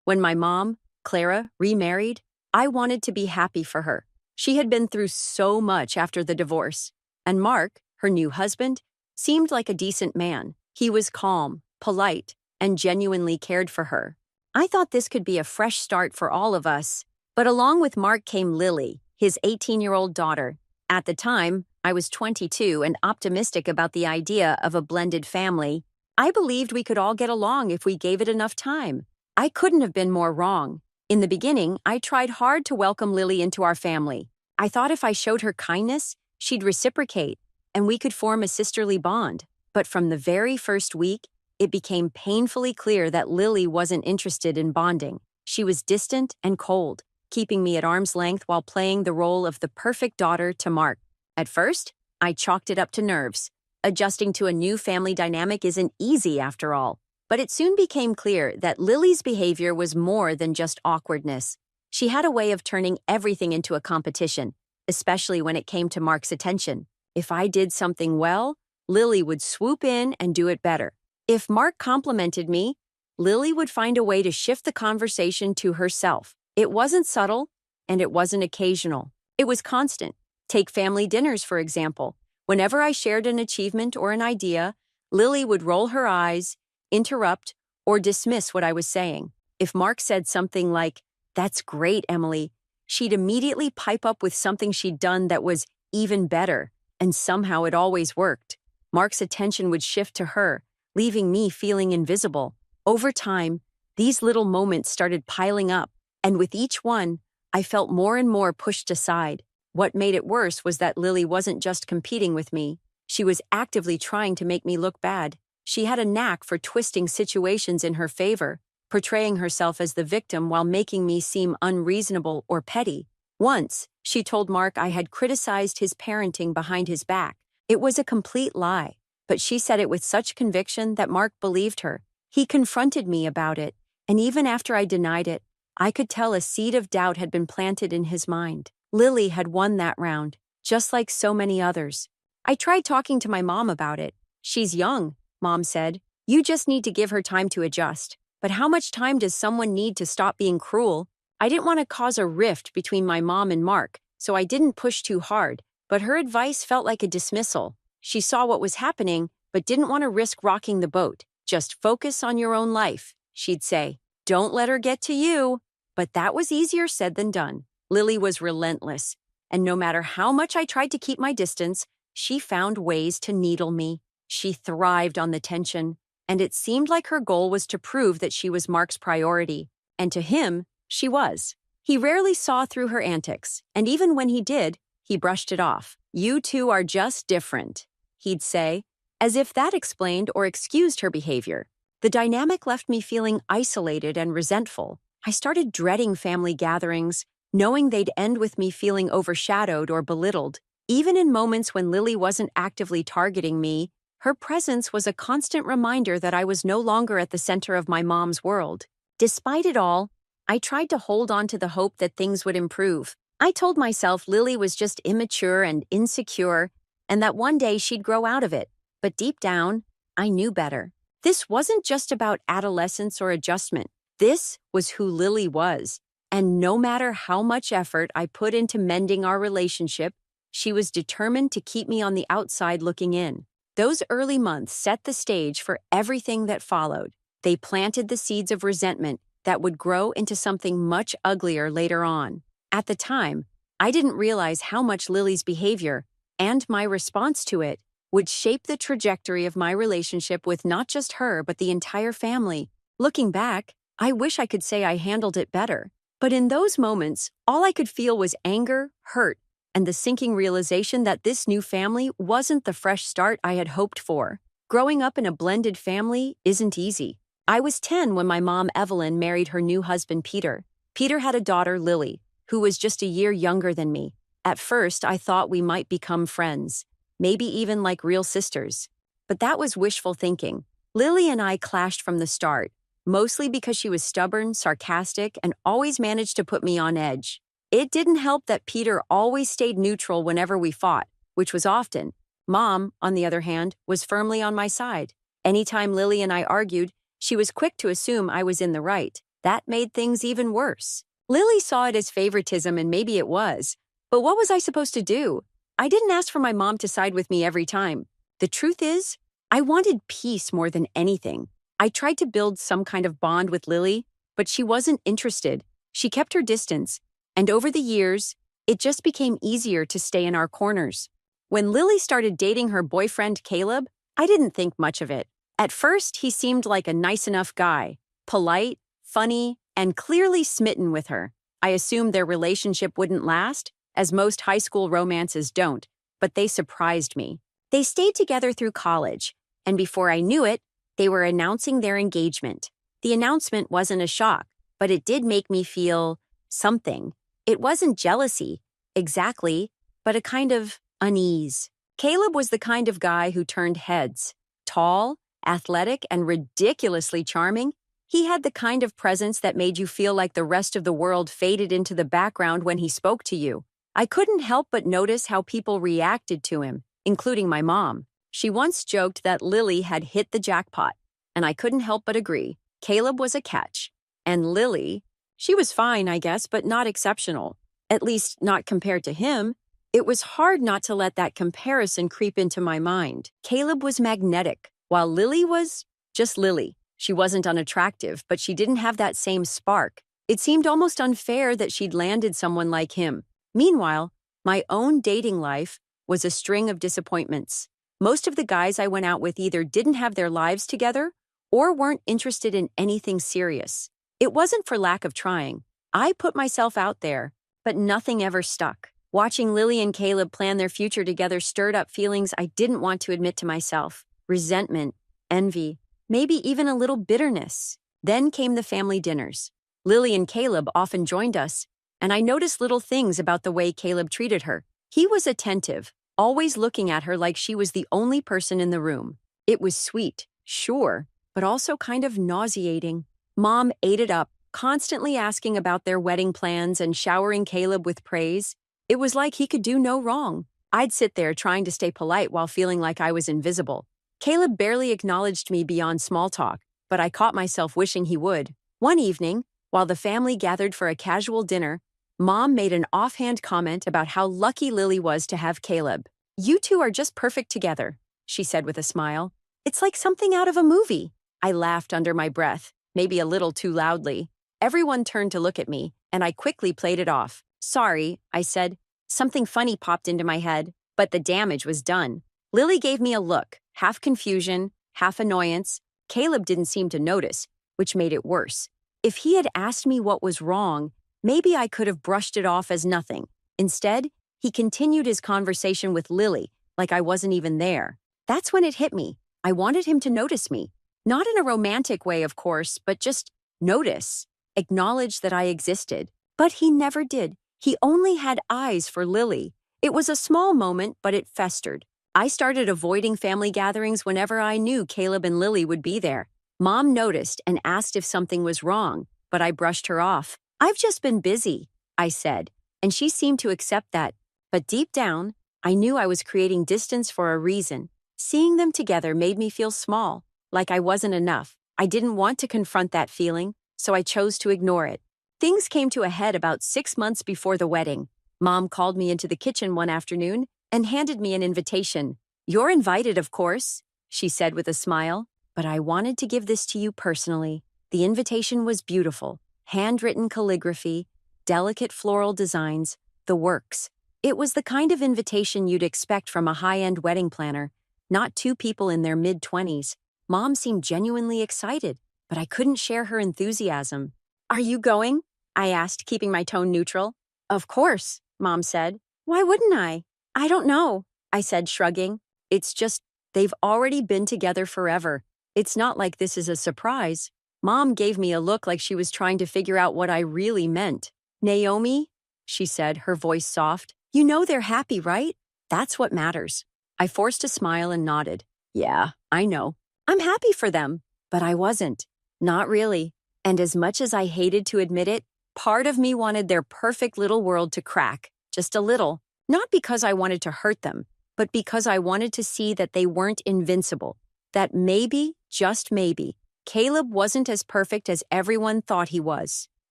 When my mom, Clara, remarried, I wanted to be happy for her. She had been through so much after the divorce. And Mark, her new husband, seemed like a decent man. He was calm, polite, and genuinely cared for her. I thought this could be a fresh start for all of us. But along with Mark came Lily, his 18-year-old daughter. At the time, I was 22 and optimistic about the idea of a blended family. I believed we could all get along if we gave it enough time. I couldn't have been more wrong. In the beginning, I tried hard to welcome Lily into our family. I thought if I showed her kindness, she'd reciprocate, and we could form a sisterly bond. But from the very first week, it became painfully clear that Lily wasn't interested in bonding. She was distant and cold, keeping me at arm's length while playing the role of the perfect daughter to Mark. At first, I chalked it up to nerves. Adjusting to a new family dynamic isn't easy after all. But it soon became clear that Lily's behavior was more than just awkwardness. She had a way of turning everything into a competition, especially when it came to Mark's attention. If I did something well, Lily would swoop in and do it better. If Mark complimented me, Lily would find a way to shift the conversation to herself. It wasn't subtle, and it wasn't occasional. It was constant. Take family dinners, for example. Whenever I shared an achievement or an idea, Lily would roll her eyes, interrupt, or dismiss what I was saying. If Mark said something like, "That's great, Emily," she'd immediately pipe up with something she'd done that was even better, and somehow it always worked. Mark's attention would shift to her, leaving me feeling invisible. Over time, these little moments started piling up, and with each one, I felt more and more pushed aside. What made it worse was that Lily wasn't just competing with me. She was actively trying to make me look bad. She had a knack for twisting situations in her favor, portraying herself as the victim while making me seem unreasonable or petty. Once, she told Mark I had criticized his parenting behind his back. It was a complete lie, but she said it with such conviction that Mark believed her. He confronted me about it, and even after I denied it, I could tell a seed of doubt had been planted in his mind. Lily had won that round, just like so many others. I tried talking to my mom about it. "She's young," Mom said. "You just need to give her time to adjust." But how much time does someone need to stop being cruel? I didn't want to cause a rift between my mom and Mark, so I didn't push too hard. But her advice felt like a dismissal. She saw what was happening, but didn't want to risk rocking the boat. "Just focus on your own life," she'd say. "Don't let her get to you." But that was easier said than done. Lily was relentless, and no matter how much I tried to keep my distance, she found ways to needle me. She thrived on the tension, and it seemed like her goal was to prove that she was Mark's priority. And to him, she was. He rarely saw through her antics, and even when he did, he brushed it off. "You two are just different," he'd say, as if that explained or excused her behavior. The dynamic left me feeling isolated and resentful. I started dreading family gatherings, knowing they'd end with me feeling overshadowed or belittled. Even in moments when Lily wasn't actively targeting me, her presence was a constant reminder that I was no longer at the center of my mom's world. Despite it all, I tried to hold on to the hope that things would improve. I told myself Lily was just immature and insecure, and that one day she'd grow out of it. But deep down, I knew better. This wasn't just about adolescence or adjustment. This was who Lily was. And no matter how much effort I put into mending our relationship, she was determined to keep me on the outside looking in. Those early months set the stage for everything that followed. They planted the seeds of resentment that would grow into something much uglier later on. At the time, I didn't realize how much Lily's behavior, and my response to it, would shape the trajectory of my relationship with not just her but the entire family. Looking back, I wish I could say I handled it better. But in those moments, all I could feel was anger, hurt, and the sinking realization that this new family wasn't the fresh start I had hoped for. Growing up in a blended family isn't easy. I was 10 when my mom, Evelyn, married her new husband, Peter. Peter had a daughter, Lily, who was just a year younger than me. At first, I thought we might become friends, maybe even like real sisters. But that was wishful thinking. Lily and I clashed from the start, mostly because she was stubborn, sarcastic, and always managed to put me on edge. It didn't help that Peter always stayed neutral whenever we fought, which was often. Mom, on the other hand, was firmly on my side. Anytime Lily and I argued, she was quick to assume I was in the right. That made things even worse. Lily saw it as favoritism, and maybe it was. But what was I supposed to do? I didn't ask for my mom to side with me every time. The truth is, I wanted peace more than anything. I tried to build some kind of bond with Lily, but she wasn't interested. She kept her distance, and over the years, it just became easier to stay in our corners. When Lily started dating her boyfriend Caleb, I didn't think much of it. At first, he seemed like a nice enough guy, polite, funny, and clearly smitten with her. I assumed their relationship wouldn't last, as most high school romances don't, but they surprised me. They stayed together through college, and before I knew it, they were announcing their engagement. The announcement wasn't a shock, but it did make me feel something. It wasn't jealousy, exactly, but a kind of unease. Caleb was the kind of guy who turned heads. Tall, athletic, and ridiculously charming, he had the kind of presence that made you feel like the rest of the world faded into the background when he spoke to you. I couldn't help but notice how people reacted to him, including my mom. She once joked that Lily had hit the jackpot, and I couldn't help but agree. Caleb was a catch. And Lily, she was fine, I guess, but not exceptional. At least not compared to him. It was hard not to let that comparison creep into my mind. Caleb was magnetic, while Lily was just Lily. She wasn't unattractive, but she didn't have that same spark. It seemed almost unfair that she'd landed someone like him. Meanwhile, my own dating life was a string of disappointments. Most of the guys I went out with either didn't have their lives together or weren't interested in anything serious. It wasn't for lack of trying. I put myself out there, but nothing ever stuck. Watching Lily and Caleb plan their future together stirred up feelings I didn't want to admit to myself. Resentment, envy, maybe even a little bitterness. Then came the family dinners. Lily and Caleb often joined us, and I noticed little things about the way Caleb treated her. He was attentive, always looking at her like she was the only person in the room. It was sweet, sure, but also kind of nauseating. Mom ate it up, constantly asking about their wedding plans and showering Caleb with praise. It was like he could do no wrong. I'd sit there trying to stay polite while feeling like I was invisible. Caleb barely acknowledged me beyond small talk, but I caught myself wishing he would. One evening, while the family gathered for a casual dinner, Mom made an offhand comment about how lucky Lily was to have Caleb. "You two are just perfect together," she said with a smile. "It's like something out of a movie." I laughed under my breath, maybe a little too loudly. Everyone turned to look at me, and I quickly played it off. "Sorry," I said. Something funny popped into my head, but the damage was done. Lily gave me a look, half confusion, half annoyance. Caleb didn't seem to notice, which made it worse. If he had asked me what was wrong, maybe I could have brushed it off as nothing. Instead, he continued his conversation with Lily, like I wasn't even there. That's when it hit me. I wanted him to notice me. Not in a romantic way, of course, but just notice, acknowledge that I existed. But he never did. He only had eyes for Lily. It was a small moment, but it festered. I started avoiding family gatherings whenever I knew Caleb and Lily would be there. Mom noticed and asked if something was wrong, but I brushed her off. "I've just been busy," I said, and she seemed to accept that. But deep down, I knew I was creating distance for a reason. Seeing them together made me feel small, like I wasn't enough. I didn't want to confront that feeling, so I chose to ignore it. Things came to a head about 6 months before the wedding. Mom called me into the kitchen one afternoon and handed me an invitation. "You're invited, of course," she said with a smile, "but I wanted to give this to you personally." The invitation was beautiful. Handwritten calligraphy, delicate floral designs, the works. It was the kind of invitation you'd expect from a high-end wedding planner, not two people in their mid-20s. Mom seemed genuinely excited, but I couldn't share her enthusiasm. "Are you going?" I asked, keeping my tone neutral. "Of course," Mom said. "Why wouldn't I?" "I don't know," I said, shrugging. "It's just, they've already been together forever. It's not like this is a surprise." Mom gave me a look like she was trying to figure out what I really meant. "Naomi," she said, her voice soft, "you know they're happy, right? That's what matters." I forced a smile and nodded. "Yeah, I know. I'm happy for them." But I wasn't. Not really. And as much as I hated to admit it, part of me wanted their perfect little world to crack, just a little. Not because I wanted to hurt them, but because I wanted to see that they weren't invincible. That maybe, just maybe, Caleb wasn't as perfect as everyone thought he was.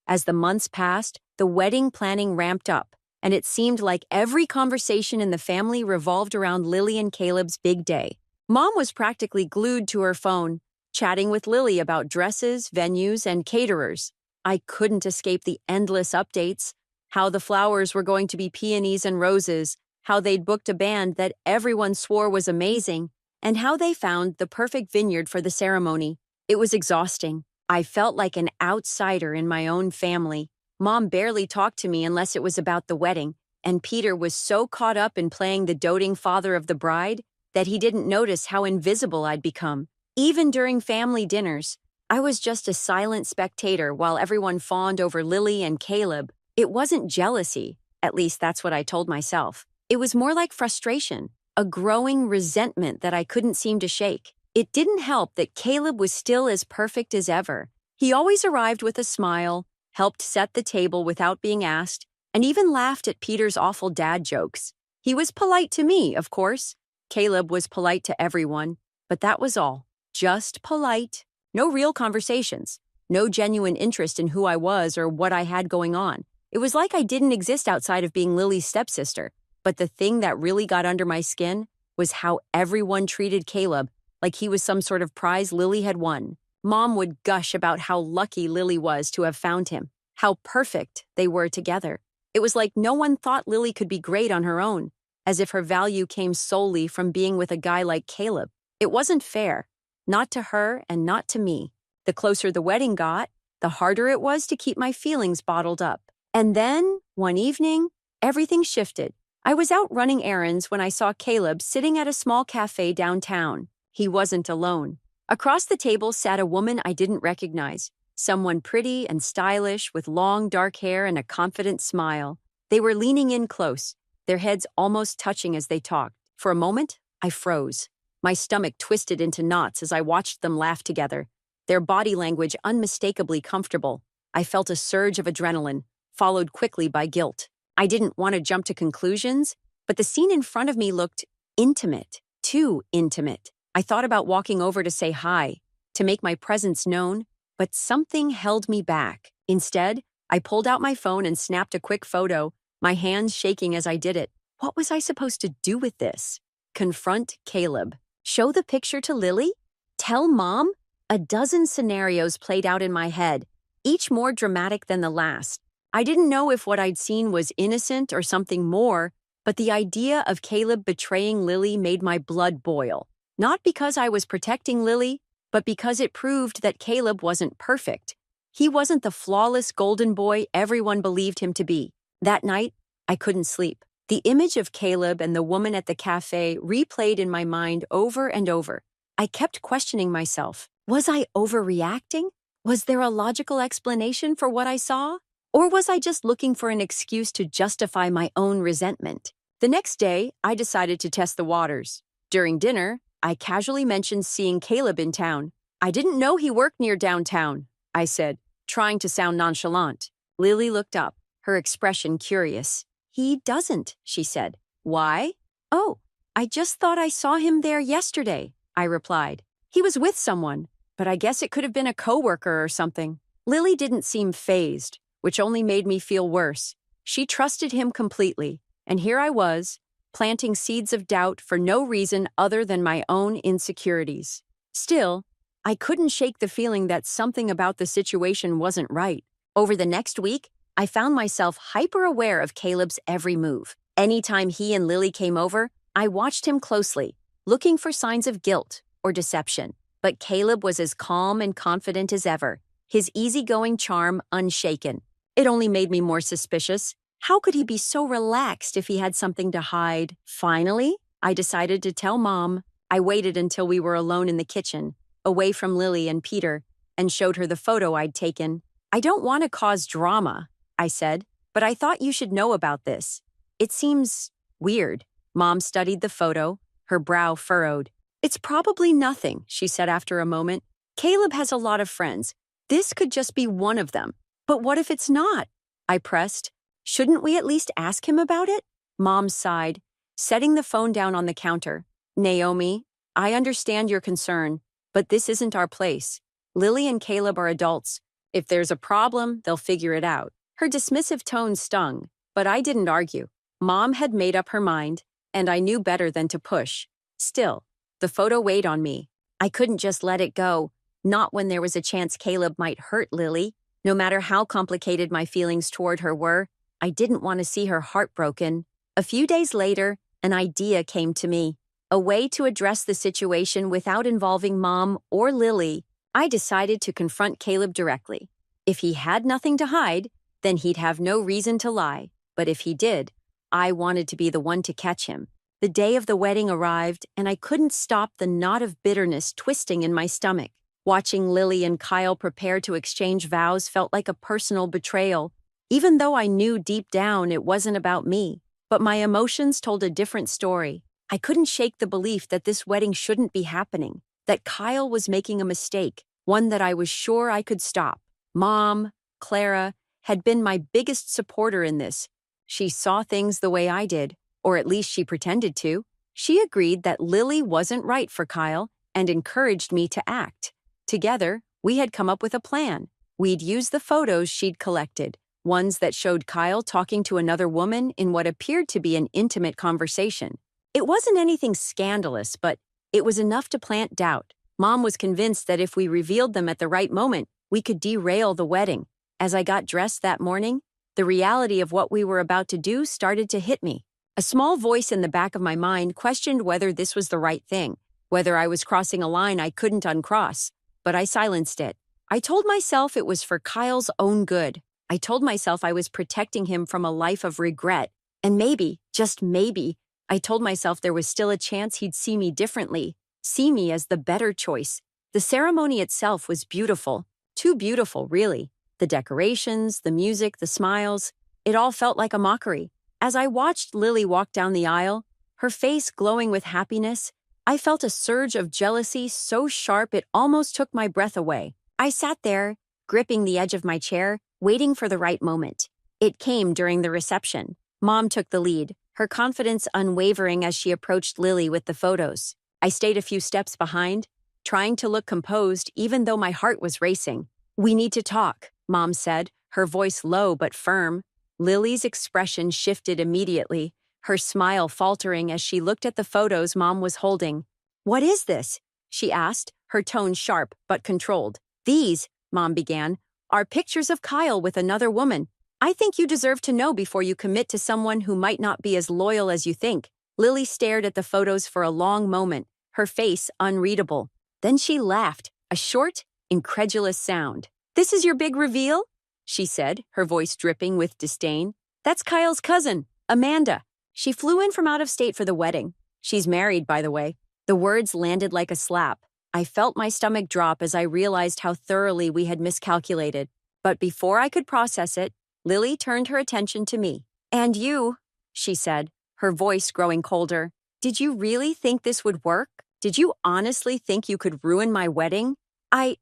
As the months passed, the wedding planning ramped up, and it seemed like every conversation in the family revolved around Lily and Caleb's big day. Mom was practically glued to her phone, chatting with Lily about dresses, venues, and caterers. I couldn't escape the endless updates: how the flowers were going to be peonies and roses, how they'd booked a band that everyone swore was amazing, and how they found the perfect vineyard for the ceremony. It was exhausting. I felt like an outsider in my own family. Mom barely talked to me unless it was about the wedding, and Peter was so caught up in playing the doting father of the bride that he didn't notice how invisible I'd become. Even during family dinners, I was just a silent spectator while everyone fawned over Lily and Caleb. It wasn't jealousy, at least that's what I told myself. It was more like frustration, a growing resentment that I couldn't seem to shake. It didn't help that Caleb was still as perfect as ever. He always arrived with a smile, helped set the table without being asked, and even laughed at Peter's awful dad jokes. He was polite to me, of course. Caleb was polite to everyone, but that was all. Just polite. No real conversations. No genuine interest in who I was or what I had going on. It was like I didn't exist outside of being Lily's stepsister. But the thing that really got under my skin was how everyone treated Caleb like he was some sort of prize Lily had won. Mom would gush about how lucky Lily was to have found him, how perfect they were together. It was like no one thought Lily could be great on her own, as if her value came solely from being with a guy like Caleb. It wasn't fair, not to her and not to me. The closer the wedding got, the harder it was to keep my feelings bottled up. And then, one evening, everything shifted. I was out running errands when I saw Caleb sitting at a small cafe downtown. He wasn't alone. Across the table sat a woman I didn't recognize, someone pretty and stylish with long dark hair and a confident smile. They were leaning in close, their heads almost touching as they talked. For a moment, I froze. My stomach twisted into knots as I watched them laugh together, their body language unmistakably comfortable. I felt a surge of adrenaline, followed quickly by guilt. I didn't want to jump to conclusions, but the scene in front of me looked intimate, too intimate. I thought about walking over to say hi, to make my presence known, but something held me back. Instead, I pulled out my phone and snapped a quick photo, my hands shaking as I did it. What was I supposed to do with this? Confront Caleb? Show the picture to Lily? Tell Mom? A dozen scenarios played out in my head, each more dramatic than the last. I didn't know if what I'd seen was innocent or something more, but the idea of Caleb betraying Lily made my blood boil. Not because I was protecting Lily, but because it proved that Caleb wasn't perfect. He wasn't the flawless golden boy everyone believed him to be. That night, I couldn't sleep. The image of Caleb and the woman at the cafe replayed in my mind over and over. I kept questioning myself. Was I overreacting? Was there a logical explanation for what I saw? Or was I just looking for an excuse to justify my own resentment? The next day, I decided to test the waters. During dinner, I casually mentioned seeing Caleb in town. I didn't know he worked near downtown, I said, trying to sound nonchalant. Lily looked up, her expression curious. He doesn't, she said. Why? Oh, I just thought I saw him there yesterday, I replied. He was with someone, but I guess it could have been a coworker or something. Lily didn't seem fazed, which only made me feel worse. She trusted him completely, and here I was, planting seeds of doubt for no reason other than my own insecurities. Still, I couldn't shake the feeling that something about the situation wasn't right. Over the next week, I found myself hyper-aware of Caleb's every move. Anytime he and Lily came over, I watched him closely, looking for signs of guilt or deception. But Caleb was as calm and confident as ever, his easygoing charm unshaken. It only made me more suspicious. How could he be so relaxed if he had something to hide? Finally, I decided to tell Mom. I waited until we were alone in the kitchen, away from Lily and Peter, and showed her the photo I'd taken. I don't want to cause drama, I said, but I thought you should know about this. It seems weird. Mom studied the photo, her brow furrowed. It's probably nothing, she said after a moment. Caleb has a lot of friends. This could just be one of them. But what if it's not? I pressed. Shouldn't we at least ask him about it? Mom sighed, setting the phone down on the counter. Naomi, I understand your concern, but this isn't our place. Lily and Caleb are adults. If there's a problem, they'll figure it out. Her dismissive tone stung, but I didn't argue. Mom had made up her mind, and I knew better than to push. Still, the photo weighed on me. I couldn't just let it go, not when there was a chance Caleb might hurt Lily. No matter how complicated my feelings toward her were, I didn't want to see her heartbroken. A few days later, an idea came to me. A way to address the situation without involving Mom or Lily. I decided to confront Caleb directly. If he had nothing to hide, then he'd have no reason to lie. But if he did, I wanted to be the one to catch him. The day of the wedding arrived, and I couldn't stop the knot of bitterness twisting in my stomach. Watching Lily and Kyle prepare to exchange vows felt like a personal betrayal, even though I knew deep down it wasn't about me. But my emotions told a different story. I couldn't shake the belief that this wedding shouldn't be happening, that Kyle was making a mistake, one that I was sure I could stop. Mom, Clara, had been my biggest supporter in this. She saw things the way I did, or at least she pretended to. She agreed that Lily wasn't right for Kyle and encouraged me to act. Together, we had come up with a plan. We'd use the photos she'd collected, ones that showed Kyle talking to another woman in what appeared to be an intimate conversation. It wasn't anything scandalous, but it was enough to plant doubt. Mom was convinced that if we revealed them at the right moment, we could derail the wedding. As I got dressed that morning, the reality of what we were about to do started to hit me. A small voice in the back of my mind questioned whether this was the right thing, whether I was crossing a line I couldn't uncross, but I silenced it. I told myself it was for Kyle's own good. I told myself I was protecting him from a life of regret, and maybe, just maybe, I told myself there was still a chance he'd see me differently, see me as the better choice. The ceremony itself was beautiful. Too beautiful, really. The decorations, the music, the smiles, it all felt like a mockery. As I watched Lily walk down the aisle, her face glowing with happiness, I felt a surge of jealousy so sharp it almost took my breath away. I sat there, gripping the edge of my chair, waiting for the right moment. It came during the reception. Mom took the lead, her confidence unwavering as she approached Lily with the photos. I stayed a few steps behind, trying to look composed even though my heart was racing. "We need to talk," Mom said, her voice low but firm. Lily's expression shifted immediately, her smile faltering as she looked at the photos Mom was holding. "What is this?" she asked, her tone sharp but controlled. "These," Mom began, "are pictures of Kyle with another woman. I think you deserve to know before you commit to someone who might not be as loyal as you think." Lily stared at the photos for a long moment, her face unreadable. Then she laughed, a short, incredulous sound. "This is your big reveal?" she said, her voice dripping with disdain. "That's Kyle's cousin, Amanda. She flew in from out of state for the wedding. She's married, by the way." The words landed like a slap. I felt my stomach drop as I realized how thoroughly we had miscalculated. But before I could process it, Lily turned her attention to me. "And you," she said, her voice growing colder. "Did you really think this would work? Did you honestly think you could ruin my wedding?" I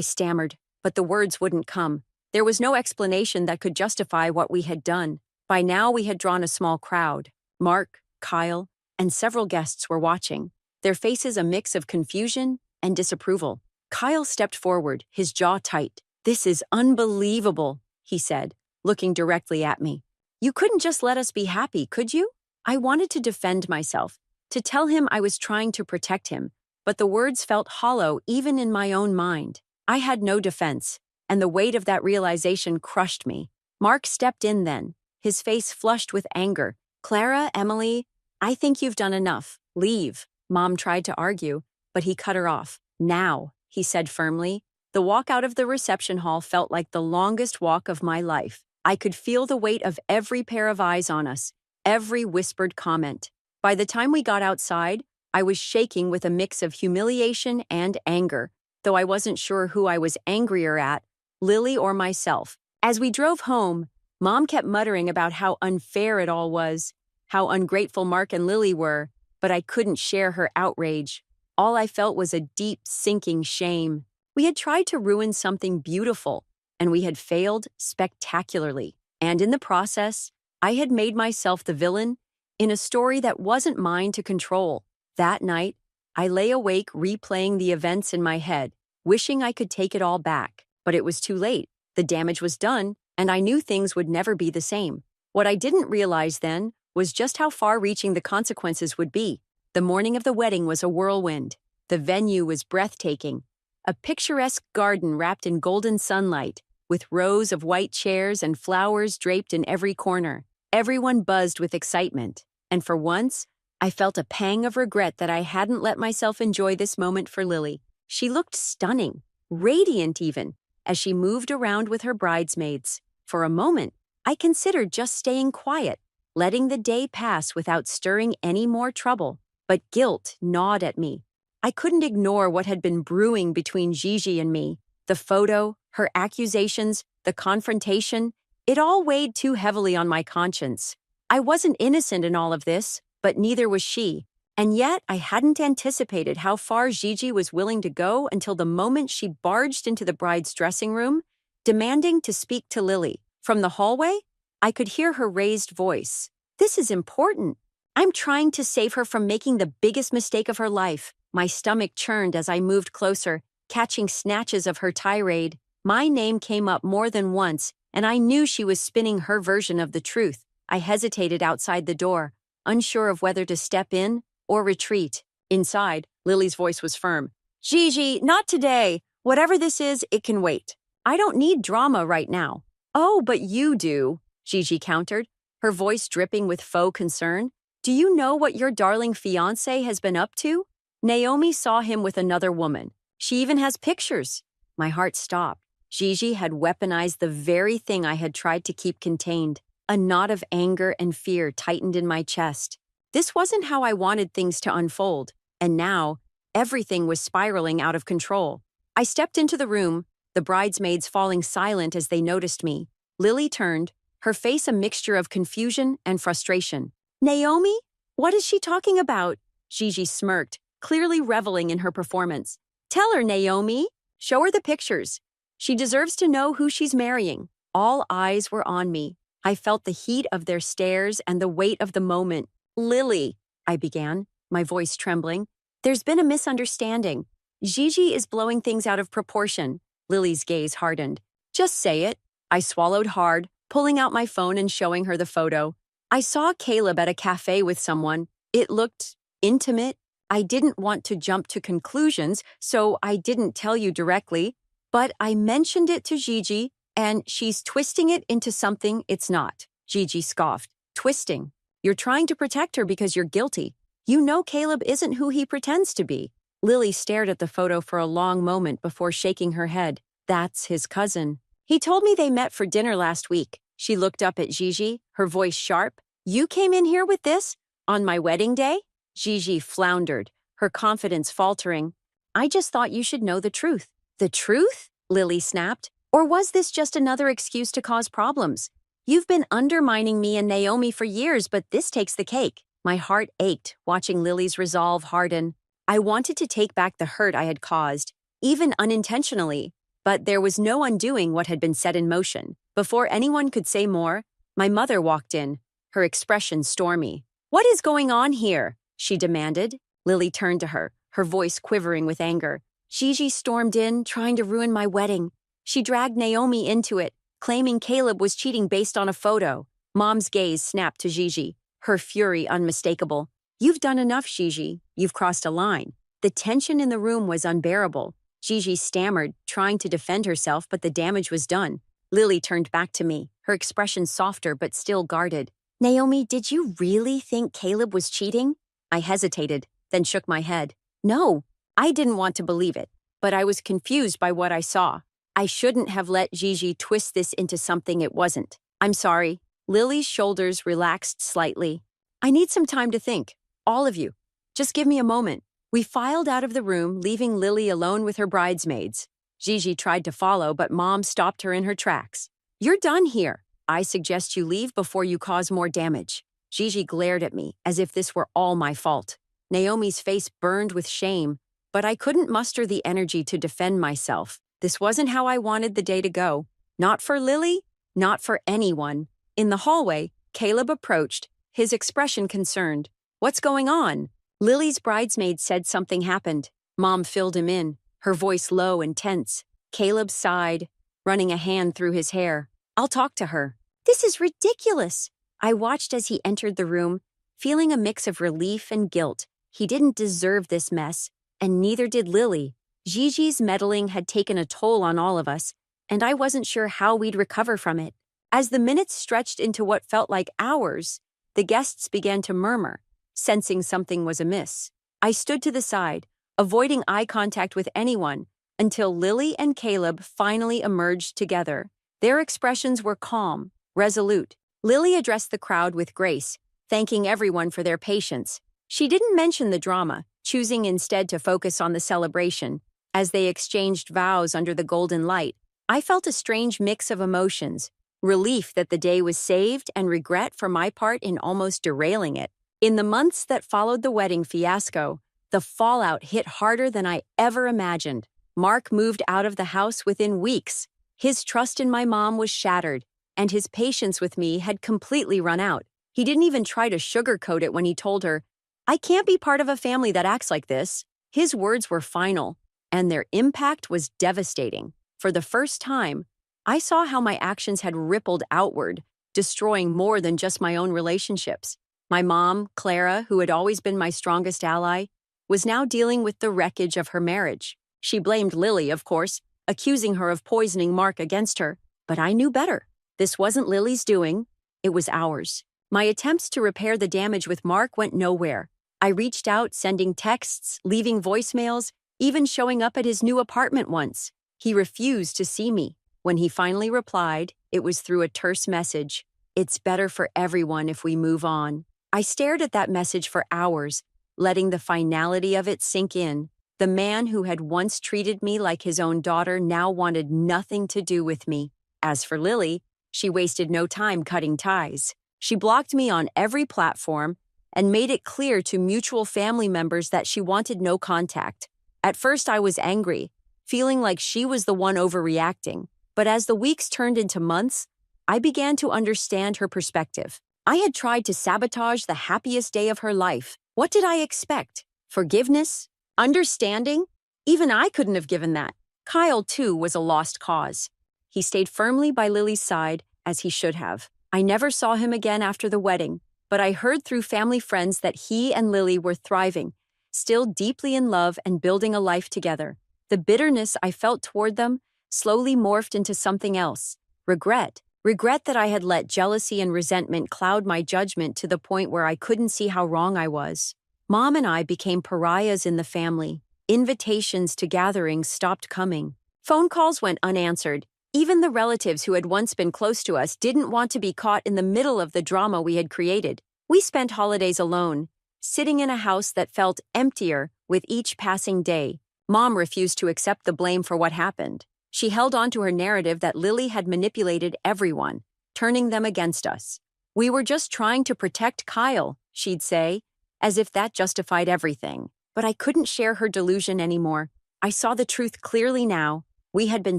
stammered, but the words wouldn't come. There was no explanation that could justify what we had done. By now we had drawn a small crowd. Mark, Kyle, and several guests were watching, their faces a mix of confusion and disapproval. Kyle stepped forward, his jaw tight. "This is unbelievable," he said, looking directly at me. "You couldn't just let us be happy, could you?" I wanted to defend myself, to tell him I was trying to protect him, but the words felt hollow even in my own mind. I had no defense, and the weight of that realization crushed me. Mark stepped in then, his face flushed with anger. "Clara, Emily, I think you've done enough. Leave." Mom tried to argue, but he cut her off. "Now," he said firmly. The walk out of the reception hall felt like the longest walk of my life. I could feel the weight of every pair of eyes on us, every whispered comment. By the time we got outside, I was shaking with a mix of humiliation and anger, though I wasn't sure who I was angrier at, Lily or myself. As we drove home, Mom kept muttering about how unfair it all was, how ungrateful Mark and Lily were, but I couldn't share her outrage. All I felt was a deep, sinking shame. We had tried to ruin something beautiful, and we had failed spectacularly. And in the process, I had made myself the villain in a story that wasn't mine to control. That night, I lay awake replaying the events in my head, wishing I could take it all back. But it was too late. The damage was done, and I knew things would never be the same. What I didn't realize then was just how far-reaching the consequences would be. The morning of the wedding was a whirlwind. The venue was breathtaking. A picturesque garden wrapped in golden sunlight, with rows of white chairs and flowers draped in every corner. Everyone buzzed with excitement, and for once, I felt a pang of regret that I hadn't let myself enjoy this moment for Lily. She looked stunning, radiant even, as she moved around with her bridesmaids. For a moment, I considered just staying quiet, letting the day pass without stirring any more trouble. But guilt gnawed at me. I couldn't ignore what had been brewing between Gigi and me. The photo, her accusations, the confrontation, it all weighed too heavily on my conscience. I wasn't innocent in all of this, but neither was she. And yet, I hadn't anticipated how far Gigi was willing to go until the moment she barged into the bride's dressing room, demanding to speak to Lily. From the hallway, I could hear her raised voice. "This is important. I'm trying to save her from making the biggest mistake of her life." My stomach churned as I moved closer, catching snatches of her tirade. My name came up more than once, and I knew she was spinning her version of the truth. I hesitated outside the door, unsure of whether to step in or retreat. Inside, Lily's voice was firm. "Gigi, not today. Whatever this is, it can wait. I don't need drama right now." "Oh, but you do," Gigi countered, her voice dripping with faux concern. "Do you know what your darling fiancé has been up to? Naomi saw him with another woman. She even has pictures." My heart stopped. Gigi had weaponized the very thing I had tried to keep contained. A knot of anger and fear tightened in my chest. This wasn't how I wanted things to unfold, and now, everything was spiraling out of control. I stepped into the room, the bridesmaids falling silent as they noticed me. Lily turned, her face a mixture of confusion and frustration. "Naomi? What is she talking about?" Gigi smirked, clearly reveling in her performance. "Tell her, Naomi. Show her the pictures. She deserves to know who she's marrying." All eyes were on me. I felt the heat of their stares and the weight of the moment. "Lily," I began, my voice trembling, "there's been a misunderstanding. Gigi is blowing things out of proportion." Lily's gaze hardened. "Just say it." I swallowed hard, pulling out my phone and showing her the photo. "I saw Caleb at a cafe with someone. It looked intimate. I didn't want to jump to conclusions, so I didn't tell you directly, but I mentioned it to Gigi, and she's twisting it into something it's not." Gigi scoffed. "Twisting? You're trying to protect her because you're guilty. You know Caleb isn't who he pretends to be." Lily stared at the photo for a long moment before shaking her head. "That's his cousin. He told me they met for dinner last week." She looked up at Gigi, her voice sharp. "You came in here with this? On my wedding day?" Gigi floundered, her confidence faltering. "I just thought you should know the truth." "The truth?" Lily snapped. "Or was this just another excuse to cause problems? You've been undermining me and Naomi for years, but this takes the cake." My heart ached, watching Lily's resolve harden. I wanted to take back the hurt I had caused, even unintentionally, but there was no undoing what had been set in motion. Before anyone could say more, my mother walked in, her expression stormy. "What is going on here?" she demanded. Lily turned to her, her voice quivering with anger. "Gigi stormed in, trying to ruin my wedding. She dragged Naomi into it, claiming Caleb was cheating based on a photo." Mom's gaze snapped to Gigi, her fury unmistakable. "You've done enough, Gigi. You've crossed a line." The tension in the room was unbearable. Gigi stammered, trying to defend herself, but the damage was done. Lily turned back to me, her expression softer but still guarded. "Naomi, did you really think Caleb was cheating?" I hesitated, then shook my head. "No, I didn't want to believe it, but I was confused by what I saw. I shouldn't have let Gigi twist this into something it wasn't. I'm sorry." Lily's shoulders relaxed slightly. "I need some time to think. All of you. Just give me a moment." We filed out of the room, leaving Lily alone with her bridesmaids. Gigi tried to follow, but Mom stopped her in her tracks. "You're done here. I suggest you leave before you cause more damage." Gigi glared at me, as if this were all my fault. Naomi's face burned with shame, but I couldn't muster the energy to defend myself. This wasn't how I wanted the day to go. Not for Lily, not for anyone. In the hallway, Caleb approached, his expression concerned. "What's going on?" Lily's bridesmaid said something happened. Mom filled him in, her voice low and tense. Caleb sighed, running a hand through his hair. "I'll talk to her." "This is ridiculous." I watched as he entered the room, feeling a mix of relief and guilt. He didn't deserve this mess, and neither did Lily. Gigi's meddling had taken a toll on all of us, and I wasn't sure how we'd recover from it. As the minutes stretched into what felt like hours, the guests began to murmur, sensing something was amiss. I stood to the side, avoiding eye contact with anyone, until Lily and Caleb finally emerged together. Their expressions were calm, resolute. Lily addressed the crowd with grace, thanking everyone for their patience. She didn't mention the drama, choosing instead to focus on the celebration. As they exchanged vows under the golden light, I felt a strange mix of emotions, relief that the day was saved and regret for my part in almost derailing it. In the months that followed the wedding fiasco, the fallout hit harder than I ever imagined. Mark moved out of the house within weeks. His trust in my mom was shattered, and his patience with me had completely run out. He didn't even try to sugarcoat it when he told her, "I can't be part of a family that acts like this." His words were final, and their impact was devastating. For the first time, I saw how my actions had rippled outward, destroying more than just my own relationships. My mom, Clara, who had always been my strongest ally, was now dealing with the wreckage of her marriage. She blamed Lily, of course, accusing her of poisoning Mark against her. But I knew better. This wasn't Lily's doing, it was ours. My attempts to repair the damage with Mark went nowhere. I reached out, sending texts, leaving voicemails, even showing up at his new apartment once. He refused to see me. When he finally replied, it was through a terse message. "It's better for everyone if we move on." I stared at that message for hours, letting the finality of it sink in. The man who had once treated me like his own daughter now wanted nothing to do with me. As for Lily, she wasted no time cutting ties. She blocked me on every platform and made it clear to mutual family members that she wanted no contact. At first, I was angry, feeling like she was the one overreacting. But as the weeks turned into months, I began to understand her perspective. I had tried to sabotage the happiest day of her life. What did I expect? Forgiveness? Understanding? Even I couldn't have given that. Kyle, too, was a lost cause. He stayed firmly by Lily's side, as he should have. I never saw him again after the wedding, but I heard through family friends that he and Lily were thriving, still deeply in love and building a life together. The bitterness I felt toward them slowly morphed into something else. Regret. Regret that I had let jealousy and resentment cloud my judgment to the point where I couldn't see how wrong I was. Mom and I became pariahs in the family. Invitations to gatherings stopped coming. Phone calls went unanswered. Even the relatives who had once been close to us didn't want to be caught in the middle of the drama we had created. We spent holidays alone, sitting in a house that felt emptier with each passing day. Mom refused to accept the blame for what happened. She held on to her narrative that Lily had manipulated everyone, turning them against us. "We were just trying to protect Kyle," she'd say, as if that justified everything. But I couldn't share her delusion anymore. I saw the truth clearly now. We had been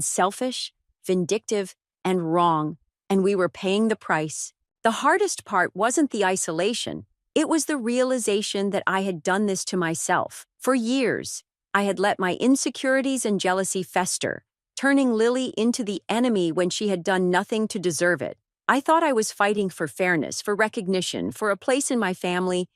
selfish, vindictive, and wrong, and we were paying the price. The hardest part wasn't the isolation. It was the realization that I had done this to myself. For years, I had let my insecurities and jealousy fester, turning Lily into the enemy when she had done nothing to deserve it. I thought I was fighting for fairness, for recognition, for a place in my family,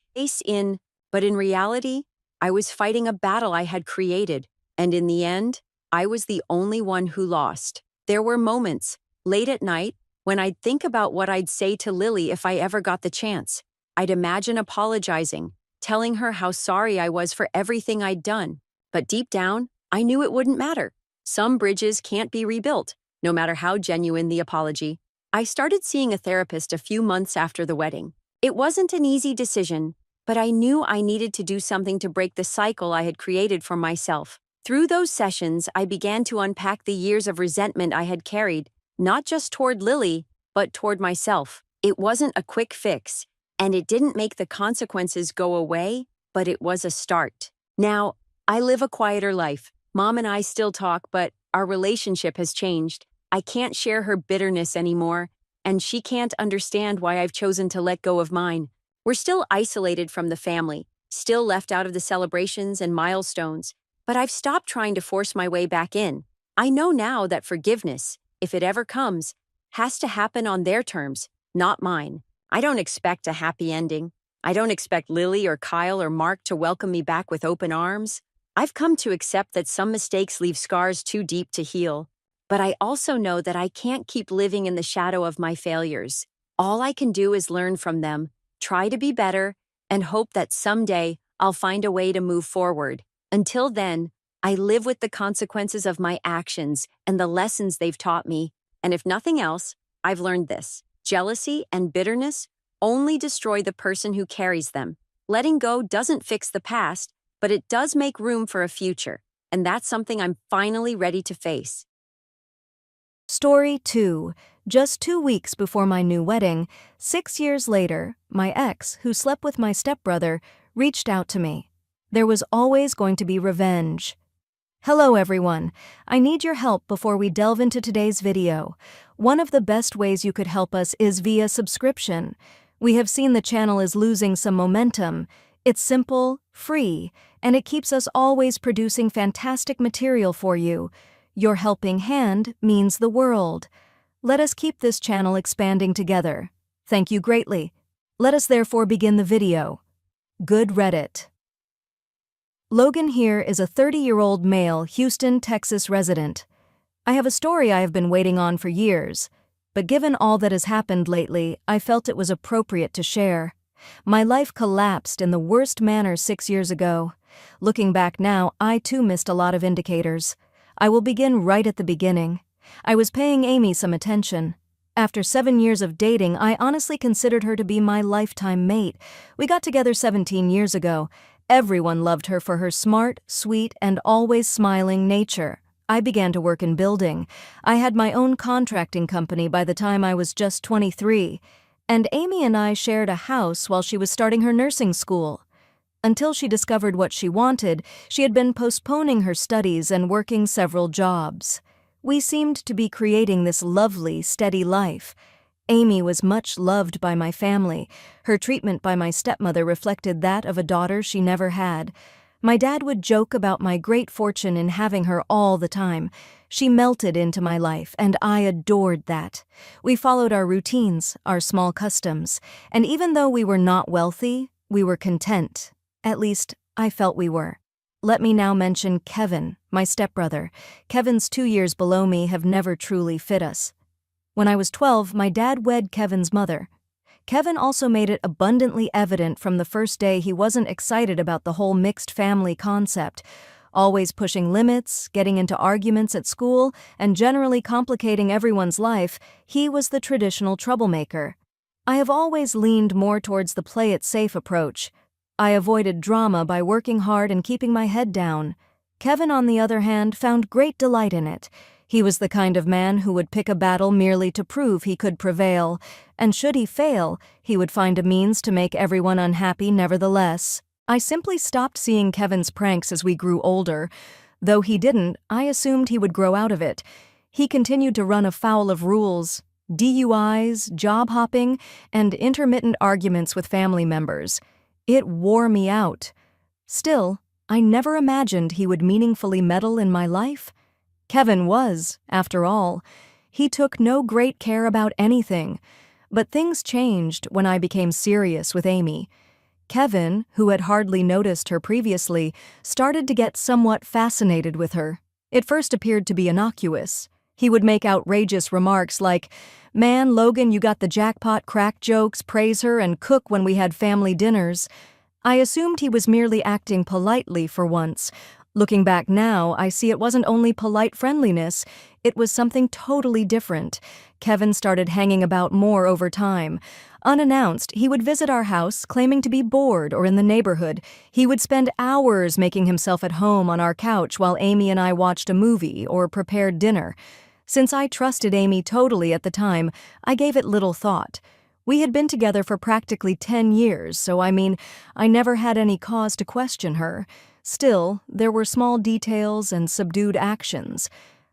but in reality, I was fighting a battle I had created, and in the end, I was the only one who lost. There were moments, late at night, when I'd think about what I'd say to Lily if I ever got the chance. I'd imagine apologizing, telling her how sorry I was for everything I'd done. But deep down, I knew it wouldn't matter. Some bridges can't be rebuilt, no matter how genuine the apology. I started seeing a therapist a few months after the wedding. It wasn't an easy decision, but I knew I needed to do something to break the cycle I had created for myself. Through those sessions, I began to unpack the years of resentment I had carried, not just toward Lily, but toward myself. It wasn't a quick fix, and it didn't make the consequences go away, but it was a start. Now, I live a quieter life. Mom and I still talk, but our relationship has changed. I can't share her bitterness anymore, and she can't understand why I've chosen to let go of mine. We're still isolated from the family, still left out of the celebrations and milestones, but I've stopped trying to force my way back in. I know now that forgiveness, if it ever comes, has to happen on their terms, not mine. I don't expect a happy ending. I don't expect Lily or Kyle or Mark to welcome me back with open arms. I've come to accept that some mistakes leave scars too deep to heal. But I also know that I can't keep living in the shadow of my failures. All I can do is learn from them, try to be better, and hope that someday I'll find a way to move forward. Until then, I live with the consequences of my actions and the lessons they've taught me. And if nothing else, I've learned this. Jealousy and bitterness only destroy the person who carries them. Letting go doesn't fix the past, but it does make room for a future. And that's something I'm finally ready to face. Story 2. Just 2 weeks before my new wedding, 6 years later, my ex, who slept with my stepbrother, reached out to me. There was always going to be revenge. Hello everyone, I need your help before we delve into today's video. One of the best ways you could help us is via subscription. We have seen the channel is losing some momentum. It's simple, free, and it keeps us always producing fantastic material for you. Your helping hand means the world. Let us keep this channel expanding together. Thank you greatly. Let us therefore begin the video. Good Reddit. Logan here is a 30-year-old male Houston, Texas resident. I have a story I have been waiting on for years, but given all that has happened lately, I felt it was appropriate to share. My life collapsed in the worst manner 6 years ago. Looking back now, I too missed a lot of indicators. I will begin right at the beginning. I was paying Amy some attention. After 7 years of dating, I honestly considered her to be my lifetime mate. We got together 17 years ago. Everyone loved her for her smart, sweet, and always smiling nature. I began to work in building. I had my own contracting company by the time I was just 23. And Amy and I shared a house while she was starting her nursing school. Until she discovered what she wanted, she had been postponing her studies and working several jobs. We seemed to be creating this lovely, steady life. Amy was much loved by my family. Her treatment by my stepmother reflected that of a daughter she never had. My dad would joke about my great fortune in having her all the time. She melted into my life, and I adored that. We followed our routines, our small customs, and even though we were not wealthy, we were content. At least, I felt we were. Let me now mention Kevin, my stepbrother. Kevin's 2 years below me have never truly fit us. When I was 12, my dad wed Kevin's mother. Kevin also made it abundantly evident from the first day he wasn't excited about the whole mixed family concept. Always pushing limits, getting into arguments at school, and generally complicating everyone's life, he was the traditional troublemaker. I have always leaned more towards the play-it-safe approach. I avoided drama by working hard and keeping my head down. Kevin, on the other hand, found great delight in it. He was the kind of man who would pick a battle merely to prove he could prevail, and should he fail, he would find a means to make everyone unhappy nevertheless. I simply stopped seeing Kevin's pranks as we grew older. Though he didn't, I assumed he would grow out of it. He continued to run afoul of rules, DUIs, job hopping, and intermittent arguments with family members. It wore me out. Still, I never imagined he would meaningfully meddle in my life. Kevin was, after all. He took no great care about anything. But things changed when I became serious with Amy. Kevin, who had hardly noticed her previously, started to get somewhat fascinated with her. It first appeared to be innocuous. He would make outrageous remarks like, "Man, Logan, you got the jackpot," crack jokes, praise her, and cook when we had family dinners. I assumed he was merely acting politely for once. Looking back now, I see it wasn't only polite friendliness, it was something totally different. Kevin started hanging about more over time. Unannounced, he would visit our house, claiming to be bored or in the neighborhood. He would spend hours making himself at home on our couch while Amy and I watched a movie or prepared dinner. Since I trusted Amy totally at the time, I gave it little thought. We had been together for practically 10 years, so I never had any cause to question her. Still, there were small details and subdued actions.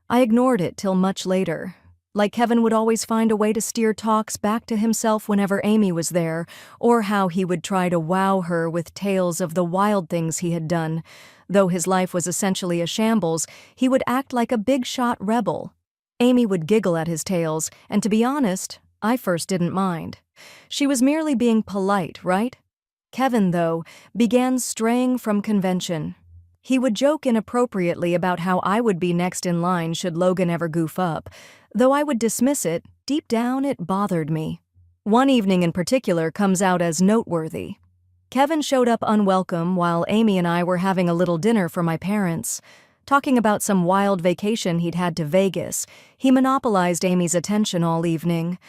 I ignored it till much later. Like Kevin would always find a way to steer talks back to himself whenever Amy was there, or how he would try to wow her with tales of the wild things he had done. Though his life was essentially a shambles, he would act like a big-shot rebel. Amy would giggle at his tales, and to be honest, I first didn't mind. She was merely being polite, right? Kevin, though, began straying from convention. He would joke inappropriately about how I would be next in line should Logan ever goof up. Though I would dismiss it, deep down it bothered me. One evening in particular comes out as noteworthy. Kevin showed up unwelcome while Amy and I were having a little dinner for my parents. Talking about some wild vacation he'd had to Vegas, he monopolized Amy's attention all evening.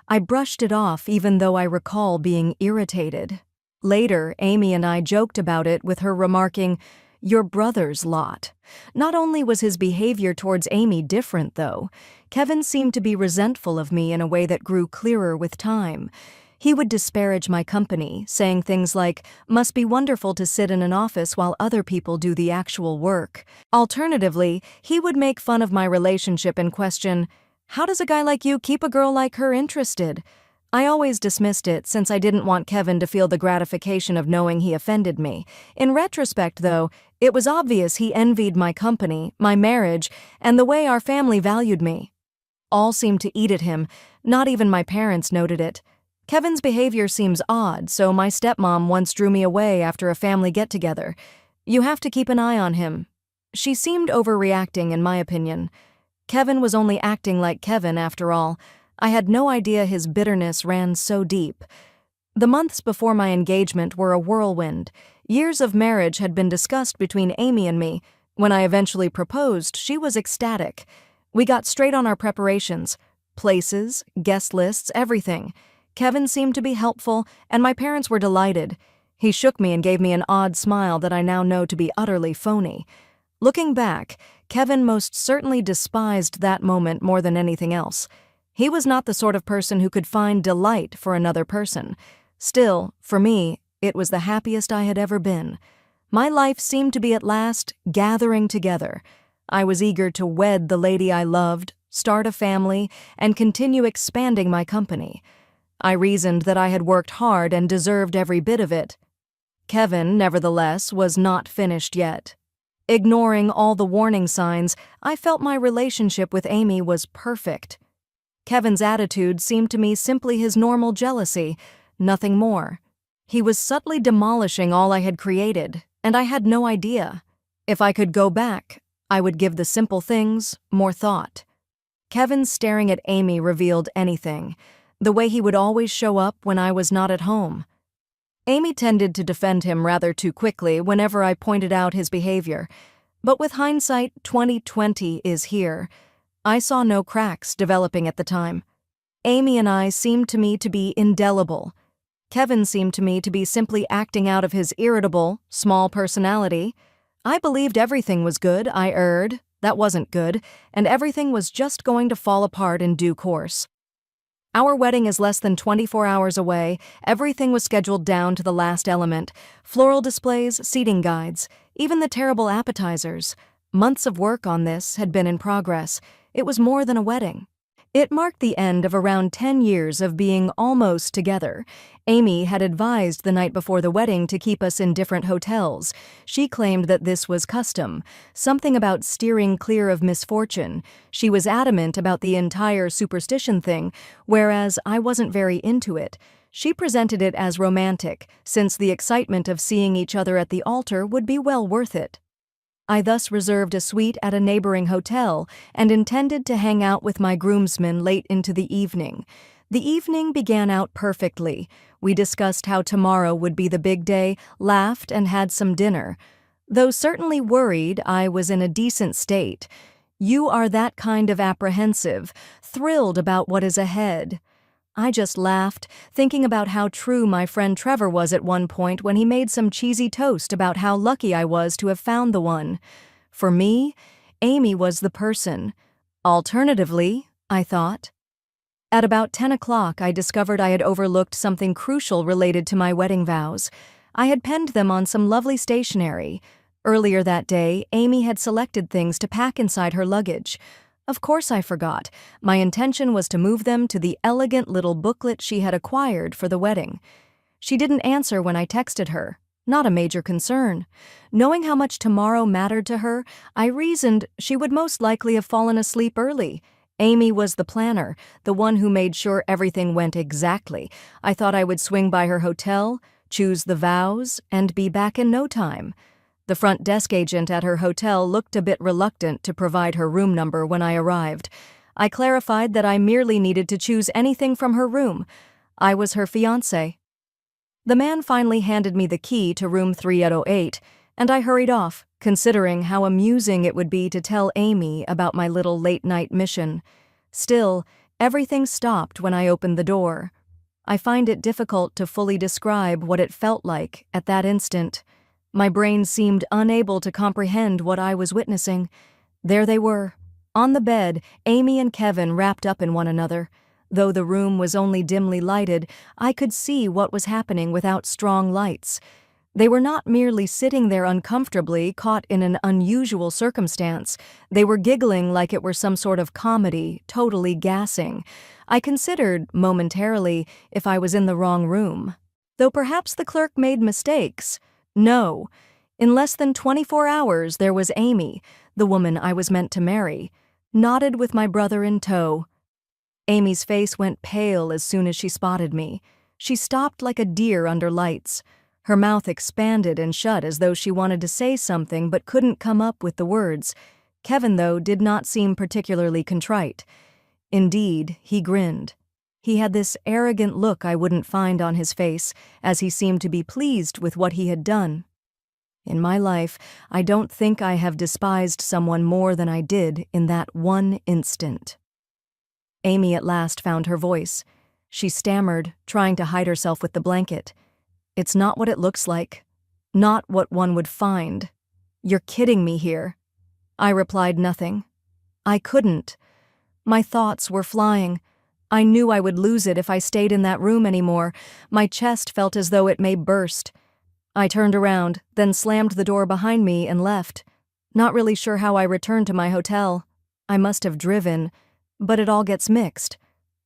I brushed it off even though I recall being irritated. Later, Amy and I joked about it with her remarking, "Your brother's lot." Not only was his behavior towards Amy different, though, Kevin seemed to be resentful of me in a way that grew clearer with time. He would disparage my company, saying things like, "Must be wonderful to sit in an office while other people do the actual work." Alternatively, he would make fun of my relationship and question, "How does a guy like you keep a girl like her interested?" I always dismissed it since I didn't want Kevin to feel the gratification of knowing he offended me. In retrospect, though, it was obvious he envied my company, my marriage, and the way our family valued me. All seemed to eat at him, not even my parents noted it. Kevin's behavior seems odd, so my stepmom once drew me away after a family get-together. "You have to keep an eye on him." She seemed overreacting, in my opinion. Kevin was only acting like Kevin, after all. I had no idea his bitterness ran so deep. The months before my engagement were a whirlwind. Years of marriage had been discussed between Amy and me. When I eventually proposed, she was ecstatic. We got straight on our preparations. Places, guest lists, everything. Kevin seemed to be helpful, and my parents were delighted. He shook me and gave me an odd smile that I now know to be utterly phony. Looking back, Kevin most certainly despised that moment more than anything else. He was not the sort of person who could find delight for another person. Still, for me, it was the happiest I had ever been. My life seemed to be at last gathering together. I was eager to wed the lady I loved, start a family, and continue expanding my company. I reasoned that I had worked hard and deserved every bit of it. Kevin, nevertheless, was not finished yet. Ignoring all the warning signs, I felt my relationship with Amy was perfect. Kevin's attitude seemed to me simply his normal jealousy, nothing more. He was subtly demolishing all I had created, and I had no idea. If I could go back, I would give the simple things more thought. Kevin staring at Amy revealed anything. The way he would always show up when I was not at home. Amy tended to defend him rather too quickly whenever I pointed out his behavior. But with hindsight, 2020 is here. I saw no cracks developing at the time. Amy and I seemed to me to be indelible. Kevin seemed to me to be simply acting out of his irritable, small personality. I believed everything was good, I erred. That wasn't good, and everything was just going to fall apart in due course. Our wedding is less than 24 hours away. Everything was scheduled down to the last element. Floral displays, seating guides, even the terrible appetizers. Months of work on this had been in progress. It was more than a wedding. It marked the end of around 10 years of being almost together. Amy had advised the night before the wedding to keep us in different hotels. She claimed that this was custom, something about steering clear of misfortune. She was adamant about the entire superstition thing, whereas I wasn't very into it. She presented it as romantic, since the excitement of seeing each other at the altar would be well worth it. I thus reserved a suite at a neighboring hotel and intended to hang out with my groomsmen late into the evening. The evening began out perfectly. We discussed how tomorrow would be the big day, laughed, and had some dinner. Though certainly worried, I was in a decent state. You are that kind of apprehensive, thrilled about what is ahead. I just laughed, thinking about how true my friend Trevor was at one point when he made some cheesy toast about how lucky I was to have found the one. For me, Amy was the person. Alternatively, I thought. At about 10 o'clock, I discovered I had overlooked something crucial related to my wedding vows. I had penned them on some lovely stationery. Earlier that day, Amy had selected things to pack inside her luggage. Of course I forgot. My intention was to move them to the elegant little booklet she had acquired for the wedding. She didn't answer when I texted her. Not a major concern. Knowing how much tomorrow mattered to her, I reasoned she would most likely have fallen asleep early. Amy was the planner, the one who made sure everything went exactly. I thought I would swing by her hotel, choose the vows, and be back in no time. The front desk agent at her hotel looked a bit reluctant to provide her room number when I arrived. I clarified that I merely needed to choose anything from her room. I was her fiancé. The man finally handed me the key to room 3808, and I hurried off, considering how amusing it would be to tell Amy about my little late-night mission. Still, everything stopped when I opened the door. I find it difficult to fully describe what it felt like at that instant. My brain seemed unable to comprehend what I was witnessing. There they were, on the bed, Amy and Kevin wrapped up in one another. Though the room was only dimly lighted, I could see what was happening without strong lights. They were not merely sitting there uncomfortably, caught in an unusual circumstance. They were giggling like it were some sort of comedy, totally gassing. I considered, momentarily, if I was in the wrong room. Though perhaps the clerk made mistakes. No. In less than 24 hours, there was Amy, the woman I was meant to marry, knotted with my brother in tow. Amy's face went pale as soon as she spotted me. She stopped like a deer under lights. Her mouth expanded and shut as though she wanted to say something but couldn't come up with the words. Kevin, though, did not seem particularly contrite. Indeed, he grinned. He had this arrogant look I wouldn't find on his face, as he seemed to be pleased with what he had done. In my life, I don't think I have despised someone more than I did in that one instant. Amy at last found her voice. She stammered, trying to hide herself with the blanket. "It's not what it looks like. Not what one would find. You're kidding me here." I replied nothing. I couldn't. My thoughts were flying. I knew I would lose it if I stayed in that room anymore. My chest felt as though it may burst. I turned around, then slammed the door behind me and left. Not really sure how I returned to my hotel. I must have driven, but it all gets mixed.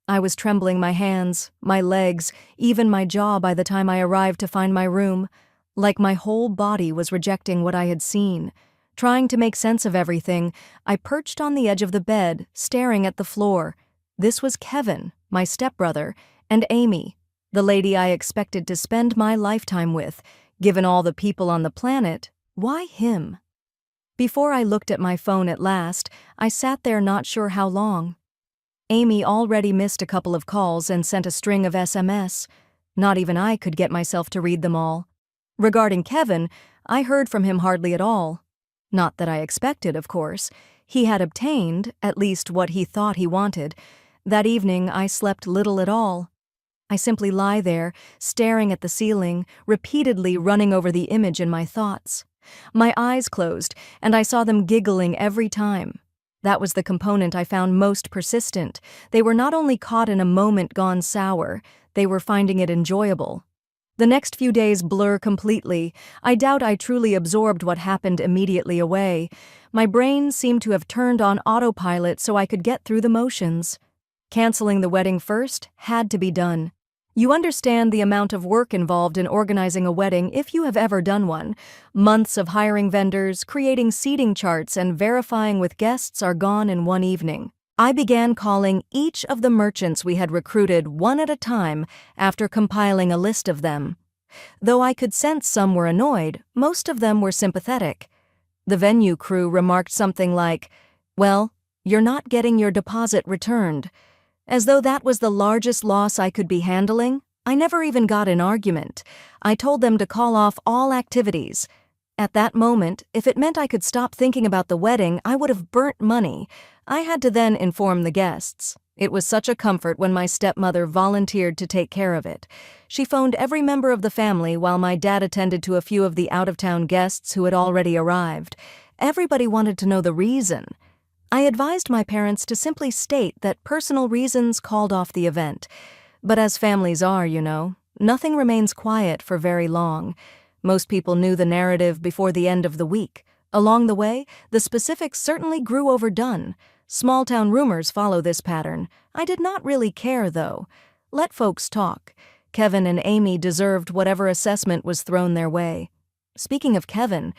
I was trembling my hands, my legs, even my jaw by the time I arrived to find my room, like my whole body was rejecting what I had seen. Trying to make sense of everything, I perched on the edge of the bed, staring at the floor. This was Kevin, my stepbrother, and Amy, the lady I expected to spend my lifetime with. Given all the people on the planet, why him? Before I looked at my phone at last, I sat there not sure how long. Amy already missed a couple of calls and sent a string of SMS. Not even I could get myself to read them all. Regarding Kevin, I heard from him hardly at all. Not that I expected, of course. He had obtained, at least what he thought he wanted. That evening, I slept little at all. I simply lie there, staring at the ceiling, repeatedly running over the image in my thoughts. My eyes closed, and I saw them giggling every time. That was the component I found most persistent. They were not only caught in a moment gone sour, they were finding it enjoyable. The next few days blur completely. I doubt I truly absorbed what happened immediately away. My brain seemed to have turned on autopilot so I could get through the motions. Canceling the wedding first had to be done. You understand the amount of work involved in organizing a wedding if you have ever done one. Months of hiring vendors, creating seating charts, and verifying with guests are gone in one evening. I began calling each of the merchants we had recruited one at a time after compiling a list of them. Though I could sense some were annoyed, most of them were sympathetic. The venue crew remarked something like, "Well, you're not getting your deposit returned." As though that was the largest loss I could be handling, I never even got an argument. I told them to call off all activities. At that moment, if it meant I could stop thinking about the wedding, I would have burnt money. I had to then inform the guests. It was such a comfort when my stepmother volunteered to take care of it. She phoned every member of the family while my dad attended to a few of the out-of-town guests who had already arrived. Everybody wanted to know the reason. I advised my parents to simply state that personal reasons called off the event. But as families are, you know, nothing remains quiet for very long. Most people knew the narrative before the end of the week. Along the way, the specifics certainly grew overdone. Small-town rumors follow this pattern. I did not really care, though. Let folks talk. Kevin and Amy deserved whatever assessment was thrown their way. Speaking of Kevin,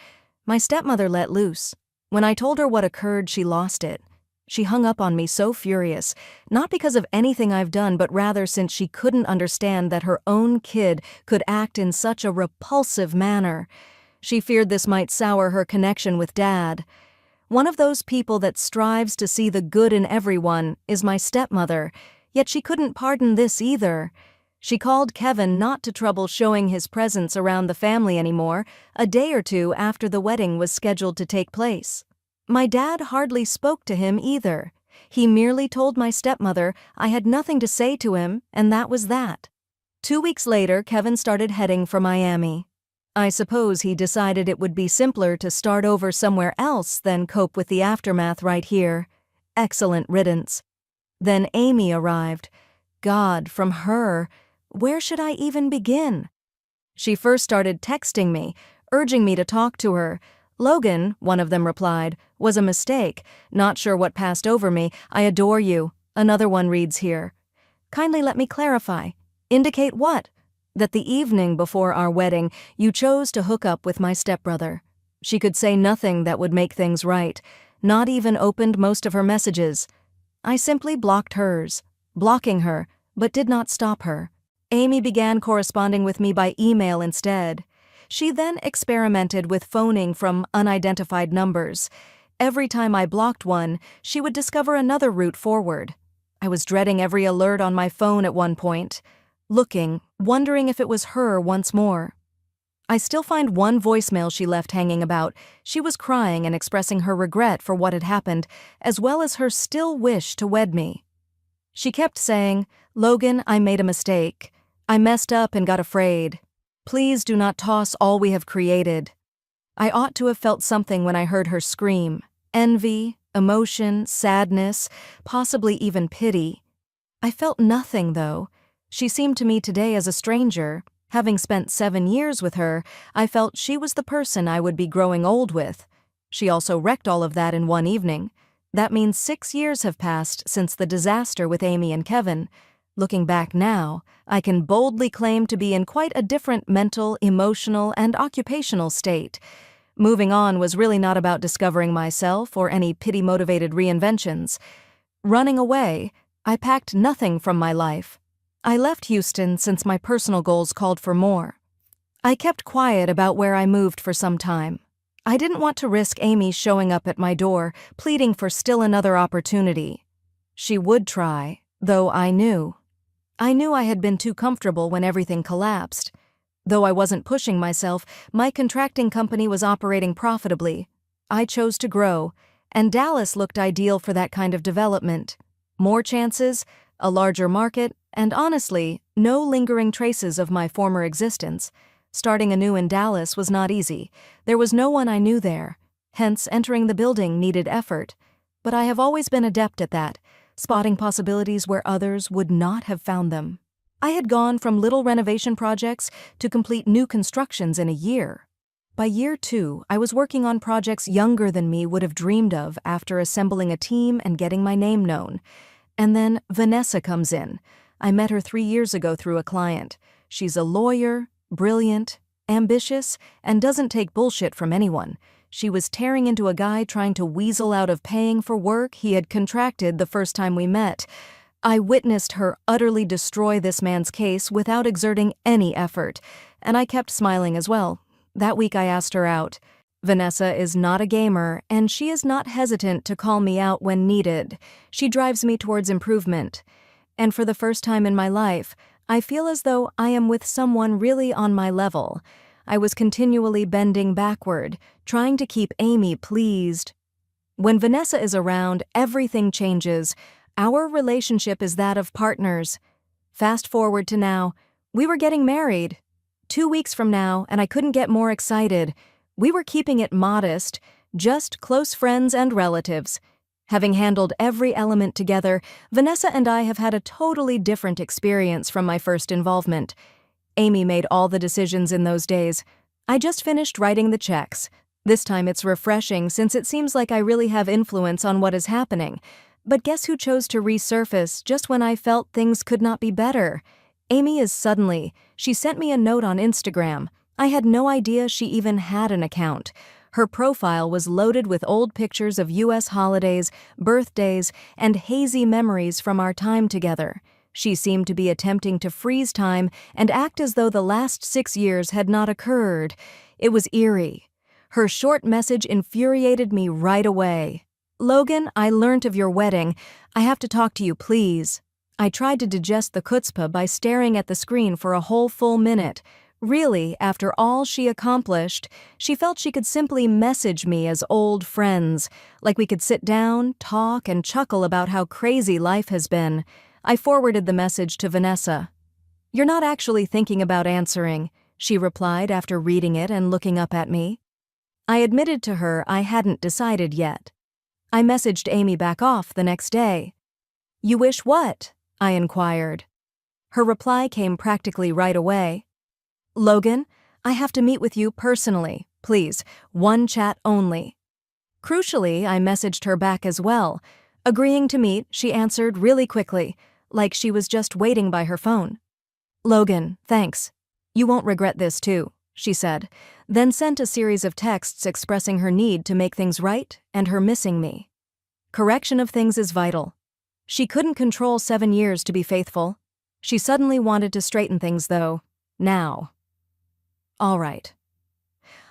my stepmother let loose. When I told her what occurred, she lost it. She hung up on me so furious, not because of anything I've done, but rather since she couldn't understand that her own kid could act in such a repulsive manner. She feared this might sour her connection with Dad. One of those people that strives to see the good in everyone is my stepmother, yet she couldn't pardon this either. She called Kevin not to trouble showing his presence around the family anymore, a day or two after the wedding was scheduled to take place. My dad hardly spoke to him either. He merely told my stepmother I had nothing to say to him, and that was that. 2 weeks later, Kevin started heading for Miami. I suppose he decided it would be simpler to start over somewhere else than cope with the aftermath right here. Excellent riddance. Then Amy arrived. God, from her, where should I even begin? She first started texting me, urging me to talk to her. Logan, one of them replied, was a mistake. Not sure what passed over me. I adore you. Another one reads here. Kindly let me clarify. Indicate what? That the evening before our wedding, you chose to hook up with my stepbrother. She could say nothing that would make things right, not even opened most of her messages. I simply blocked hers, blocking her, but did not stop her. Amy began corresponding with me by email instead. She then experimented with phoning from unidentified numbers. Every time I blocked one, she would discover another route forward. I was dreading every alert on my phone at one point, looking, wondering if it was her once more. I still find one voicemail she left hanging about. She was crying and expressing her regret for what had happened, as well as her still wish to wed me. She kept saying, "Logan, I made a mistake. I messed up and got afraid. Please do not toss all we have created." I ought to have felt something when I heard her scream. Envy, emotion, sadness, possibly even pity. I felt nothing, though. She seemed to me today as a stranger. Having spent 7 years with her, I felt she was the person I would be growing old with. She also wrecked all of that in one evening. That means 6 years have passed since the disaster with Amy and Kevin. Looking back now, I can boldly claim to be in quite a different mental, emotional, and occupational state. Moving on was really not about discovering myself or any pity-motivated reinventions. Running away, I packed nothing from my life. I left Houston since my personal goals called for more. I kept quiet about where I moved for some time. I didn't want to risk Amy showing up at my door, pleading for still another opportunity. She would try, though I knew. I knew I had been too comfortable when everything collapsed. Though I wasn't pushing myself, my contracting company was operating profitably. I chose to grow, and Dallas looked ideal for that kind of development. More chances, a larger market, and honestly, no lingering traces of my former existence. Starting anew in Dallas was not easy. There was no one I knew there. Hence, entering the building needed effort. But I have always been adept at that, spotting possibilities where others would not have found them. I had gone from little renovation projects to complete new constructions in a year. By year 2, I was working on projects younger than me would have dreamed of after assembling a team and getting my name known. And then Vanessa comes in. I met her 3 years ago through a client. She's a lawyer, brilliant, ambitious, and doesn't take bullshit from anyone. She was tearing into a guy trying to weasel out of paying for work he had contracted the first time we met. I witnessed her utterly destroy this man's case without exerting any effort, and I kept smiling as well. That week I asked her out. Vanessa is not a gamer, and she is not hesitant to call me out when needed. She drives me towards improvement. And for the first time in my life, I feel as though I am with someone really on my level. I was continually bending backward, trying to keep Amy pleased. When Vanessa is around, everything changes. Our relationship is that of partners. Fast forward to now, we were getting married. 2 weeks from now, and I couldn't get more excited. We were keeping it modest, just close friends and relatives. Having handled every element together, Vanessa and I have had a totally different experience from my first involvement. Amy made all the decisions in those days. I just finished writing the checks. This time it's refreshing since it seems like I really have influence on what is happening. But guess who chose to resurface just when I felt things could not be better? Amy is suddenly. She sent me a note on Instagram. I had no idea she even had an account. Her profile was loaded with old pictures of U.S. holidays, birthdays, and hazy memories from our time together. She seemed to be attempting to freeze time and act as though the last 6 years had not occurred. It was eerie. Her short message infuriated me right away. "Logan, I learnt of your wedding. I have to talk to you, please." I tried to digest the chutzpah by staring at the screen for a whole full minute. Really, after all she accomplished, she felt she could simply message me as old friends, like we could sit down, talk, and chuckle about how crazy life has been. I forwarded the message to Vanessa. "You're not actually thinking about answering," she replied after reading it and looking up at me. I admitted to her I hadn't decided yet. I messaged Amy back off the next day. "You wish what?" I inquired. Her reply came practically right away. "Logan, I have to meet with you personally. Please, one chat only." Crucially, I messaged her back as well. Agreeing to meet, she answered really quickly, like she was just waiting by her phone. "Logan, thanks. You won't regret this too," she said, then sent a series of texts expressing her need to make things right and her missing me. Correction of things is vital. She couldn't control 7 years to be faithful. She suddenly wanted to straighten things, though. Now. All right.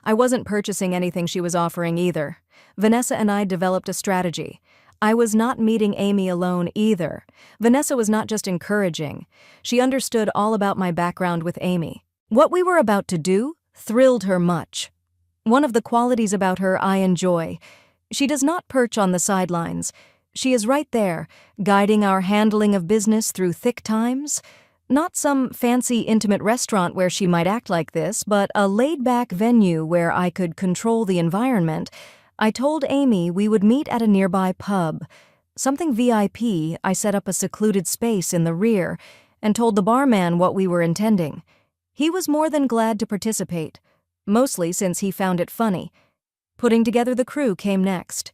I wasn't purchasing anything she was offering either. Vanessa and I developed a strategy. I was not meeting Amy alone either. Vanessa was not just encouraging. She understood all about my background with Amy. What we were about to do thrilled her much. One of the qualities about her I enjoy. She does not perch on the sidelines. She is right there, guiding our handling of business through thick times. Not some fancy, intimate restaurant where she might act like this, but a laid-back venue where I could control the environment. I told Amy we would meet at a nearby pub. Something VIP, I set up a secluded space in the rear, and told the barman what we were intending. He was more than glad to participate, mostly since he found it funny. Putting together the crew came next.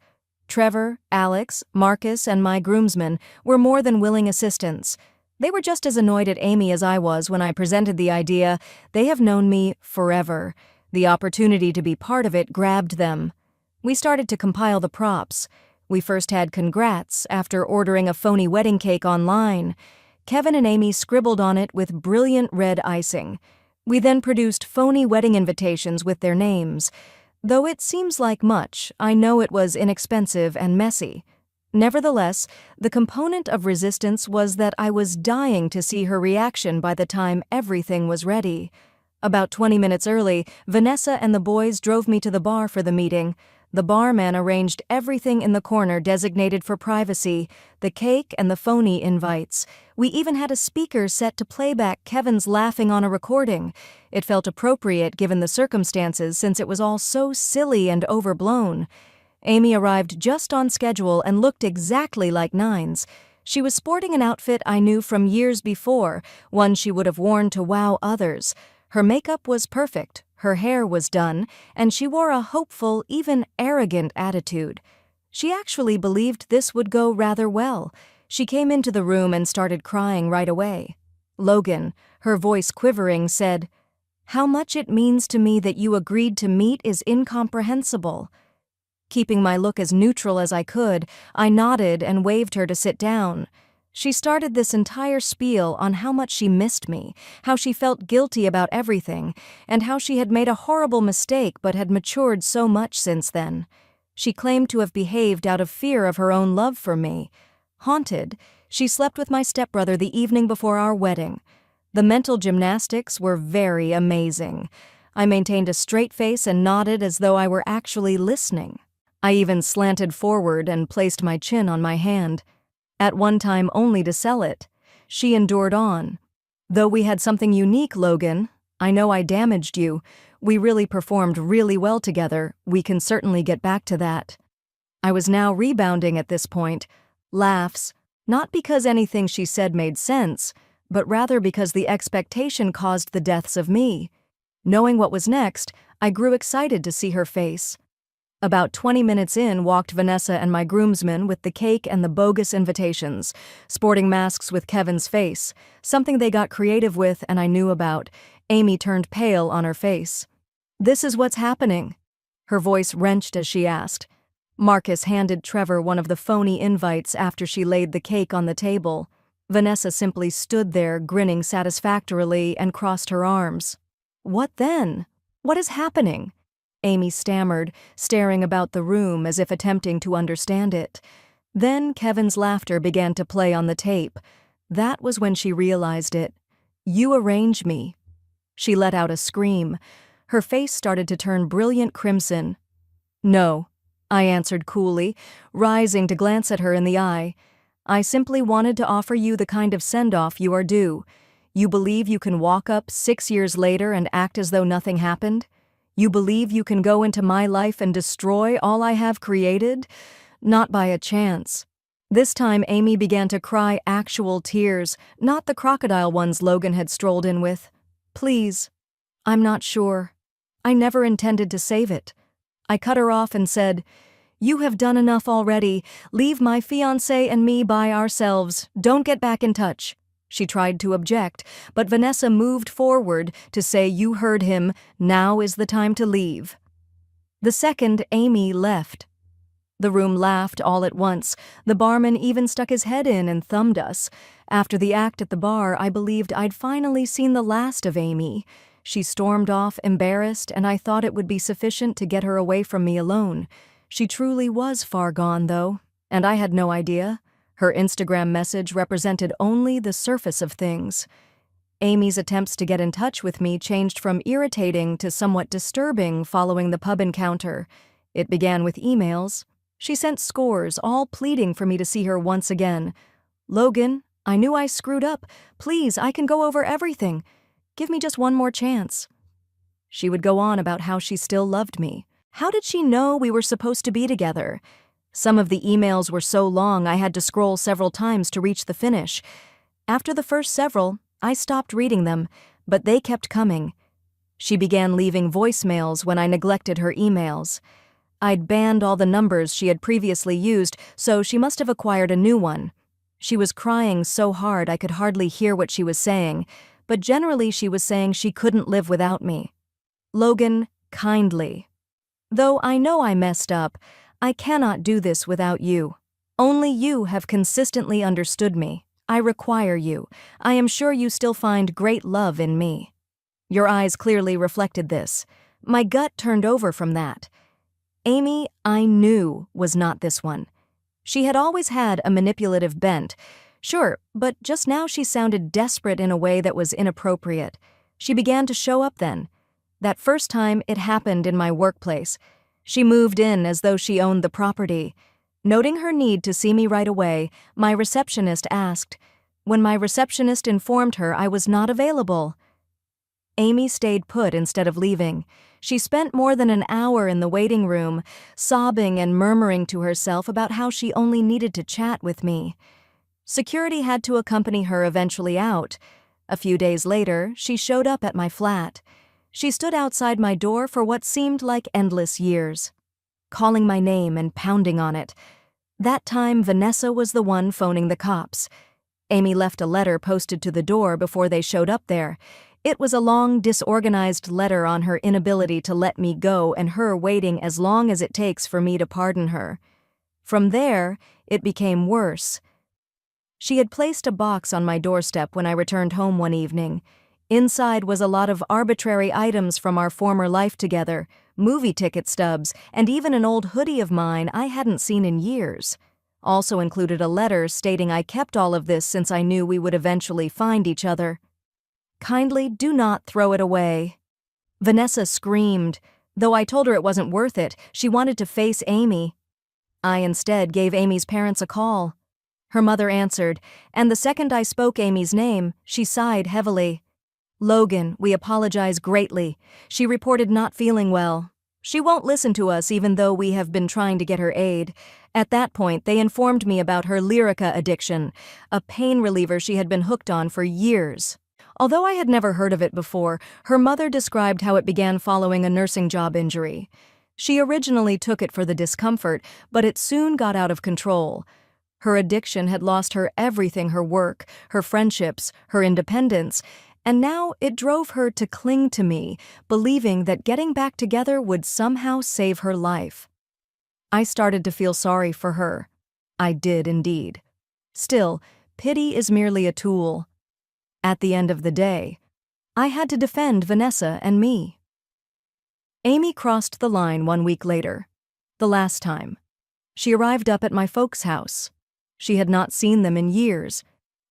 Trevor, Alex, Marcus, and my groomsmen were more than willing assistants. They were just as annoyed at Amy as I was when I presented the idea. They have known me forever. The opportunity to be part of it grabbed them. We started to compile the props. We first had congrats after ordering a phony wedding cake online. Kevin and Amy scribbled on it with brilliant red icing. We then produced phony wedding invitations with their names. Though it seems like much, I know it was inexpensive and messy. Nevertheless, the component of resistance was that I was dying to see her reaction by the time everything was ready. About 20 minutes early, Vanessa and the boys drove me to the bar for the meeting. The barman arranged everything in the corner designated for privacy, the cake and the phony invites. We even had a speaker set to play back Kevin's laughing on a recording. It felt appropriate given the circumstances since it was all so silly and overblown. Amy arrived just on schedule and looked exactly like Nines. She was sporting an outfit I knew from years before, one she would have worn to wow others. Her makeup was perfect, her hair was done, and she wore a hopeful, even arrogant attitude. She actually believed this would go rather well. She came into the room and started crying right away. Logan, her voice quivering, said, "How much it means to me that you agreed to meet is incomprehensible." Keeping my look as neutral as I could, I nodded and waved her to sit down. She started this entire spiel on how much she missed me, how she felt guilty about everything, and how she had made a horrible mistake but had matured so much since then. She claimed to have behaved out of fear of her own love for me. Haunted, she slept with my stepbrother the evening before our wedding. The mental gymnastics were very amazing. I maintained a straight face and nodded as though I were actually listening. I even slanted forward and placed my chin on my hand. At one time only to sell it. She endured on. "Though we had something unique, Logan. I know I damaged you. We really performed really well together. We can certainly get back to that." I was now rebounding at this point. Laughs, not because anything she said made sense, but rather because the expectation caused the deaths of me. Knowing what was next, I grew excited to see her face. About 20 minutes in walked Vanessa and my groomsmen with the cake and the bogus invitations, sporting masks with Kevin's face, something they got creative with and I knew about. Amy turned pale on her face. "This is what's happening." Her voice wrenched as she asked. Marcus handed Trevor one of the phony invites after she laid the cake on the table. Vanessa simply stood there, grinning satisfactorily, and crossed her arms. "What then? What is happening?" Amy stammered, staring about the room as if attempting to understand it. Then Kevin's laughter began to play on the tape. That was when she realized it. "You arrange me." She let out a scream. Her face started to turn brilliant crimson. "No," I answered coolly, rising to glance at her in the eye. "I simply wanted to offer you the kind of send-off you are due. You believe you can walk up 6 years later and act as though nothing happened? You believe you can go into my life and destroy all I have created? Not by a chance." This time Amy began to cry actual tears, not the crocodile ones Logan had strolled in with. "Please. I'm not sure. I never intended to save it." I cut her off and said, "You have done enough already. Leave my fiancé and me by ourselves. Don't get back in touch." She tried to object, but Vanessa moved forward to say, "You heard him. Now is the time to leave." The second Amy left. The room laughed all at once. The barman even stuck his head in and thumbed us. After the act at the bar, I believed I'd finally seen the last of Amy. She stormed off, embarrassed, and I thought it would be sufficient to get her away from me alone. She truly was far gone, though, and I had no idea. Her Instagram message represented only the surface of things. Amy's attempts to get in touch with me changed from irritating to somewhat disturbing following the pub encounter. It began with emails. She sent scores, all pleading for me to see her once again. "Logan, I knew I screwed up. Please, I can go over everything. Give me just one more chance." She would go on about how she still loved me. How did she know we were supposed to be together? Some of the emails were so long I had to scroll several times to reach the finish. After the first several, I stopped reading them, but they kept coming. She began leaving voicemails when I neglected her emails. I'd banned all the numbers she had previously used, so she must have acquired a new one. She was crying so hard I could hardly hear what she was saying, but generally she was saying she couldn't live without me. "Logan, kindly. Though I know I messed up, I cannot do this without you. Only you have consistently understood me. I require you. I am sure you still find great love in me." Your eyes clearly reflected this. My gut turned over from that. Amy, I knew, was not this one. She had always had a manipulative bent. Sure, but just now she sounded desperate in a way that was inappropriate. She began to show up then. That first time, it happened in my workplace. She moved in as though she owned the property. Noting her need to see me right away, my receptionist asked. When my receptionist informed her I was not available, Amy stayed put instead of leaving. She spent more than an hour in the waiting room, sobbing and murmuring to herself about how she only needed to chat with me. Security had to accompany her eventually out. A few days later, she showed up at my flat. She stood outside my door for what seemed like endless years, calling my name and pounding on it. That time, Vanessa was the one phoning the cops. Amy left a letter posted to the door before they showed up there. It was a long, disorganized letter on her inability to let me go and her waiting as long as it takes for me to pardon her. From there, it became worse. She had placed a box on my doorstep when I returned home one evening. Inside was a lot of arbitrary items from our former life together, movie ticket stubs, and even an old hoodie of mine I hadn't seen in years. Also included a letter stating I kept all of this since I knew we would eventually find each other. "Kindly do not throw it away." Vanessa screamed. Though I told her it wasn't worth it, she wanted to face Amy. I instead gave Amy's parents a call. Her mother answered, and the second I spoke Amy's name, she sighed heavily. "Logan, we apologize greatly. She reported not feeling well. She won't listen to us even though we have been trying to get her aid." At that point, they informed me about her Lyrica addiction, a pain reliever she had been hooked on for years. Although I had never heard of it before, her mother described how it began following a nursing job injury. She originally took it for the discomfort, but it soon got out of control. Her addiction had lost her everything: her work, her friendships, her independence, and now it drove her to cling to me, believing that getting back together would somehow save her life. I started to feel sorry for her. I did indeed. Still, pity is merely a tool. At the end of the day, I had to defend Vanessa and me. Amy crossed the line 1 week later. The last time. She arrived up at my folks' house. She had not seen them in years,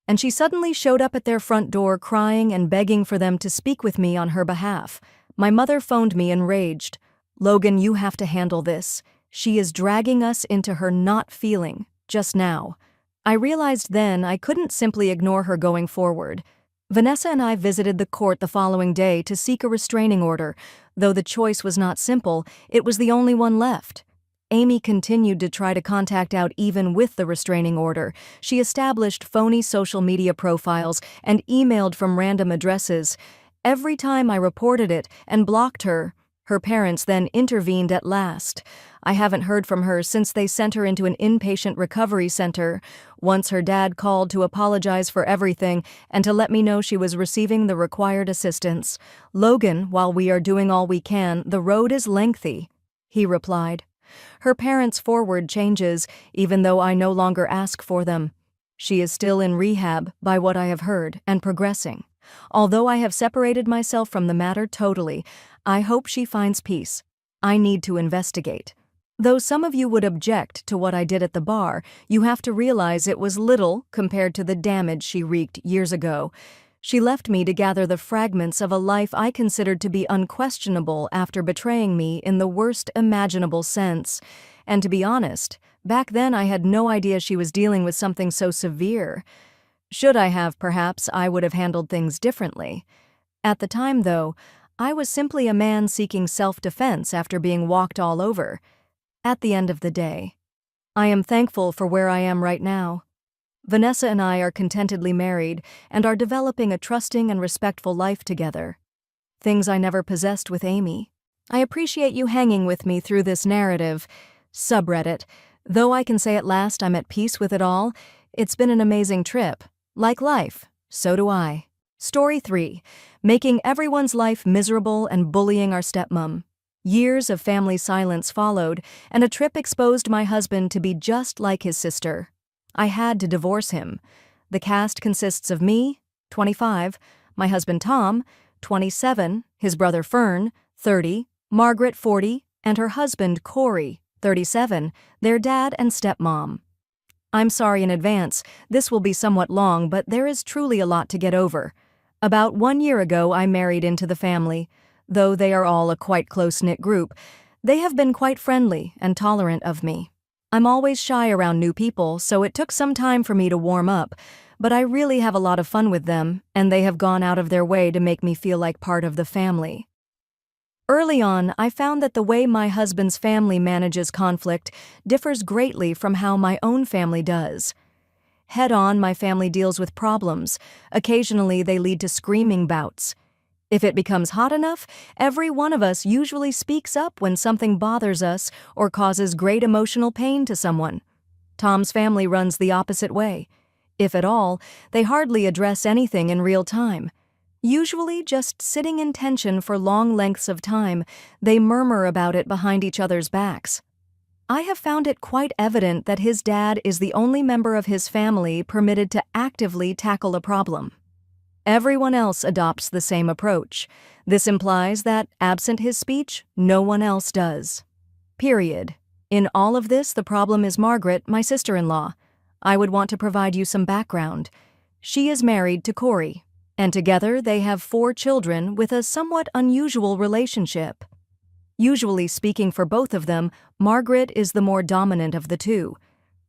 and she suddenly showed up at their front door crying and begging for them to speak with me on her behalf. My mother phoned me enraged. "Logan, you have to handle this. She is dragging us into her not feeling, just now." I realized then I couldn't simply ignore her going forward. Vanessa and I visited the court the following day to seek a restraining order. Though the choice was not simple, it was the only one left. Amy continued to try to contact out even with the restraining order. She established phony social media profiles and emailed from random addresses. Every time I reported it and blocked her, her parents then intervened at last. I haven't heard from her since they sent her into an inpatient recovery center. Once her dad called to apologize for everything and to let me know she was receiving the required assistance. "Logan, while we are doing all we can, the road is lengthy," he replied. Her parents' forward changes, even though I no longer ask for them. She is still in rehab, by what I have heard, and progressing. Although I have separated myself from the matter totally, I hope she finds peace. I need to investigate. Though some of you would object to what I did at the bar, you have to realize it was little compared to the damage she wreaked years ago. She left me to gather the fragments of a life I considered to be unquestionable after betraying me in the worst imaginable sense. And to be honest, back then I had no idea she was dealing with something so severe. Should I have, perhaps I would have handled things differently. At the time, though, I was simply a man seeking self-defense after being walked all over. At the end of the day, I am thankful for where I am right now. Vanessa and I are contentedly married and are developing a trusting and respectful life together. Things I never possessed with Amy. I appreciate you hanging with me through this narrative. Subreddit. Though I can say at last I'm at peace with it all, it's been an amazing trip. Like life, so do I. Story 3. Making everyone's life miserable and bullying our stepmom. Years of family silence followed, and a trip exposed my husband to be just like his sister. I had to divorce him. The cast consists of me, 25, my husband Tom, 27, his brother Fern, 30, Margaret, 40, and her husband Corey, 37, their dad and stepmom. I'm sorry in advance, this will be somewhat long, but there is truly a lot to get over. About 1 year ago I married into the family. Though they are all a quite close-knit group, they have been quite friendly and tolerant of me. I'm always shy around new people, so it took some time for me to warm up, but I really have a lot of fun with them, and they have gone out of their way to make me feel like part of the family. Early on, I found that the way my husband's family manages conflict differs greatly from how my own family does. Head-on, my family deals with problems. Occasionally, they lead to screaming bouts. If it becomes hot enough, every one of us usually speaks up when something bothers us or causes great emotional pain to someone. Tom's family runs the opposite way. If at all, they hardly address anything in real time. Usually just sitting in tension for long lengths of time, they murmur about it behind each other's backs. I have found it quite evident that his dad is the only member of his family permitted to actively tackle a problem. Everyone else adopts the same approach. This implies that, absent his speech, no one else does. Period. In all of this, the problem is Margaret, my sister-in-law. I would want to provide you some background. She is married to Corey, and together they have 4 children with a somewhat unusual relationship. Usually speaking for both of them, Margaret is the more dominant of the two.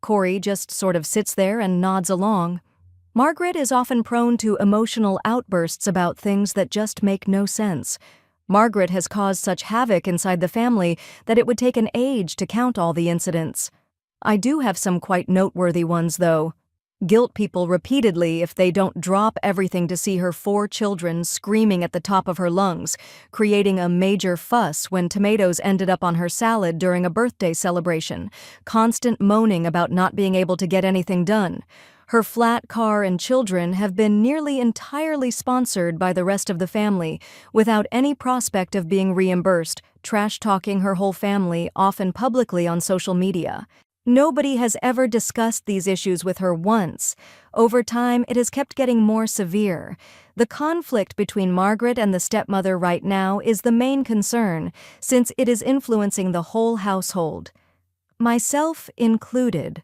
Corey just sort of sits there and nods along. Margaret is often prone to emotional outbursts about things that just make no sense. Margaret has caused such havoc inside the family that it would take an age to count all the incidents. I do have some quite noteworthy ones, though. guilt people repeatedly if they don't drop everything to see her 4 children screaming at the top of her lungs, creating a major fuss when tomatoes ended up on her salad during a birthday celebration, constant moaning about not being able to get anything done. Her flat car and children have been nearly entirely sponsored by the rest of the family, without any prospect of being reimbursed, trash-talking her whole family, often publicly on social media. Nobody has ever discussed these issues with her once. Over time, it has kept getting more severe. The conflict between Margaret and the stepmother right now is the main concern, since it is influencing the whole household. Myself included.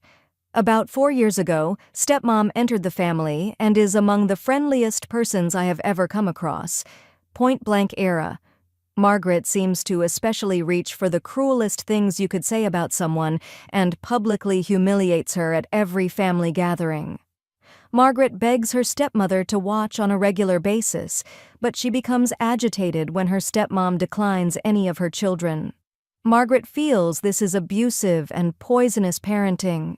About 4 years ago, stepmom entered the family and is among the friendliest persons I have ever come across. Point-blank era. Margaret seems to especially reach for the cruelest things you could say about someone and publicly humiliates her at every family gathering. Margaret begs her stepmother to watch on a regular basis, but she becomes agitated when her stepmom declines any of her children. Margaret feels this is abusive and poisonous parenting.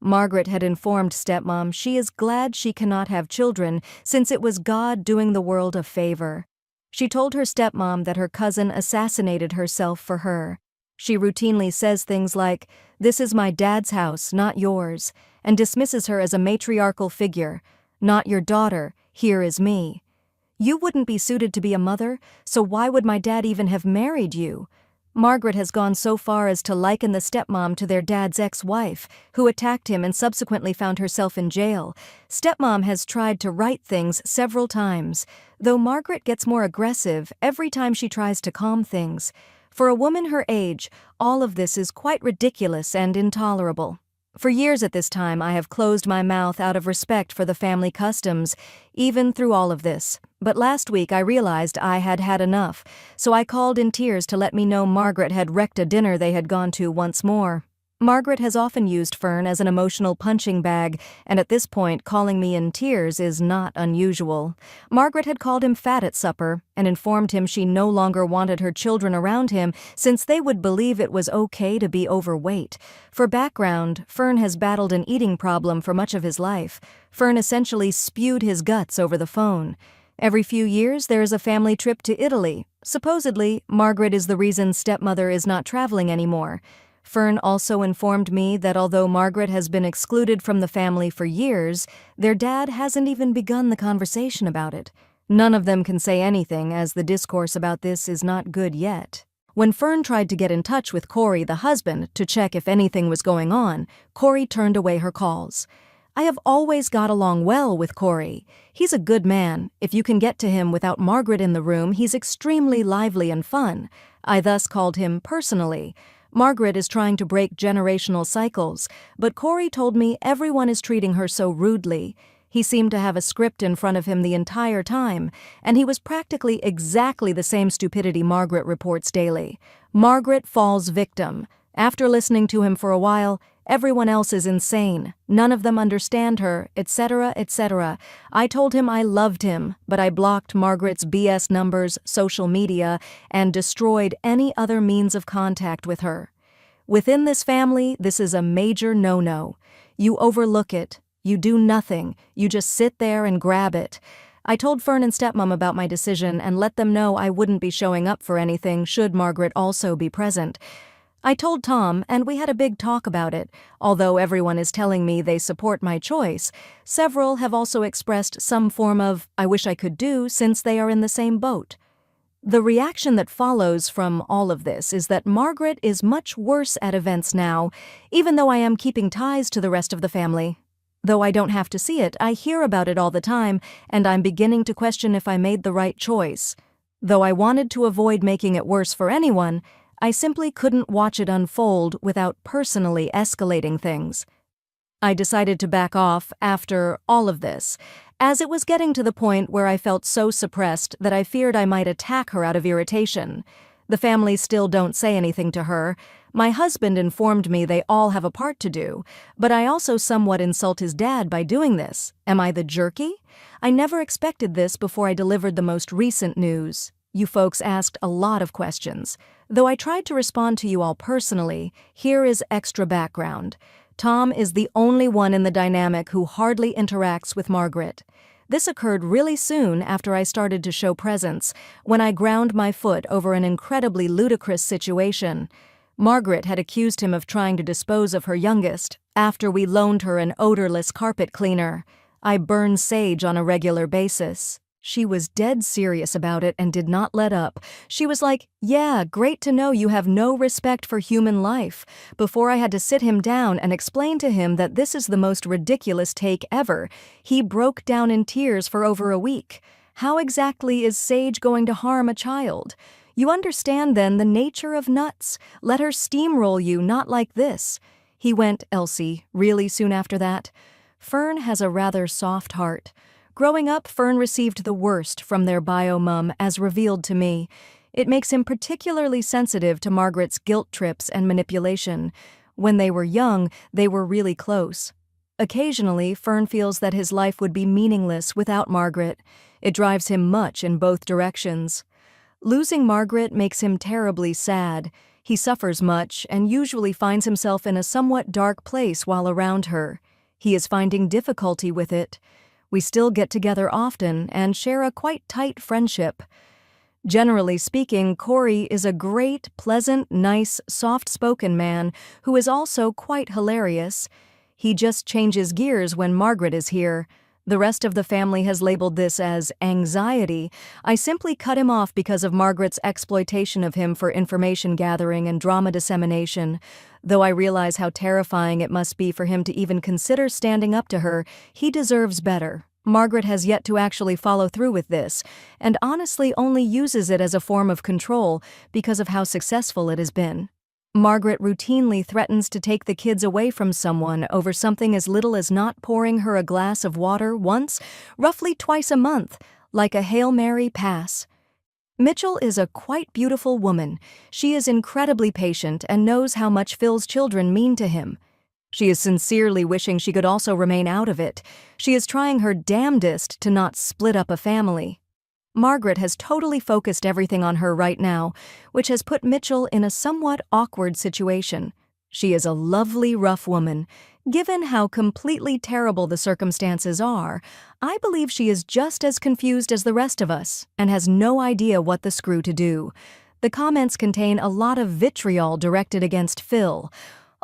Margaret had informed stepmom she is glad she cannot have children since it was God doing the world a favor. She told her stepmom that her cousin assassinated herself for her. She routinely says things like, "This is my dad's house, not yours," and dismisses her as a matriarchal figure. "Not your daughter, here is me. You wouldn't be suited to be a mother, so why would my dad even have married you?" Margaret has gone so far as to liken the stepmom to their dad's ex-wife, who attacked him and subsequently found herself in jail. Stepmom has tried to right things several times, though Margaret gets more aggressive every time she tries to calm things. For a woman her age, all of this is quite ridiculous and intolerable. For years at this time, I have closed my mouth out of respect for the family customs, even through all of this. But last week I realized I had had enough, so I called in tears to let me know Margaret had wrecked a dinner they had gone to once more. Margaret has often used Fern as an emotional punching bag, and at this point calling me in tears is not unusual. Margaret had called him fat at supper and informed him she no longer wanted her children around him since they would believe it was okay to be overweight. For background, Fern has battled an eating problem for much of his life. Fern essentially spewed his guts over the phone. Every few years there is a family trip to Italy. Supposedly, Margaret is the reason stepmother is not traveling anymore. Fern also informed me that although Margaret has been excluded from the family for years, their dad hasn't even begun the conversation about it. None of them can say anything, as the discourse about this is not good yet. When Fern tried to get in touch with Corey, the husband, to check if anything was going on, Corey turned away her calls. I have always got along well with Corey. He's a good man. If you can get to him without Margaret in the room, he's extremely lively and fun. I thus called him personally. Margaret is trying to break generational cycles, but Corey told me everyone is treating her so rudely. He seemed to have a script in front of him the entire time, and he was practically exactly the same stupidity Margaret reports daily. Margaret falls victim. After listening to him for a while, everyone else is insane. None of them understand her, etc., etc. I told him I loved him, but I blocked Margaret's BS numbers, social media, and destroyed any other means of contact with her. Within this family, this is a major no-no. You overlook it. You do nothing. You just sit there and grab it. I told Fern and stepmom about my decision and let them know I wouldn't be showing up for anything should Margaret also be present. I told Tom, and we had a big talk about it. Although everyone is telling me they support my choice, several have also expressed some form of, "I wish I could do," since they are in the same boat. The reaction that follows from all of this is that Margaret is much worse at events now, even though I am keeping ties to the rest of the family. Though I don't have to see it, I hear about it all the time, and I'm beginning to question if I made the right choice. Though I wanted to avoid making it worse for anyone, I simply couldn't watch it unfold without personally escalating things. I decided to back off after all of this, as it was getting to the point where I felt so suppressed that I feared I might attack her out of irritation. The family still don't say anything to her. My husband informed me they all have a part to do, but I also somewhat insult his dad by doing this. Am I the jerky? I never expected this before I delivered the most recent news. You folks asked a lot of questions. Though I tried to respond to you all personally, here is extra background. Tom is the only one in the dynamic who hardly interacts with Margaret. This occurred really soon after I started to show presence, when I ground my foot over an incredibly ludicrous situation. Margaret had accused him of trying to dispose of her youngest after we loaned her an odorless carpet cleaner. I burn sage on a regular basis. She was dead serious about it and did not let up. She was like, "Yeah, great to know you have no respect for human life," before I had to sit him down and explain to him that this is the most ridiculous take ever. He broke down in tears for over a week. How exactly is sage going to harm a child? You understand then the nature of nuts. Let her steamroll you, not like this. He went, Elsie, really soon after that. Fern has a rather soft heart. Growing up, Fern received the worst from their bio mum, as revealed to me. It makes him particularly sensitive to Margaret's guilt trips and manipulation. When they were young, they were really close. Occasionally, Fern feels that his life would be meaningless without Margaret. It drives him much in both directions. Losing Margaret makes him terribly sad. He suffers much and usually finds himself in a somewhat dark place while around her. He is finding difficulty with it. We still get together often and share a quite tight friendship. Generally speaking, Corey is a great, pleasant, nice, soft-spoken man who is also quite hilarious. He just changes gears when Margaret is here. The rest of the family has labeled this as anxiety. I simply cut him off because of Margaret's exploitation of him for information gathering and drama dissemination. Though I realize how terrifying it must be for him to even consider standing up to her, he deserves better. Margaret has yet to actually follow through with this, and honestly only uses it as a form of control because of how successful it has been. Margaret routinely threatens to take the kids away from someone over something as little as not pouring her a glass of water once, roughly twice a month, like a Hail Mary pass. Mitchell is a quite beautiful woman. She is incredibly patient and knows how much Phil's children mean to him. She is sincerely wishing she could also remain out of it. She is trying her damnedest to not split up a family. Margaret has totally focused everything on her right now, which has put Mitchell in a somewhat awkward situation. She is a lovely, rough woman. Given how completely terrible the circumstances are, I believe she is just as confused as the rest of us and has no idea what the screw to do. The comments contain a lot of vitriol directed against Phil.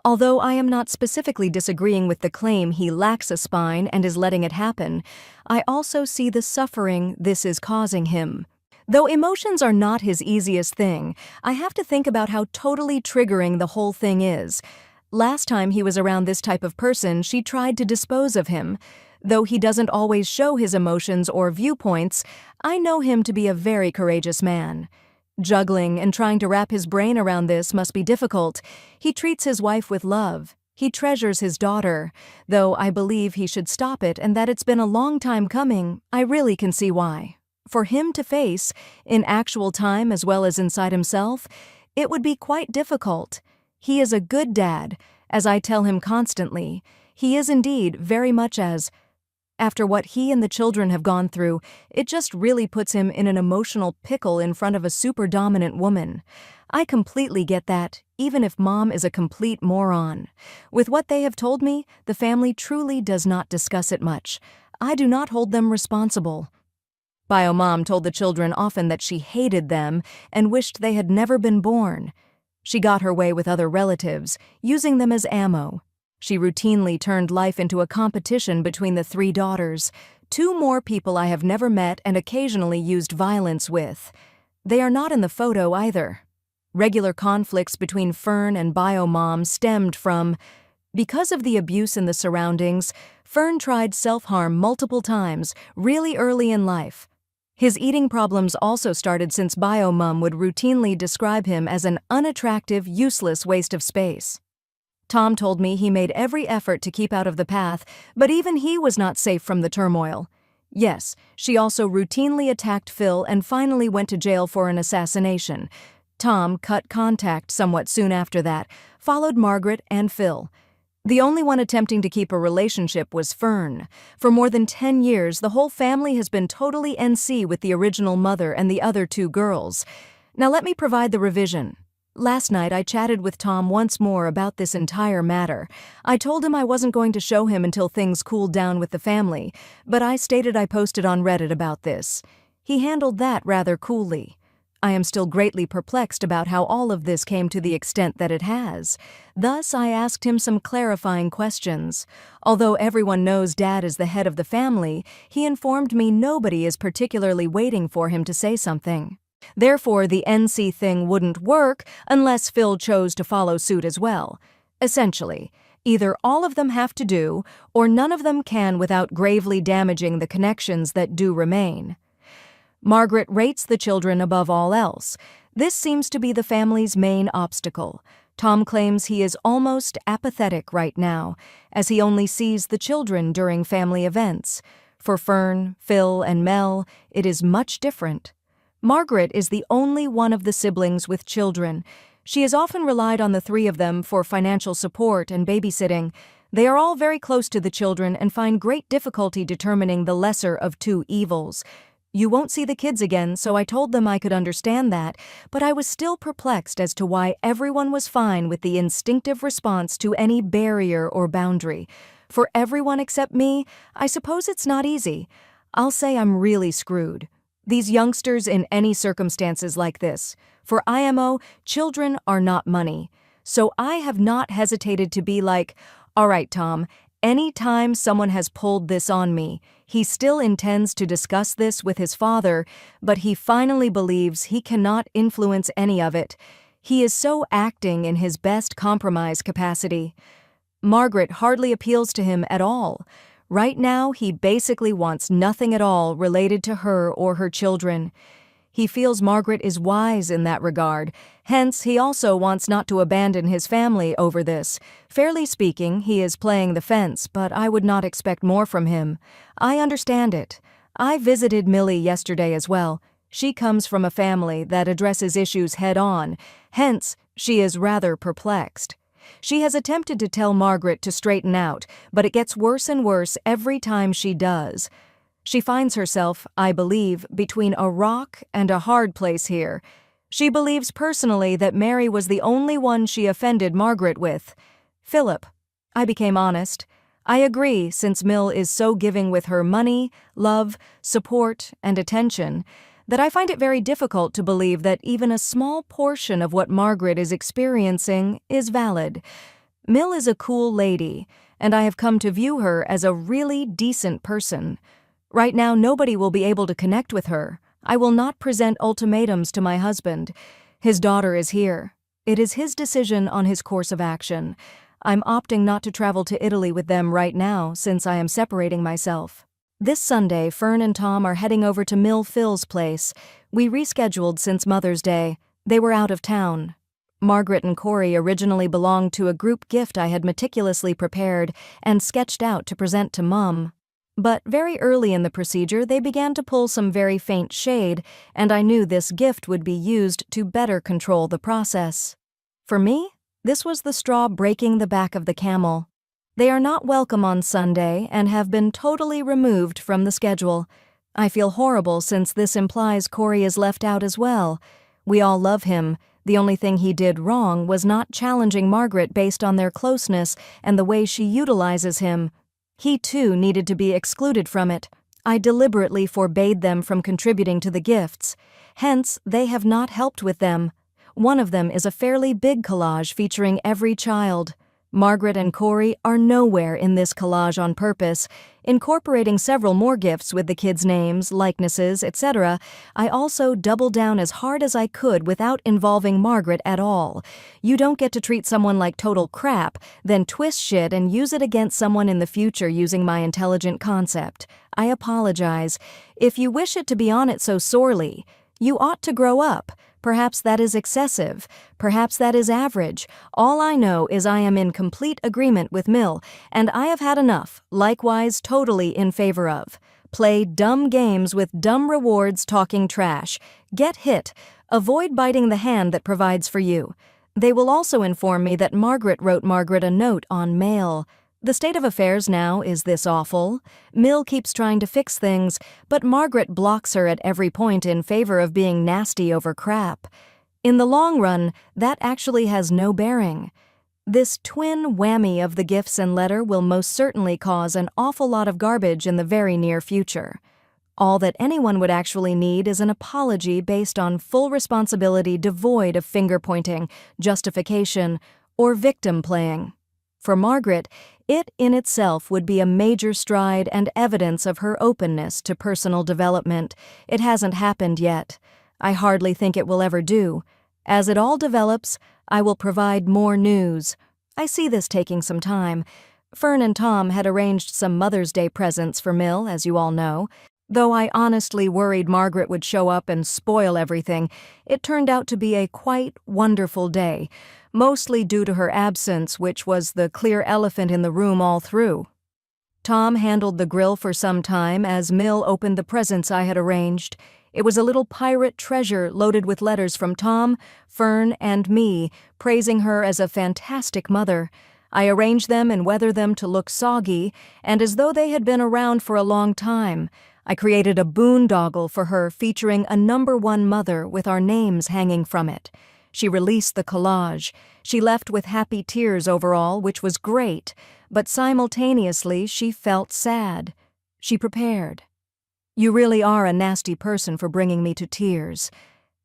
Although I am not specifically disagreeing with the claim he lacks a spine and is letting it happen, I also see the suffering this is causing him. Though emotions are not his easiest thing, I have to think about how totally triggering the whole thing is. Last time he was around this type of person, she tried to dispose of him. Though he doesn't always show his emotions or viewpoints, I know him to be a very courageous man. Juggling and trying to wrap his brain around this must be difficult. He treats his wife with love. He treasures his daughter. Though I believe he should stop it and that it's been a long time coming, I really can see why. For him to face, in actual time as well as inside himself, it would be quite difficult. He is a good dad, as I tell him constantly. He is indeed very much as. After what he and the children have gone through, it just really puts him in an emotional pickle in front of a super dominant woman. I completely get that, even if Mom is a complete moron. With what they have told me, the family truly does not discuss it much. I do not hold them responsible. Bio Mom told the children often that she hated them and wished they had never been born. She got her way with other relatives, using them as ammo. She routinely turned life into a competition between the three daughters, two more people I have never met and occasionally used violence with. They are not in the photo either. Regular conflicts between Fern and Bio Mom stemmed from. Because of the abuse in the surroundings, Fern tried self-harm multiple times, really early in life. His eating problems also started since Bio Mom would routinely describe him as an unattractive, useless waste of space. Tom told me he made every effort to keep out of the path, but even he was not safe from the turmoil. Yes, she also routinely attacked Phil and finally went to jail for an assassination. Tom cut contact somewhat soon after that, followed Margaret and Phil. The only one attempting to keep a relationship was Fern. For more than 10 years, the whole family has been totally NC with the original mother and the other two girls. Now let me provide the revision. Last night I chatted with Tom once more about this entire matter. I told him I wasn't going to show him until things cooled down with the family, but I stated I posted on Reddit about this. He handled that rather coolly. I am still greatly perplexed about how all of this came to the extent that it has. Thus, I asked him some clarifying questions. Although everyone knows Dad is the head of the family, he informed me nobody is particularly waiting for him to say something. Therefore, the NC thing wouldn't work unless Phil chose to follow suit as well. Essentially, either all of them have to do, or none of them can without gravely damaging the connections that do remain. Margaret rates the children above all else. This seems to be the family's main obstacle. Tom claims he is almost apathetic right now, as he only sees the children during family events. For Fern, Phil, and Mel, it is much different. Margaret is the only one of the siblings with children. She has often relied on the three of them for financial support and babysitting. They are all very close to the children and find great difficulty determining the lesser of two evils. You won't see the kids again, so I told them I could understand that, but I was still perplexed as to why everyone was fine with the instinctive response to any barrier or boundary. For everyone except me, I suppose it's not easy. I'll say I'm really screwed. These youngsters in any circumstances like this. For IMO, children are not money. So I have not hesitated to be like, all right, Tom, any time someone has pulled this on me, he still intends to discuss this with his father, but he finally believes he cannot influence any of it. He is so acting in his best compromise capacity. Margaret hardly appeals to him at all. Right now, he basically wants nothing at all related to her or her children. He feels Margaret is wise in that regard. Hence, he also wants not to abandon his family over this. Fairly speaking, he is playing the fence, but I would not expect more from him. I understand it. I visited Millie yesterday as well. She comes from a family that addresses issues head-on. Hence, she is rather perplexed. She has attempted to tell Margaret to straighten out, but it gets worse and worse every time she does. She finds herself, I believe, between a rock and a hard place here. She believes personally that Mary was the only one she offended Margaret with. Philip. I became honest. I agree, since Mill is so giving with her money, love, support, and attention, that I find it very difficult to believe that even a small portion of what Margaret is experiencing is valid. Mill is a cool lady, and I have come to view her as a really decent person. Right now, nobody will be able to connect with her. I will not present ultimatums to my husband. His daughter is here. It is his decision on his course of action. I'm opting not to travel to Italy with them right now, since I am separating myself. This Sunday, Fern and Tom are heading over to Mill Phil's place. We rescheduled since Mother's Day. They were out of town. Margaret and Corey originally belonged to a group gift I had meticulously prepared and sketched out to present to Mum. But very early in the procedure, they began to pull some very faint shade, and I knew this gift would be used to better control the process. For me, this was the straw breaking the back of the camel. They are not welcome on Sunday and have been totally removed from the schedule. I feel horrible since this implies Corey is left out as well. We all love him. The only thing he did wrong was not challenging Margaret based on their closeness and the way she utilizes him. He too needed to be excluded from it. I deliberately forbade them from contributing to the gifts. Hence, they have not helped with them. One of them is a fairly big collage featuring every child. Margaret and Corey are nowhere in this collage on purpose. Incorporating several more gifts with the kids' names, likenesses, etc., I also doubled down as hard as I could without involving Margaret at all. You don't get to treat someone like total crap, then twist shit and use it against someone in the future using my intelligent concept. I apologize. If you wish it to be on it so sorely, you ought to grow up. Perhaps that is excessive. Perhaps that is average. All I know is I am in complete agreement with Mill, and I have had enough, likewise totally in favor of. Play dumb games with dumb rewards talking trash. Get hit. Avoid biting the hand that provides for you. They will also inform me that Margaret wrote Margaret a note on mail. The state of affairs now is this awful. Mill keeps trying to fix things, but Margaret blocks her at every point in favor of being nasty over crap. In the long run, that actually has no bearing. This twin whammy of the gifts and letter will most certainly cause an awful lot of garbage in the very near future. All that anyone would actually need is an apology based on full responsibility devoid of finger-pointing, justification, or victim playing. For Margaret, it in itself would be a major stride and evidence of her openness to personal development. It hasn't happened yet. I hardly think it will ever do. As it all develops, I will provide more news. I see this taking some time. Fern and Tom had arranged some Mother's Day presents for Mill, as you all know. Though I honestly worried Margaret would show up and spoil everything, it turned out to be a quite wonderful day, mostly due to her absence, which was the clear elephant in the room all through. Tom handled the grill for some time as Mill opened the presents I had arranged. It was a little pirate treasure loaded with letters from Tom, Fern, and me, praising her as a fantastic mother. I arranged them and weathered them to look soggy, and as though they had been around for a long time. I created a boondoggle for her featuring a #1 mother with our names hanging from it. She released the collage. She left with happy tears overall, which was great, but simultaneously she felt sad. She prepared. "You really are a nasty person for bringing me to tears,"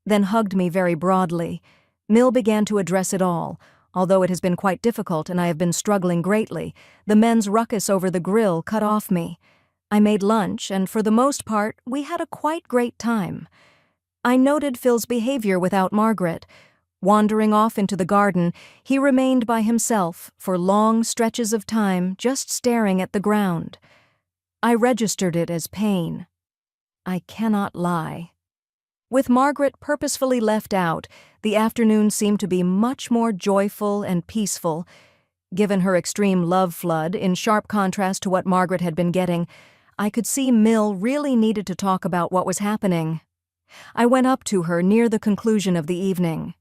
then hugged me very broadly. Mill began to address it all. Although it has been quite difficult and I have been struggling greatly, the men's ruckus over the grill cut off me. I made lunch, and for the most part, we had a quite great time. I noted Phil's behavior without Margaret. Wandering off into the garden, he remained by himself for long stretches of time, just staring at the ground. I registered it as pain. I cannot lie. With Margaret purposefully left out, the afternoon seemed to be much more joyful and peaceful. Given her extreme love flood, in sharp contrast to what Margaret had been getting, I could see Mill really needed to talk about what was happening. I went up to her near the conclusion of the evening.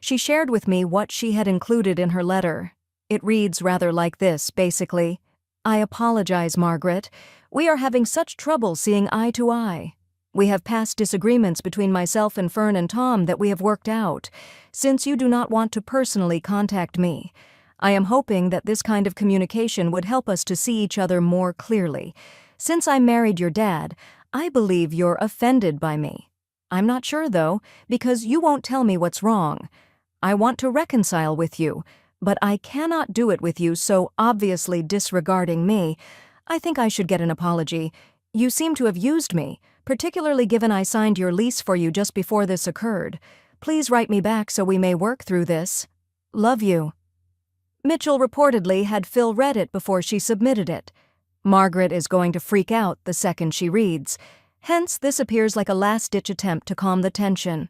She shared with me what she had included in her letter. It reads rather like this, basically. "I apologize, Margaret. We are having such trouble seeing eye to eye. We have past disagreements between myself and Fern and Tom that we have worked out. Since you do not want to personally contact me, I am hoping that this kind of communication would help us to see each other more clearly. Since I married your dad, I believe you're offended by me. I'm not sure, though, because you won't tell me what's wrong. I want to reconcile with you, but I cannot do it with you so obviously disregarding me. I think I should get an apology. You seem to have used me, particularly given I signed your lease for you just before this occurred. Please write me back so we may work through this. Love you." Mitchell reportedly had Phil read it before she submitted it. Margaret is going to freak out the second she reads. Hence, this appears like a last-ditch attempt to calm the tension.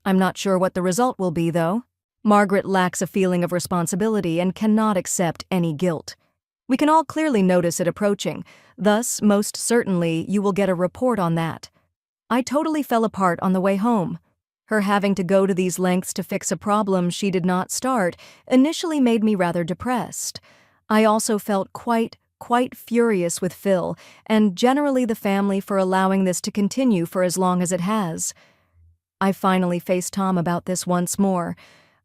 I'm not sure what the result will be, though. Margaret lacks a feeling of responsibility and cannot accept any guilt. We can all clearly notice it approaching. Thus, most certainly, you will get a report on that. I totally fell apart on the way home. Her having to go to these lengths to fix a problem she did not start initially made me rather depressed. I also felt quite furious with Phil and generally the family for allowing this to continue for as long as it has. I finally faced Tom about this once more.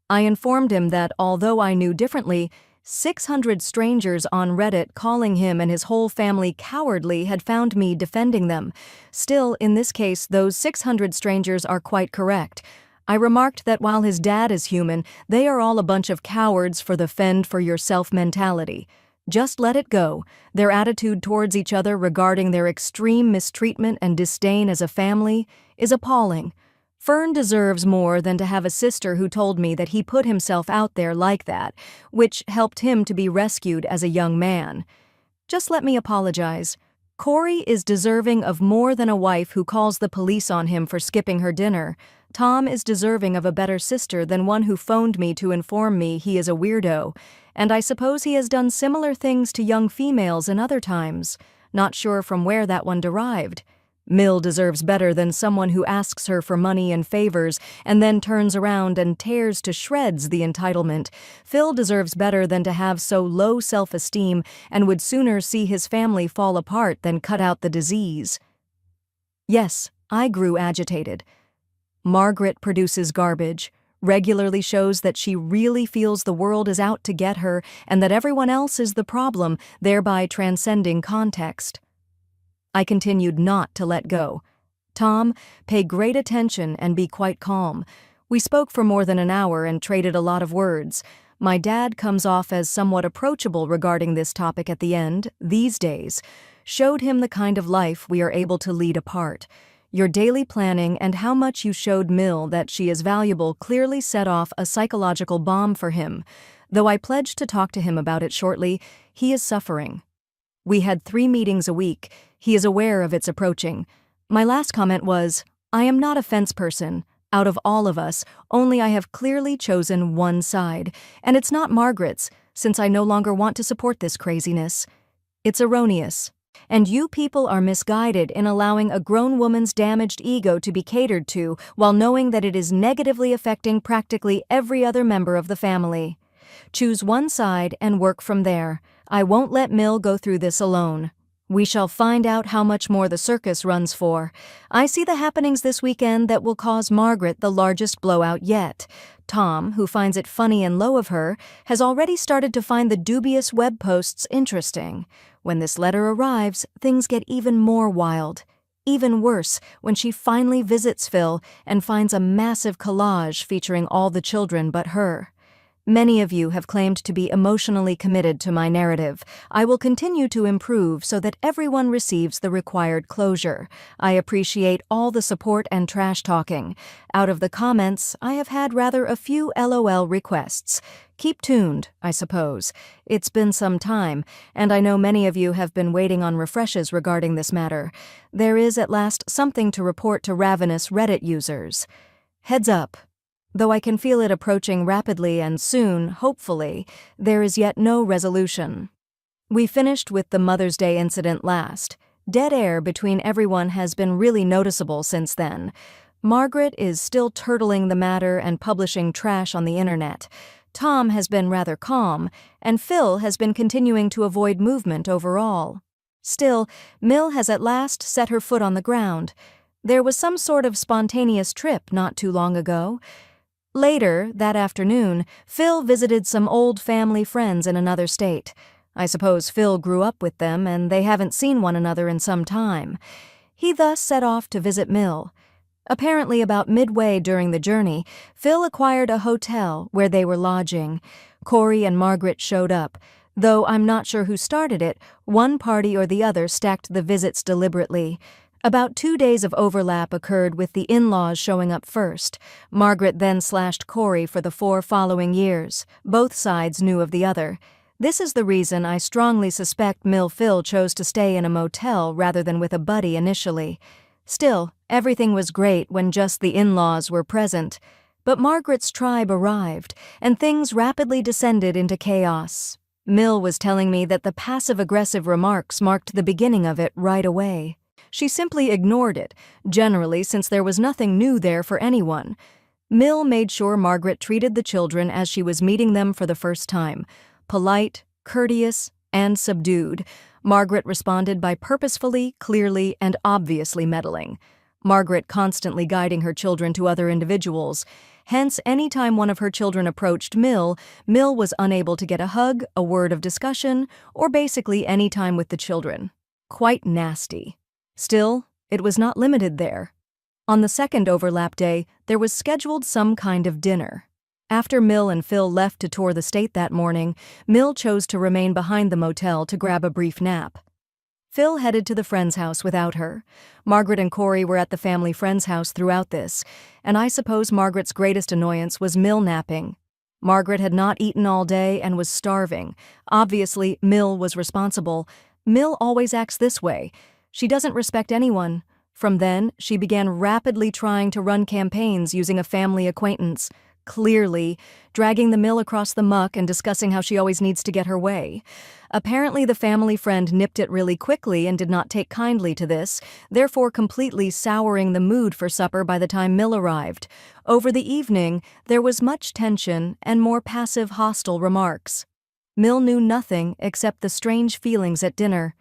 I informed him that although I knew differently, 600 strangers on Reddit calling him and his whole family cowardly had found me defending them. Still, in this case, those 600 strangers are quite correct. I remarked that while his dad is human, they are all a bunch of cowards for the fend-for-yourself mentality. Just let it go. Their attitude towards each other regarding their extreme mistreatment and disdain as a family is appalling. Fern deserves more than to have a sister who told me that he put himself out there like that, which helped him to be rescued as a young man. Just let me apologize. Corey is deserving of more than a wife who calls the police on him for skipping her dinner. Tom is deserving of a better sister than one who phoned me to inform me he is a weirdo. And I suppose he has done similar things to young females in other times. Not sure from where that one derived. Mill deserves better than someone who asks her for money and favors and then turns around and tears to shreds the entitlement. Phil deserves better than to have so low self-esteem and would sooner see his family fall apart than cut out the disease. Yes, I grew agitated. Margaret produces garbage. regularly shows that she really feels the world is out to get her and that everyone else is the problem, thereby transcending context. I continued not to let go. Tom, pay great attention and be quite calm. We spoke for more than an hour and traded a lot of words. My dad comes off as somewhat approachable regarding this topic at the end, these days. Showed him the kind of life we are able to lead apart. Your daily planning and how much you showed Mill that she is valuable clearly set off a psychological bomb for him. Though I pledged to talk to him about it shortly, he is suffering. We had 3 meetings a week. He is aware of its approaching. My last comment was, I am not a fence person. Out of all of us, only I have clearly chosen one side, and it's not Margaret's, since I no longer want to support this craziness. It's erroneous. And you people are misguided in allowing a grown woman's damaged ego to be catered to while knowing that it is negatively affecting practically every other member of the family. Choose one side and work from there. I won't let Mill go through this alone. We shall find out how much more the circus runs for. I see the happenings this weekend that will cause Margaret the largest blowout yet. Tom, who finds it funny and low of her, has already started to find the dubious web posts interesting. When this letter arrives, things get even more wild. Even worse, when she finally visits Phil and finds a massive collage featuring all the children but her. Many of you have claimed to be emotionally committed to my narrative. I will continue to improve so that everyone receives the required closure. I appreciate all the support and trash talking. Out of the comments, I have had rather a few LOL requests. Keep tuned, I suppose. It's been some time, and I know many of you have been waiting on refreshes regarding this matter. There is at last something to report to ravenous Reddit users. Heads up. Though I can feel it approaching rapidly and soon, hopefully, there is yet no resolution. We finished with the Mother's Day incident last. Dead air between everyone has been really noticeable since then. Margaret is still turtling the matter and publishing trash on the internet. Tom has been rather calm, and Phil has been continuing to avoid movement overall. Still, Mill has at last set her foot on the ground. There was some sort of spontaneous trip not too long ago. Later, that afternoon, Phil visited some old family friends in another state. I suppose Phil grew up with them and they haven't seen one another in some time. He thus set off to visit Mill. Apparently about midway during the journey, Phil acquired a hotel where they were lodging. Corey and Margaret showed up. Though I'm not sure who started it, one party or the other stacked the visits deliberately. About 2 days of overlap occurred with the in-laws showing up first. Margaret then slashed Corey for the 4 following years. Both sides knew of the other. This is the reason I strongly suspect Mill Phil chose to stay in a motel rather than with a buddy initially. Still, everything was great when just the in-laws were present. But Margaret's tribe arrived, and things rapidly descended into chaos. Mill was telling me that the passive-aggressive remarks marked the beginning of it right away. She simply ignored it, generally since there was nothing new there for anyone. Mill made sure Margaret treated the children as she was meeting them for the first time. Polite, courteous, and subdued. Margaret responded by purposefully, clearly, and obviously meddling. Margaret constantly guiding her children to other individuals. Hence, any time one of her children approached Mill was unable to get a hug, a word of discussion, or basically any time with the children. Quite nasty. Still, it was not limited there. On the second overlap day, there was scheduled some kind of dinner. After Mill and Phil left to tour the state that morning, Mill chose to remain behind the motel to grab a brief nap. Phil headed to the friend's house without her. Margaret and Corey were at the family friend's house throughout this, and I suppose Margaret's greatest annoyance was Mill napping. Margaret had not eaten all day and was starving. Obviously, Mill was responsible. Mill always acts this way. She doesn't respect anyone. From then, she began rapidly trying to run campaigns using a family acquaintance, clearly dragging the Mill across the muck and discussing how she always needs to get her way. Apparently, the family friend nipped it really quickly and did not take kindly to this, therefore completely souring the mood for supper by the time Mill arrived. Over the evening, there was much tension and more passive hostile remarks. Mill knew nothing except the strange feelings at dinner.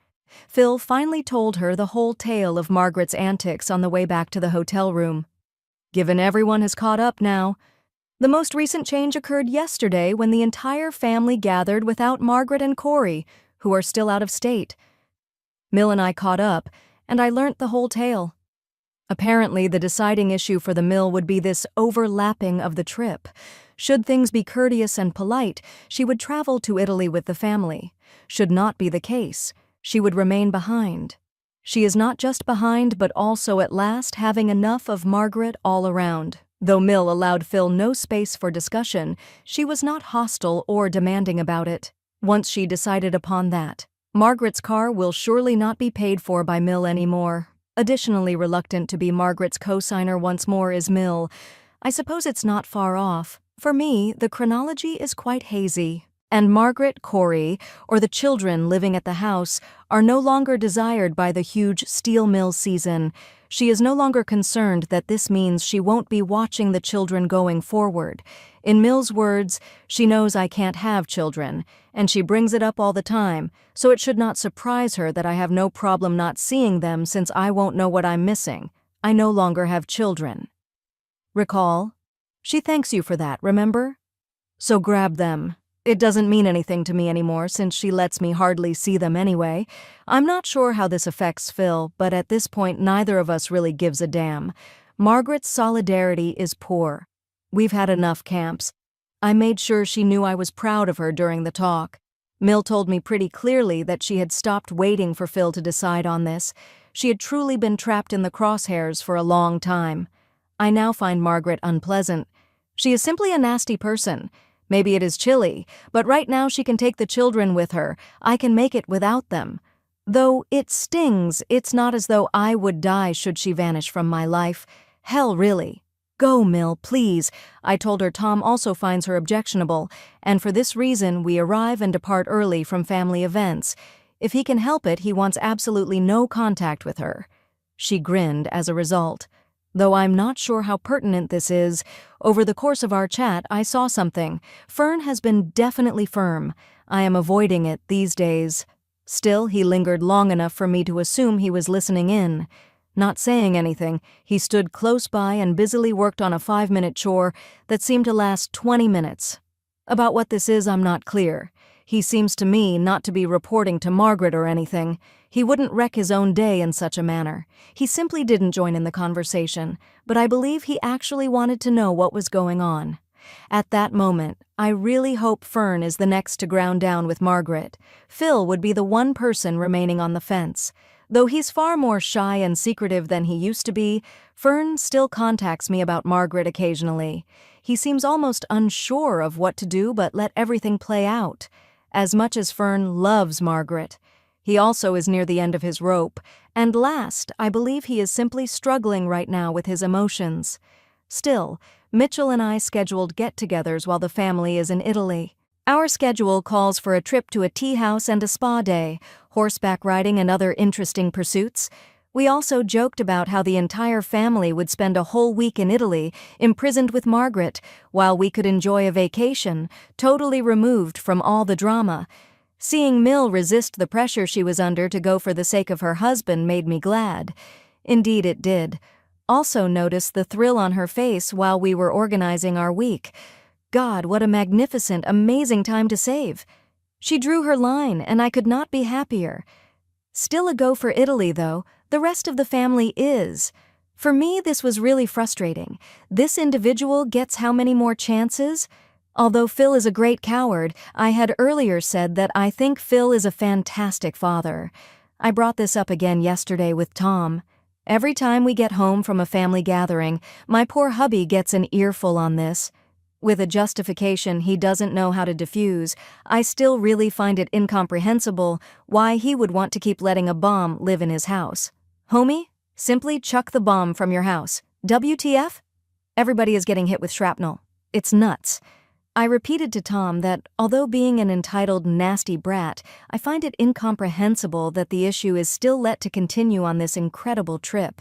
Phil finally told her the whole tale of Margaret's antics on the way back to the hotel room. Given everyone has caught up now, The most recent change occurred yesterday when the entire family gathered without Margaret and Corey, who are still out of state. Mill and I caught up, and I learnt the whole tale. Apparently, the deciding issue for the Mill would be this overlapping of the trip. Should things be courteous and polite, she would travel to Italy with the family. Should not be the case, she would remain behind. She is not just behind, but also at last having enough of Margaret all around. Though Mill allowed Phil no space for discussion, she was not hostile or demanding about it. Once she decided upon that, Margaret's car will surely not be paid for by Mill anymore. Additionally reluctant to be Margaret's co-signer once more is Mill. I suppose it's not far off. For me, the chronology is quite hazy. And Margaret, Corey, or the children living at the house are no longer desired by the huge steel mill season. She is no longer concerned that this means she won't be watching the children going forward. In Mill's words, she knows I can't have children, and she brings it up all the time, so it should not surprise her that I have no problem not seeing them since I won't know what I'm missing. I no longer have children. Recall? She thanks you for that, remember? So grab them. It doesn't mean anything to me anymore since she lets me hardly see them anyway. I'm not sure how this affects Phil, but at this point neither of us really gives a damn. Margaret's solidarity is poor. We've had enough camps. I made sure she knew I was proud of her during the talk. Mill told me pretty clearly that she had stopped waiting for Phil to decide on this. She had truly been trapped in the crosshairs for a long time. I now find Margaret unpleasant. She is simply a nasty person. Maybe it is chilly, but right now she can take the children with her. I can make it without them. Though it stings, it's not as though I would die should she vanish from my life. Hell, really. Go, Mill, please. I told her Tom also finds her objectionable, and for this reason we arrive and depart early from family events. If he can help it, he wants absolutely no contact with her. She grinned as a result. Though I'm not sure how pertinent this is, over the course of our chat I saw something. Fern has been definitely firm. I am avoiding it these days. Still, he lingered long enough for me to assume he was listening in. Not saying anything, he stood close by and busily worked on a 5-minute chore that seemed to last 20 minutes. About what this is, I'm not clear. He seems to me not to be reporting to Margaret or anything. He wouldn't wreck his own day in such a manner. He simply didn't join in the conversation, but I believe he actually wanted to know what was going on. At that moment, I really hope Fern is the next to ground down with Margaret. Phil would be the one person remaining on the fence. Though he's far more shy and secretive than he used to be, Fern still contacts me about Margaret occasionally. He seems almost unsure of what to do but let everything play out. As much as Fern loves Margaret, he also is near the end of his rope. And last, I believe he is simply struggling right now with his emotions. Still, Mitchell and I scheduled get-togethers while the family is in Italy. Our schedule calls for a trip to a tea house and a spa day, horseback riding and other interesting pursuits. We also joked about how the entire family would spend a whole week in Italy, imprisoned with Margaret, while we could enjoy a vacation, totally removed from all the drama. Seeing Mill resist the pressure she was under to go for the sake of her husband made me glad. Indeed it did. Also noticed the thrill on her face while we were organizing our week. God, what a magnificent, amazing time to save. She drew her line, and I could not be happier. Still a go for Italy, though. The rest of the family is. For me, this was really frustrating. This individual gets how many more chances? Although Phil is a great coward, I had earlier said that I think Phil is a fantastic father. I brought this up again yesterday with Tom. Every time we get home from a family gathering, my poor hubby gets an earful on this. With a justification he doesn't know how to diffuse, I still really find it incomprehensible why he would want to keep letting a bomb live in his house. Homie, simply chuck the bomb from your house. WTF? Everybody is getting hit with shrapnel. It's nuts. I repeated to Tom that, although being an entitled nasty brat, I find it incomprehensible that the issue is still let to continue on this incredible trip.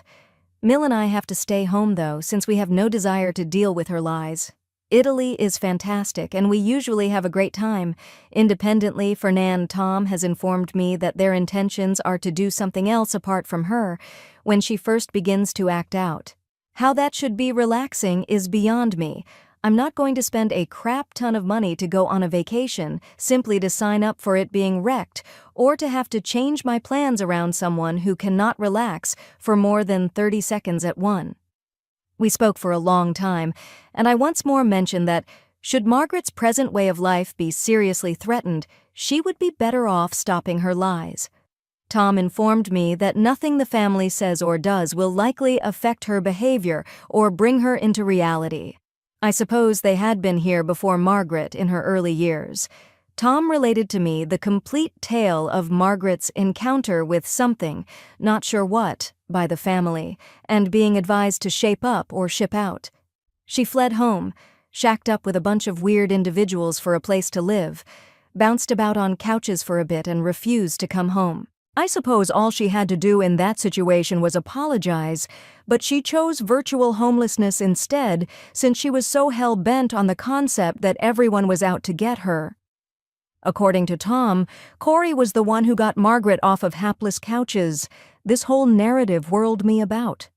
Mill and I have to stay home, though, since we have no desire to deal with her lies. Italy is fantastic, and we usually have a great time. Independently, Fernand Tom has informed me that their intentions are to do something else apart from her when she first begins to act out. How that should be relaxing is beyond me. I'm not going to spend a crap ton of money to go on a vacation simply to sign up for it being wrecked or to have to change my plans around someone who cannot relax for more than 30 seconds at one. We spoke for a long time, and I once more mentioned that, should Margaret's present way of life be seriously threatened, she would be better off stopping her lies. Tom informed me that nothing the family says or does will likely affect her behavior or bring her into reality. I suppose they had been here before Margaret in her early years. Tom related to me the complete tale of Margaret's encounter with something, not sure what, by the family, and being advised to shape up or ship out. She fled home, shacked up with a bunch of weird individuals for a place to live, bounced about on couches for a bit and refused to come home. I suppose all she had to do in that situation was apologize, but she chose virtual homelessness instead since she was so hell-bent on the concept that everyone was out to get her. According to Tom, Corey was the one who got Margaret off of hapless couches. This whole narrative whirled me about.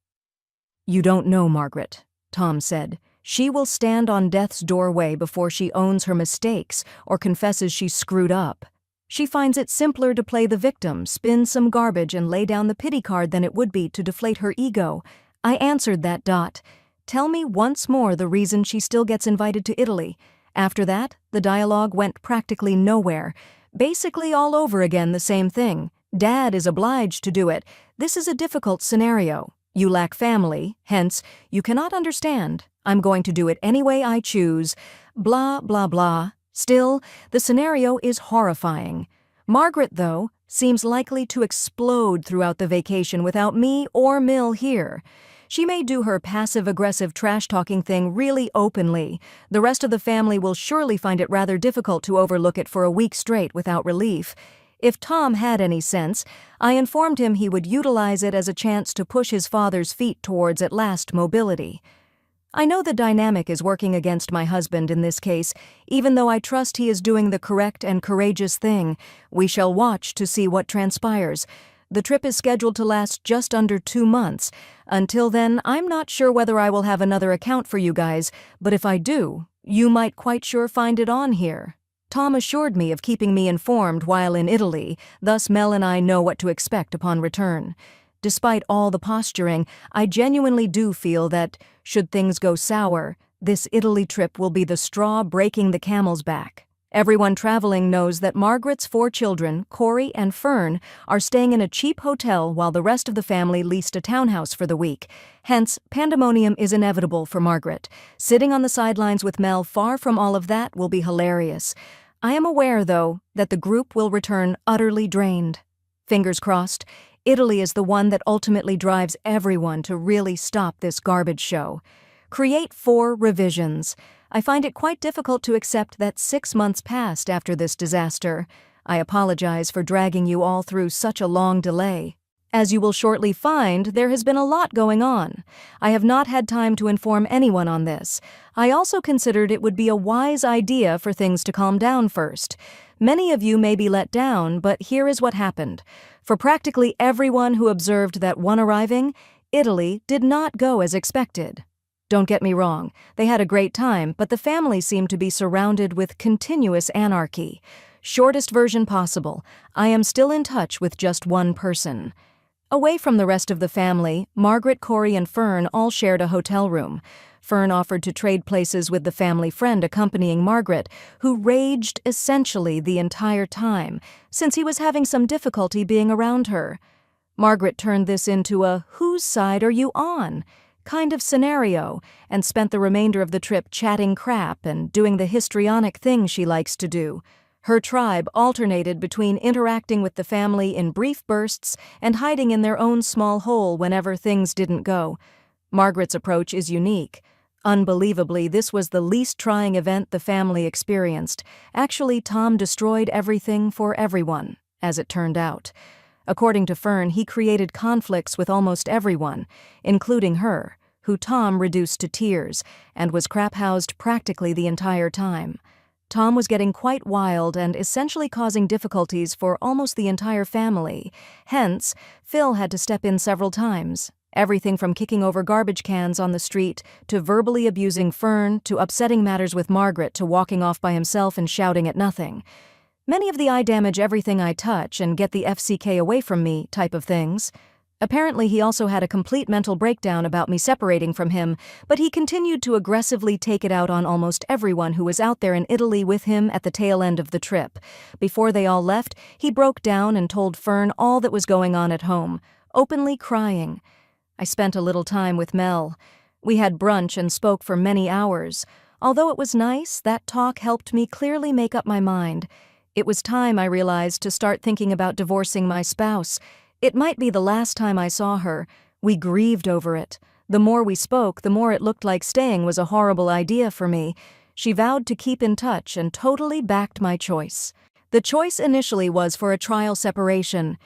"You don't know Margaret," Tom said. "She will stand on death's doorway before she owns her mistakes or confesses she screwed up. She finds it simpler to play the victim, spin some garbage, and lay down the pity card than it would be to deflate her ego." I answered that. Tell me once more the reason she still gets invited to Italy. After that, the dialogue went practically nowhere. Basically all over again the same thing. Dad is obliged to do it. This is a difficult scenario. You lack family, hence, you cannot understand. I'm going to do it any way I choose. Blah, blah, blah. Still, the scenario is horrifying. Margaret, though, seems likely to explode throughout the vacation without me or Mill here. She may do her passive-aggressive trash-talking thing really openly. The rest of the family will surely find it rather difficult to overlook it for a week straight without relief. If Tom had any sense, I informed him he would utilize it as a chance to push his father's feet towards at last mobility. I know the dynamic is working against my husband in this case, even though I trust he is doing the correct and courageous thing. We shall watch to see what transpires. The trip is scheduled to last just under 2 months. Until then, I'm not sure whether I will have another account for you guys, but if I do, you might quite sure find it on here. Tom assured me of keeping me informed while in Italy, thus Mel and I know what to expect upon return. Despite all the posturing, I genuinely do feel that, should things go sour, this Italy trip will be the straw breaking the camel's back. Everyone traveling knows that Margaret's 4 children, Corey and Fern, are staying in a cheap hotel while the rest of the family leased a townhouse for the week. Hence, pandemonium is inevitable for Margaret. Sitting on the sidelines with Mel far from all of that will be hilarious. I am aware, though, that the group will return utterly drained. Fingers crossed. Italy is the one that ultimately drives everyone to really stop this garbage show. Create 4 revisions. I find it quite difficult to accept that 6 months passed after this disaster. I apologize for dragging you all through such a long delay. As you will shortly find, there has been a lot going on. I have not had time to inform anyone on this. I also considered it would be a wise idea for things to calm down first. Many of you may be let down, but here is what happened. For practically everyone who observed that one arriving, Italy did not go as expected. Don't get me wrong, they had a great time, but the family seemed to be surrounded with continuous anarchy. Shortest version possible, I am still in touch with just one person. Away from the rest of the family, Margaret, Corey, and Fern all shared a hotel room. Fern offered to trade places with the family friend accompanying Margaret, who raged essentially the entire time, since he was having some difficulty being around her. Margaret turned this into a "whose side are you on?" kind of scenario, and spent the remainder of the trip chatting crap and doing the histrionic thing she likes to do. Her tribe alternated between interacting with the family in brief bursts and hiding in their own small hole whenever things didn't go. Margaret's approach is unique. Unbelievably, this was the least trying event the family experienced. Actually, Tom destroyed everything for everyone, as it turned out. According to Fern, he created conflicts with almost everyone, including her, who Tom reduced to tears, and was crap-housed practically the entire time. Tom was getting quite wild and essentially causing difficulties for almost the entire family. Hence, Phil had to step in several times. Everything from kicking over garbage cans on the street, to verbally abusing Fern, to upsetting matters with Margaret, to walking off by himself and shouting at nothing. Many of the I damage everything I touch and get the FCK away from me type of things. Apparently he also had a complete mental breakdown about me separating from him, but he continued to aggressively take it out on almost everyone who was out there in Italy with him at the tail end of the trip. Before they all left, he broke down and told Fern all that was going on at home, openly crying. I spent a little time with Mel. We had brunch and spoke for many hours. Although it was nice, that talk helped me clearly make up my mind. It was time, I realized, to start thinking about divorcing my spouse. It might be the last time I saw her. We grieved over it. The more we spoke, the more it looked like staying was a horrible idea for me. She vowed to keep in touch and totally backed my choice. The choice initially was for a trial separation.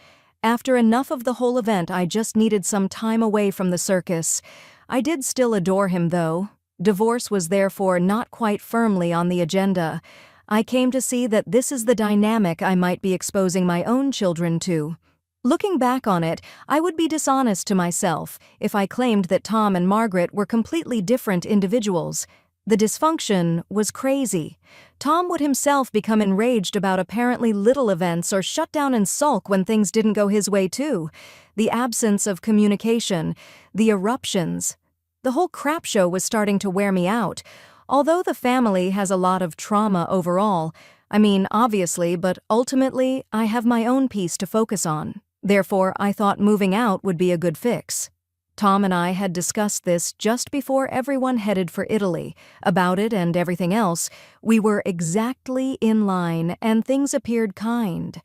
After enough of the whole event, I just needed some time away from the circus. I did still adore him, though. Divorce was therefore not quite firmly on the agenda. I came to see that this is the dynamic I might be exposing my own children to. Looking back on it, I would be dishonest to myself if I claimed that Tom and Margaret were completely different individuals. The dysfunction was crazy. Tom would himself become enraged about apparently little events or shut down and sulk when things didn't go his way too. The absence of communication, the eruptions. The whole crap show was starting to wear me out. Although the family has a lot of trauma overall, I mean, obviously, but ultimately, I have my own piece to focus on. Therefore, I thought moving out would be a good fix. Tom and I had discussed this just before everyone headed for Italy. About it and everything else, we were exactly in line and things appeared kind.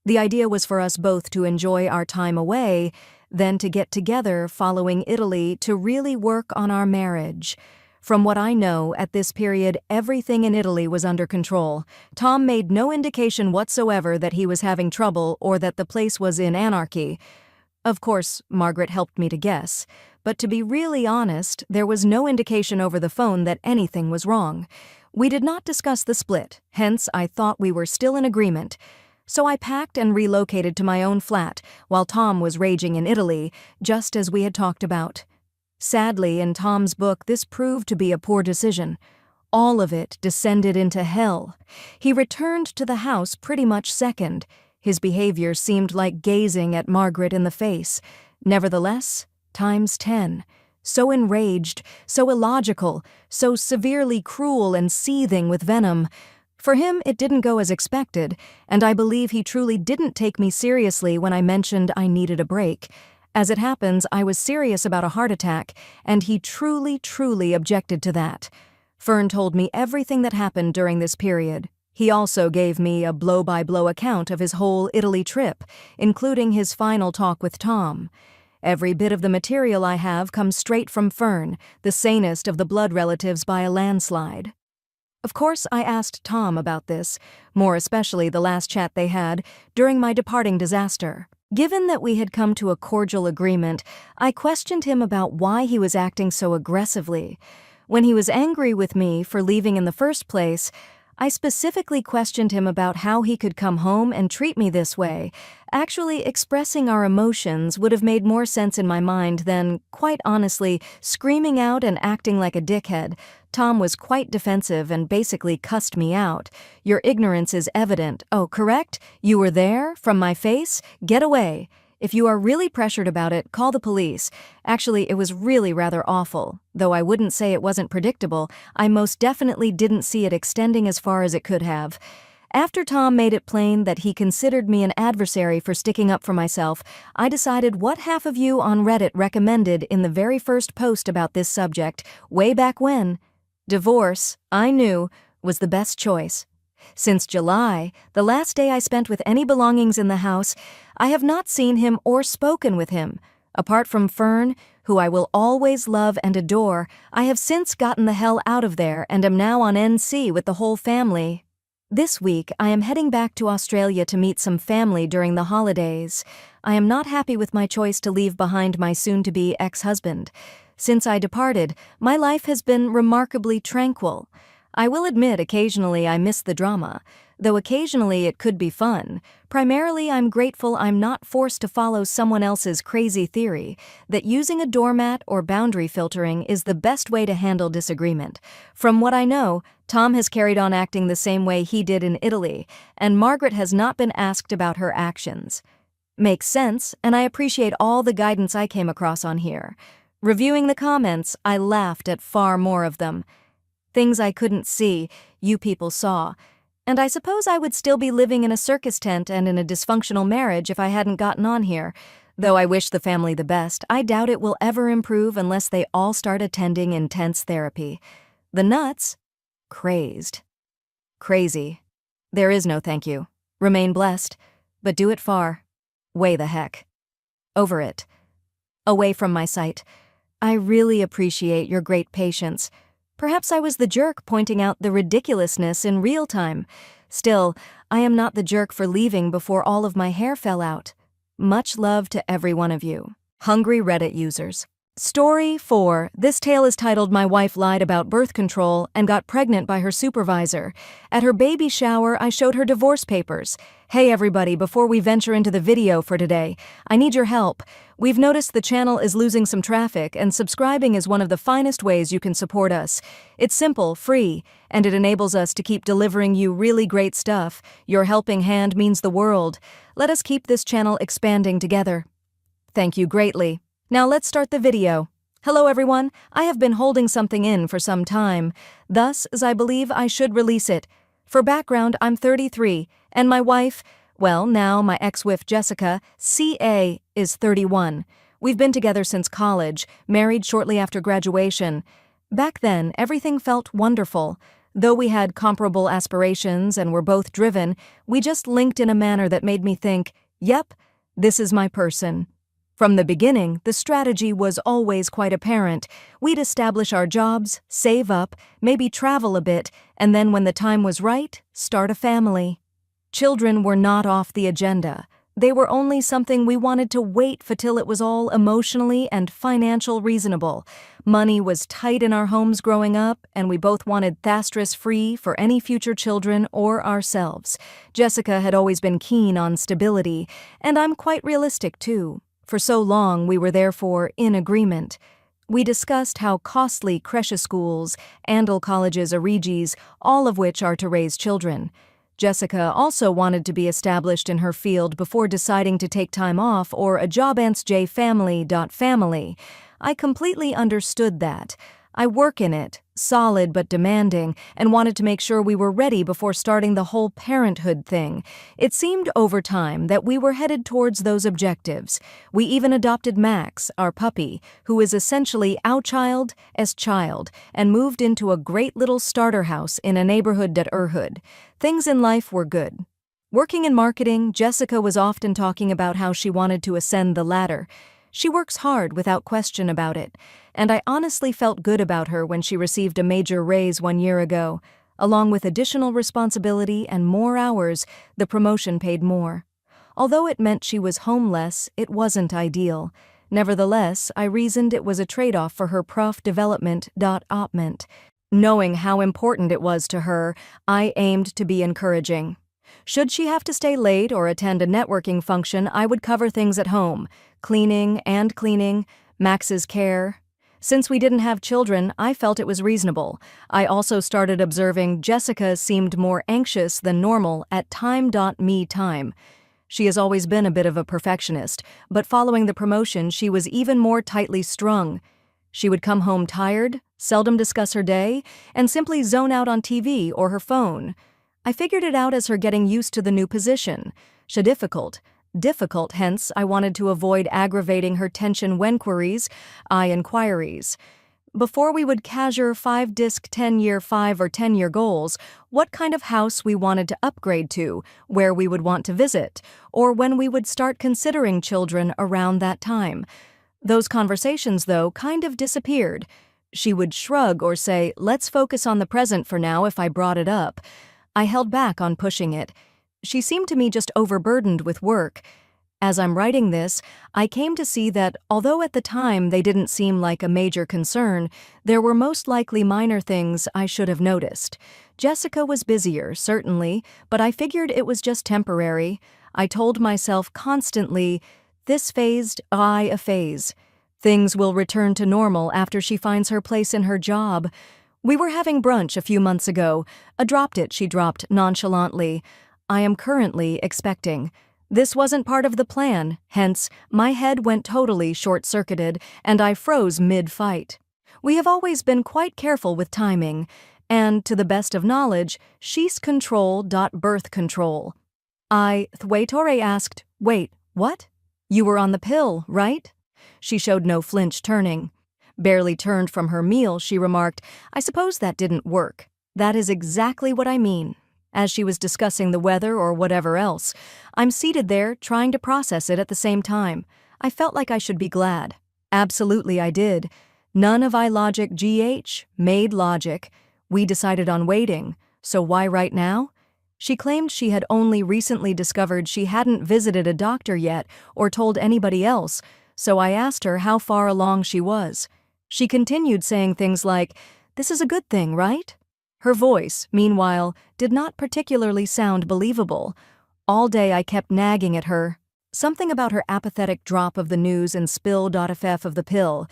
The idea was for us both to enjoy our time away, then to get together following Italy to really work on our marriage. From what I know, at this period, everything in Italy was under control. Tom made no indication whatsoever that he was having trouble or that the place was in anarchy. Of course, Margaret helped me to guess, but to be really honest, there was no indication over the phone that anything was wrong. We did not discuss the split, hence I thought we were still in agreement. So I packed and relocated to my own flat, while Tom was raging in Italy, just as we had talked about. Sadly, in Tom's book, this proved to be a poor decision. All of it descended into hell. He returned to the house pretty much second. His behavior seemed like gazing at Margaret in the face. Nevertheless, times 10. So enraged, so illogical, so severely cruel and seething with venom. For him, it didn't go as expected, and I believe he truly didn't take me seriously when I mentioned I needed a break. As it happens, I was serious about a heart attack, and he truly objected to that. Fern told me everything that happened during this period. He also gave me a blow-by-blow account of his whole Italy trip, including his final talk with Tom. Every bit of the material I have comes straight from Fern, the sanest of the blood relatives by a landslide. Of course, I asked Tom about this, more especially the last chat they had during my departing disaster. Given that we had come to a cordial agreement, I questioned him about why he was acting so aggressively. When he was angry with me for leaving in the first place, I specifically questioned him about how he could come home and treat me this way. Actually, expressing our emotions would have made more sense in my mind than, quite honestly, screaming out and acting like a dickhead. Tom was quite defensive and basically cussed me out. "Your ignorance is evident. Oh, correct? You were there? From my face? Get away. If you are really pressured about it, call the police." Actually, it was really rather awful. Though I wouldn't say it wasn't predictable, I most definitely didn't see it extending as far as it could have. After Tom made it plain that he considered me an adversary for sticking up for myself, I decided what half of you on Reddit recommended in the very first post about this subject, way back when. Divorce, I knew, was the best choice. Since July, the last day I spent with any belongings in the house, I have not seen him or spoken with him. Apart from Fern, who I will always love and adore, I have since gotten the hell out of there and am now on NC with the whole family. This week, I am heading back to Australia to meet some family during the holidays. I am not happy with my choice to leave behind my soon-to-be ex-husband. Since I departed, my life has been remarkably tranquil. I will admit occasionally I miss the drama. though occasionally it could be fun. Primarily, I'm grateful I'm not forced to follow someone else's crazy theory that using a doormat or boundary filtering is the best way to handle disagreement. From what I know, Tom has carried on acting the same way he did in Italy, and Margaret has not been asked about her actions. Makes sense, and I appreciate all the guidance I came across on here. Reviewing the comments, I laughed at far more of them. Things I couldn't see, you people saw. And I suppose I would still be living in a circus tent and in a dysfunctional marriage if I hadn't gotten on here. Though I wish the family the best, I doubt it will ever improve unless they all start attending intense therapy. The nuts? Crazed. Crazy. There is no thank you. Remain blessed, but do it far. Way the heck. Over it. Away from my sight. I really appreciate your great patience. Perhaps I was the jerk pointing out the ridiculousness in real time. Still, I am not the jerk for leaving before all of my hair fell out. Much love to every one of you. Hungry Reddit users. Story 4. This tale is titled My Wife Lied About Birth Control and Got Pregnant by Her Supervisor. At her baby shower, I showed her divorce papers. Hey everybody, before we venture into the video for today, I need your help. We've noticed the channel is losing some traffic, and subscribing is one of the finest ways you can support us. It's simple, free, and it enables us to keep delivering you really great stuff. Your helping hand means the world. Let us keep this channel expanding together. Thank you greatly. Now let's start the video. Hello everyone, I have been holding something in for some time, thus as I believe I should release it. For background, I'm 33, and my wife, well now my ex-wife Jessica, CA, is 31. We've been together since college, married shortly after graduation. Back then, everything felt wonderful. Though we had comparable aspirations and were both driven, we just linked in a manner that made me think, yep, this is my person. From the beginning, the strategy was always quite apparent. We'd establish our jobs, save up, maybe travel a bit, and then when the time was right, start a family. Children were not off the agenda. They were only something we wanted to wait for till it was all emotionally and financial reasonable. Money was tight in our homes growing up, and we both wanted Thastris-free for any future children or ourselves. Jessica had always been keen on stability, and I'm quite realistic too. For so long, we were therefore in agreement. We discussed how costly creche schools, Andal colleges are regis, all of which are to raise children. Jessica also wanted to be established in her field before deciding to take time off or a job family. I completely understood that. I work in it, solid but demanding, and wanted to make sure we were ready before starting the whole parenthood thing. It seemed over time that we were headed towards those objectives. We even adopted Max, our puppy, who is essentially our child as child, and moved into a great little starter house in a neighborhood dat Erhood. Things in life were good. Working in marketing, Jessica was often talking about how she wanted to ascend the ladder. She works hard without question about it, and I honestly felt good about her when she received a major raise 1 year ago. Along with additional responsibility and more hours, the promotion paid more. Although it meant she was home less, it wasn't ideal. Nevertheless, I reasoned it was a trade-off for her prof development. Knowing how important it was to her, I aimed to be encouraging. Should she have to stay late or attend a networking function, I would cover things at home, cleaning, Max's care. Since we didn't have children, I felt it was reasonable. I also started observing Jessica seemed more anxious than normal at me time. She has always been a bit of a perfectionist, but following the promotion, she was even more tightly strung. She would come home tired, seldom discuss her day, and simply zone out on TV or her phone. I figured it out as her getting used to the new position. Difficult, hence I wanted to avoid aggravating her tension inquiries. Before we would casure 5-disc 10-year 5 or 10-year goals, what kind of house we wanted to upgrade to, where we would want to visit, or when we would start considering children around that time. Those conversations, though, kind of disappeared. She would shrug or say, "Let's focus on the present for now," if I brought it up. I held back on pushing it. She seemed to me just overburdened with work. As I'm writing this, I came to see that although at the time they didn't seem like a major concern, there were most likely minor things I should have noticed. Jessica was busier, certainly, but I figured it was just temporary. I told myself constantly, this phased, a phase. Things will return to normal after she finds her place in her job. We were having brunch a few months ago. She dropped nonchalantly. I am currently expecting. This wasn't part of the plan, hence, my head went totally short-circuited and I froze mid-fight. We have always been quite careful with timing, and, to the best of knowledge, she's birth control. Thwaitore asked, "Wait, what? You were on the pill, right?" She showed no flinch, turning. Barely turned from her meal, she remarked, "I suppose that didn't work. That is exactly what I mean." As she was discussing the weather or whatever else, I'm seated there trying to process it at the same time. I felt like I should be glad. Absolutely I did. None of logic made logic. We decided on waiting, so why right now? She claimed she had only recently discovered she hadn't visited a doctor yet or told anybody else, so I asked her how far along she was. She continued saying things like, "This is a good thing, right?" Her voice, meanwhile, did not particularly sound believable. All day I kept nagging at her. Something about her apathetic drop of the news and spill.ff of the pill.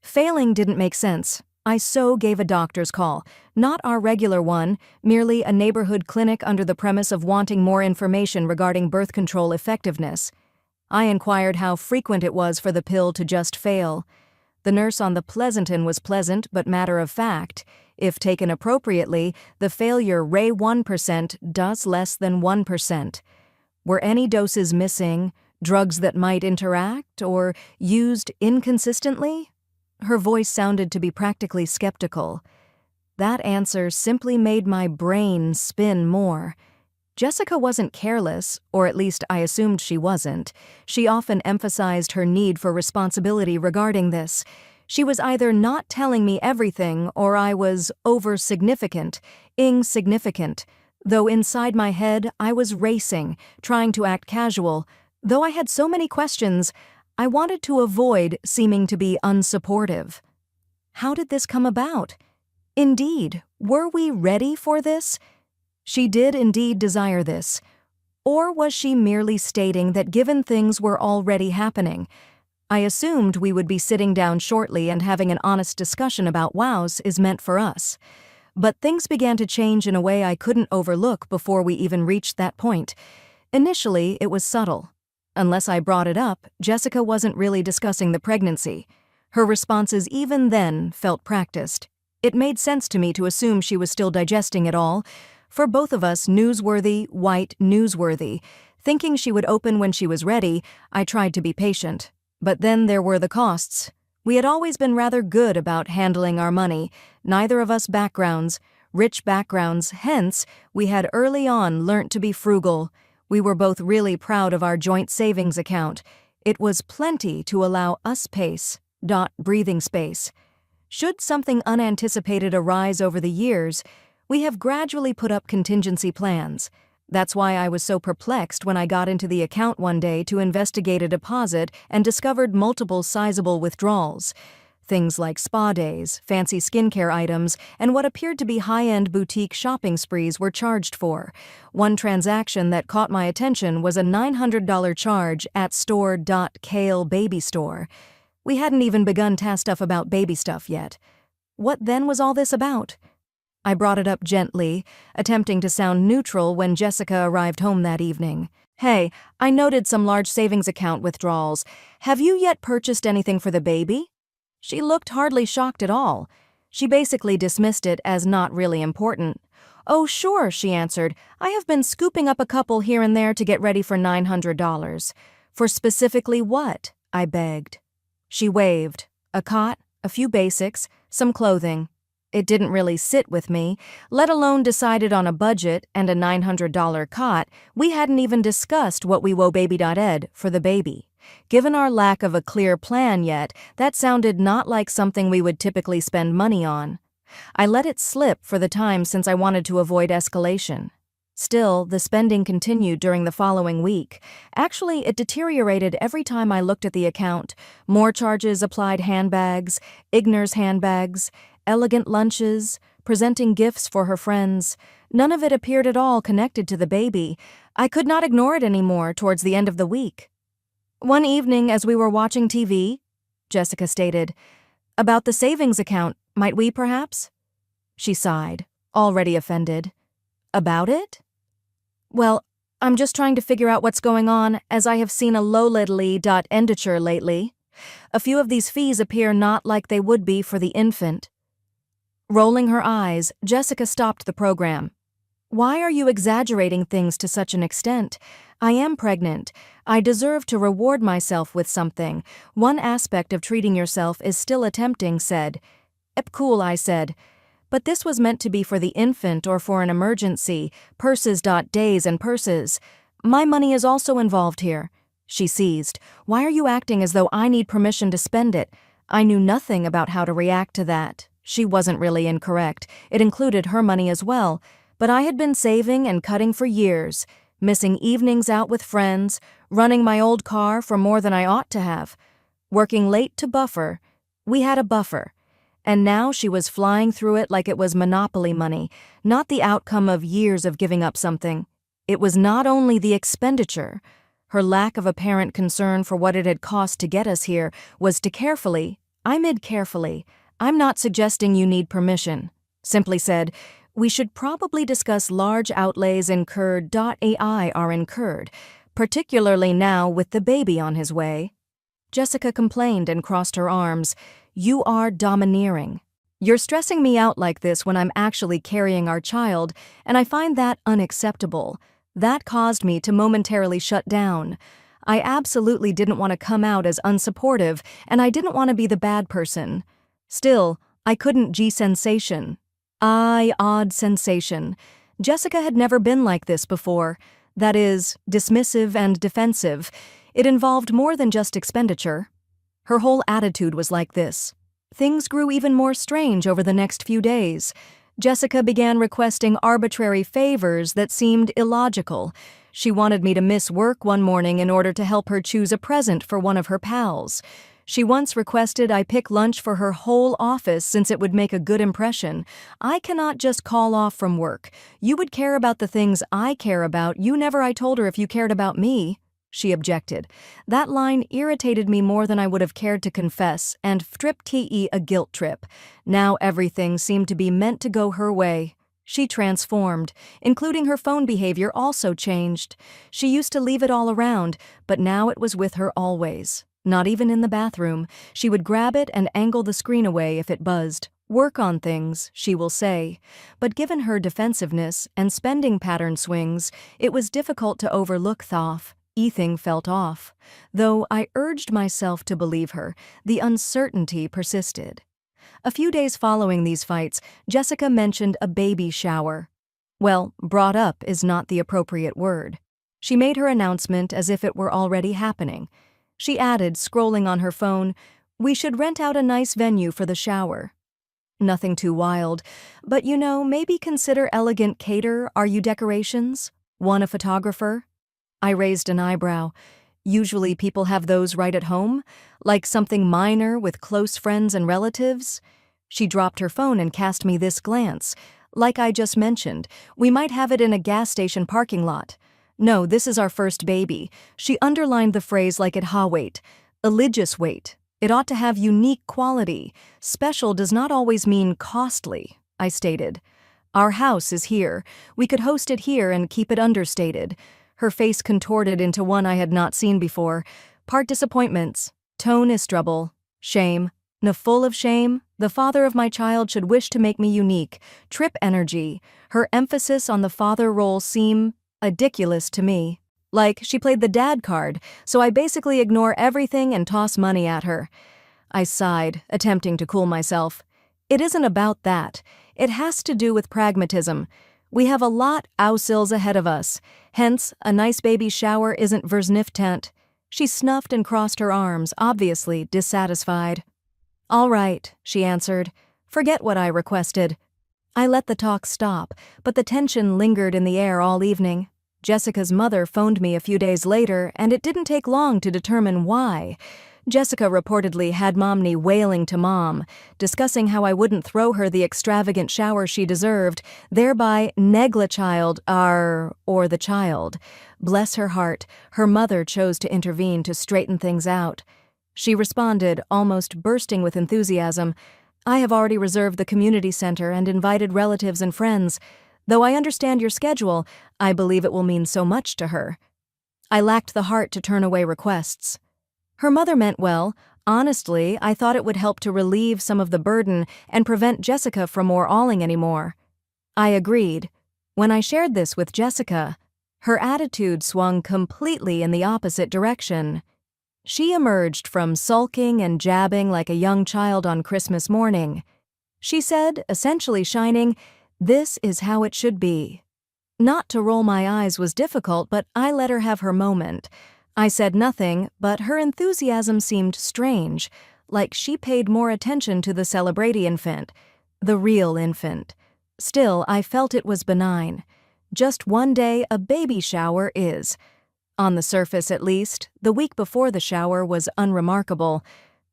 Failing didn't make sense. I gave a doctor's call. Not our regular one, merely a neighborhood clinic under the premise of wanting more information regarding birth control effectiveness. I inquired how frequent it was for the pill to just fail. The nurse on the Pleasanton was pleasant but matter of fact. If taken appropriately, the failure rate 1% does less than 1%. Were any doses missing, drugs that might interact, or used inconsistently? Her voice sounded to be practically skeptical. That answer simply made my brain spin more. Jessica wasn't careless, or at least I assumed she wasn't. She often emphasized her need for responsibility regarding this. She was either not telling me everything or I was insignificant, though inside my head I was racing, trying to act casual. Though I had so many questions, I wanted to avoid seeming to be unsupportive. How did this come about? Indeed, were we ready for this? She did indeed desire this. Or was she merely stating that given things were already happening? I assumed we would be sitting down shortly and having an honest discussion about wows is meant for us. But things began to change in a way I couldn't overlook before we even reached that point. Initially, it was subtle. Unless I brought it up, Jessica wasn't really discussing the pregnancy. Her responses even then felt practiced. It made sense to me to assume she was still digesting it all. For both of us, newsworthy. Thinking she would open when she was ready, I tried to be patient. But then there were the costs. We had always been rather good about handling our money, neither of us rich backgrounds, hence, we had early on learnt to be frugal. We were both really proud of our joint savings account. It was plenty to allow us breathing space. Should something unanticipated arise over the years, we have gradually put up contingency plans. That's why I was so perplexed when I got into the account one day to investigate a deposit and discovered multiple sizable withdrawals. Things like spa days, fancy skincare items, and what appeared to be high-end boutique shopping sprees were charged for. One transaction that caught my attention was a $900 charge at store.kale baby store. We hadn't even begun to stuff about baby stuff yet. What then was all this about? I brought it up gently, attempting to sound neutral when Jessica arrived home that evening. "Hey, I noted some large savings account withdrawals. Have you yet purchased anything for the baby?" She looked hardly shocked at all. She basically dismissed it as not really important. "Oh, sure," she answered. "I have been scooping up a couple here and there to get ready for $900. "For specifically what?" I begged. She waved. "A cot, a few basics, some clothing." It didn't really sit with me, let alone decided on a budget and a $900 cot. We hadn't even discussed what we wobaby.ed for the baby. Given our lack of a clear plan yet, that sounded not like something we would typically spend money on. I let it slip for the time since I wanted to avoid escalation. Still, the spending continued during the following week. Actually, it deteriorated every time I looked at the account. More charges applied: handbags, Ignor's handbags, elegant lunches, presenting gifts for her friends. None of it appeared at all connected to the baby. I could not ignore it anymore towards the end of the week. One evening, as we were watching TV, Jessica stated, "About the savings account, might we perhaps?" She sighed, already offended. "About it?" "Well, I'm just trying to figure out what's going on, as I have seen a low-enditure lately. A few of these fees appear not like they would be for the infant." Rolling her eyes, Jessica stopped the program. "Why are you exaggerating things to such an extent? I am pregnant. I deserve to reward myself with something. One aspect of treating yourself is still attempting," said. "Cool," I said. "But this was meant to be for the infant or for an emergency. Purses. Days and purses. My money is also involved here." She seized. "Why are you acting as though I need permission to spend it?" I knew nothing about how to react to that. She wasn't really incorrect. It included her money as well. But I had been saving and cutting for years, missing evenings out with friends, running my old car for more than I ought to have, working late to buffer. We had a buffer. And now she was flying through it like it was monopoly money, not the outcome of years of giving up something. It was not only the expenditure. Her lack of apparent concern for what it had cost to get us here was to carefully, I'm not suggesting you need permission, simply said, "We should probably discuss large outlays incurred. AI are incurred, particularly now with the baby on his way." Jessica complained and crossed her arms. "You are domineering. You're stressing me out like this when I'm actually carrying our child, and I find that unacceptable." That caused me to momentarily shut down. I absolutely didn't want to come out as unsupportive, and I didn't want to be the bad person. Still, I couldn't sensation. Odd sensation. Jessica had never been like this before. That is, dismissive and defensive. It involved more than just expenditure. Her whole attitude was like this. Things grew even more strange over the next few days. Jessica began requesting arbitrary favors that seemed illogical. She wanted me to miss work one morning in order to help her choose a present for one of her pals. She once requested I pick lunch for her whole office since it would make a good impression. "I cannot just call off from work. You would care about the things I care about. I told her if you cared about me," she objected. That line irritated me more than I would have cared to confess, and tripped a guilt trip. Now everything seemed to be meant to go her way. She transformed, including her phone behavior also changed. She used to leave it all around, but now it was with her always. Not even in the bathroom. She would grab it and angle the screen away if it buzzed. "Work on things," she will say. But given her defensiveness and spending pattern swings, it was difficult to overlook Thoth. Ething felt off. Though I urged myself to believe her, the uncertainty persisted. A few days following these fights, Jessica mentioned a baby shower. Well, brought up is not the appropriate word. She made her announcement as if it were already happening. She added, scrolling on her phone, "We should rent out a nice venue for the shower." Nothing too wild, but maybe consider elegant cater. Are you decorations? Want a photographer? I raised an eyebrow. Usually people have those right at home, like something minor with close friends and relatives. She dropped her phone and cast me this glance. Like I just mentioned, we might have it in a gas station parking lot. No, this is our first baby. She underlined the phrase like it weight. Religious weight. It ought to have unique quality. Special does not always mean costly, I stated. Our house is here. We could host it here and keep it understated. Her face contorted into one I had not seen before. Part disappointments. Tone is trouble. Shame. Full of shame. The father of my child should wish to make me unique. Trip energy. Her emphasis on the father role seem ridiculous to me. Like she played the dad card, so I basically ignore everything and toss money at her. I sighed, attempting to cool myself. It isn't about that. It has to do with pragmatism. We have a lot aussils ahead of us. Hence, a nice baby shower isn't versniftant. She snuffed and crossed her arms, obviously dissatisfied. "All right," she answered. "Forget what I requested." I let the talk stop, but the tension lingered in the air all evening. Jessica's mother phoned me a few days later, and it didn't take long to determine why. Jessica reportedly had Momney wailing to Mom, discussing how I wouldn't throw her the extravagant shower she deserved, thereby or the child. Bless her heart, her mother chose to intervene to straighten things out. She responded, almost bursting with enthusiasm, "I have already reserved the community center and invited relatives and friends. Though I understand your schedule, I believe it will mean so much to her." I lacked the heart to turn away requests. Her mother meant well. Honestly, I thought it would help to relieve some of the burden and prevent Jessica from awling anymore. I agreed. When I shared this with Jessica, her attitude swung completely in the opposite direction. She emerged from sulking and jabbing like a young child on Christmas morning. She said, essentially shining, "This is how it should be." Not to roll my eyes was difficult, but I let her have her moment. I said nothing, but her enthusiasm seemed strange, like she paid more attention to the celebrity infant, the real infant. Still, I felt it was benign. Just one day a baby shower is. On the surface, at least, the week before the shower was unremarkable.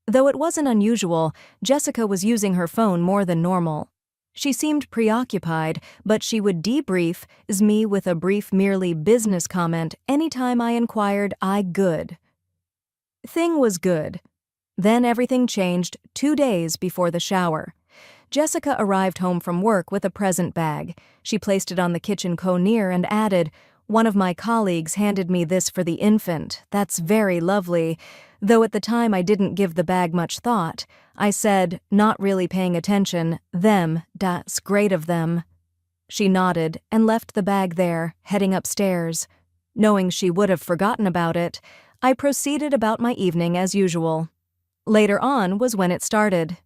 Though it wasn't unusual, Jessica was using her phone more than normal. She seemed preoccupied, but she would debrief me with a brief merely business comment anytime I inquired good. Thing was good. Then everything changed 2 days before the shower. Jessica arrived home from work with a present bag. She placed it on the kitchen near and added, "One of my colleagues handed me this for the infant. That's very lovely." Though at the time I didn't give the bag much thought, I said, not really paying attention, "That's great of them." She nodded and left the bag there, heading upstairs. Knowing she would have forgotten about it, I proceeded about my evening as usual. Later on was when it started.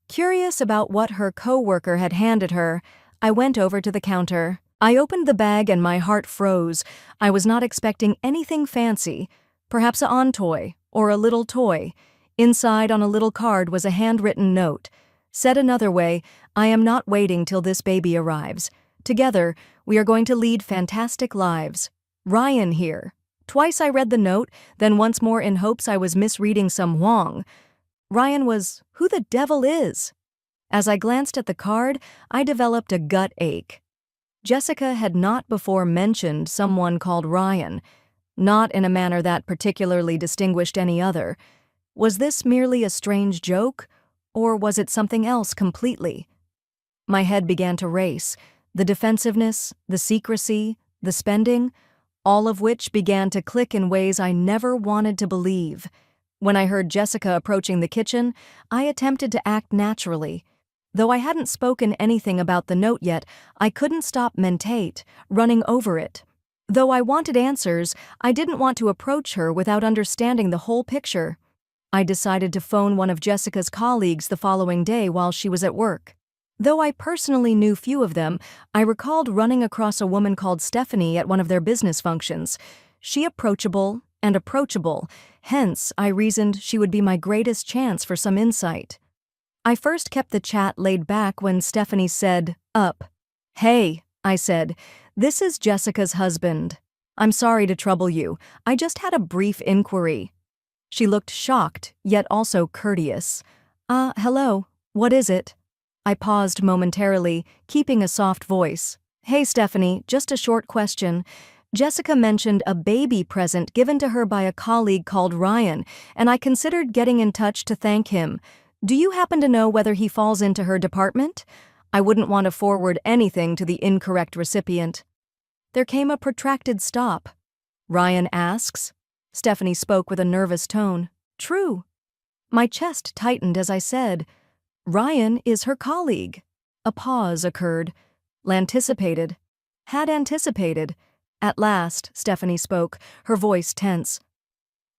Curious about what her co-worker had handed her, I went over to the counter. I opened the bag and my heart froze. I was not expecting anything fancy, perhaps a toy or a little toy. Inside on a little card was a handwritten note. Said another way, "I am not waiting till this baby arrives. Together, we are going to lead fantastic lives. Ryan here." Twice I read the note, then once more in hopes I was misreading some Wong. Ryan was, who the devil is? As I glanced at the card, I developed a gut ache. Jessica had not before mentioned someone called Ryan, not in a manner that particularly distinguished any other. Was this merely a strange joke, or was it something else completely? My head began to race. The defensiveness, the secrecy, the spending, all of which began to click in ways I never wanted to believe. When I heard Jessica approaching the kitchen, I attempted to act naturally. Though I hadn't spoken anything about the note yet, I couldn't stop mentate, running over it. Though I wanted answers, I didn't want to approach her without understanding the whole picture. I decided to phone one of Jessica's colleagues the following day while she was at work. Though I personally knew few of them, I recalled running across a woman called Stephanie at one of their business functions. She approachable, hence I reasoned she would be my greatest chance for some insight. I first kept the chat laid back when Stephanie said, "Hey," I said, "this is Jessica's husband. I'm sorry to trouble you. I just had a brief inquiry." She looked shocked, yet also courteous. Hello, what is it?" I paused momentarily, keeping a soft voice. "Hey, Stephanie, just a short question. Jessica mentioned a baby present given to her by a colleague called Ryan, and I considered getting in touch to thank him. Do you happen to know whether he falls into her department? I wouldn't want to forward anything to the incorrect recipient." There came a protracted stop. "Ryan asks?" Stephanie spoke with a nervous tone. "True." My chest tightened as I said, "Ryan is her colleague." A pause occurred. Had anticipated. At last, Stephanie spoke, her voice tense.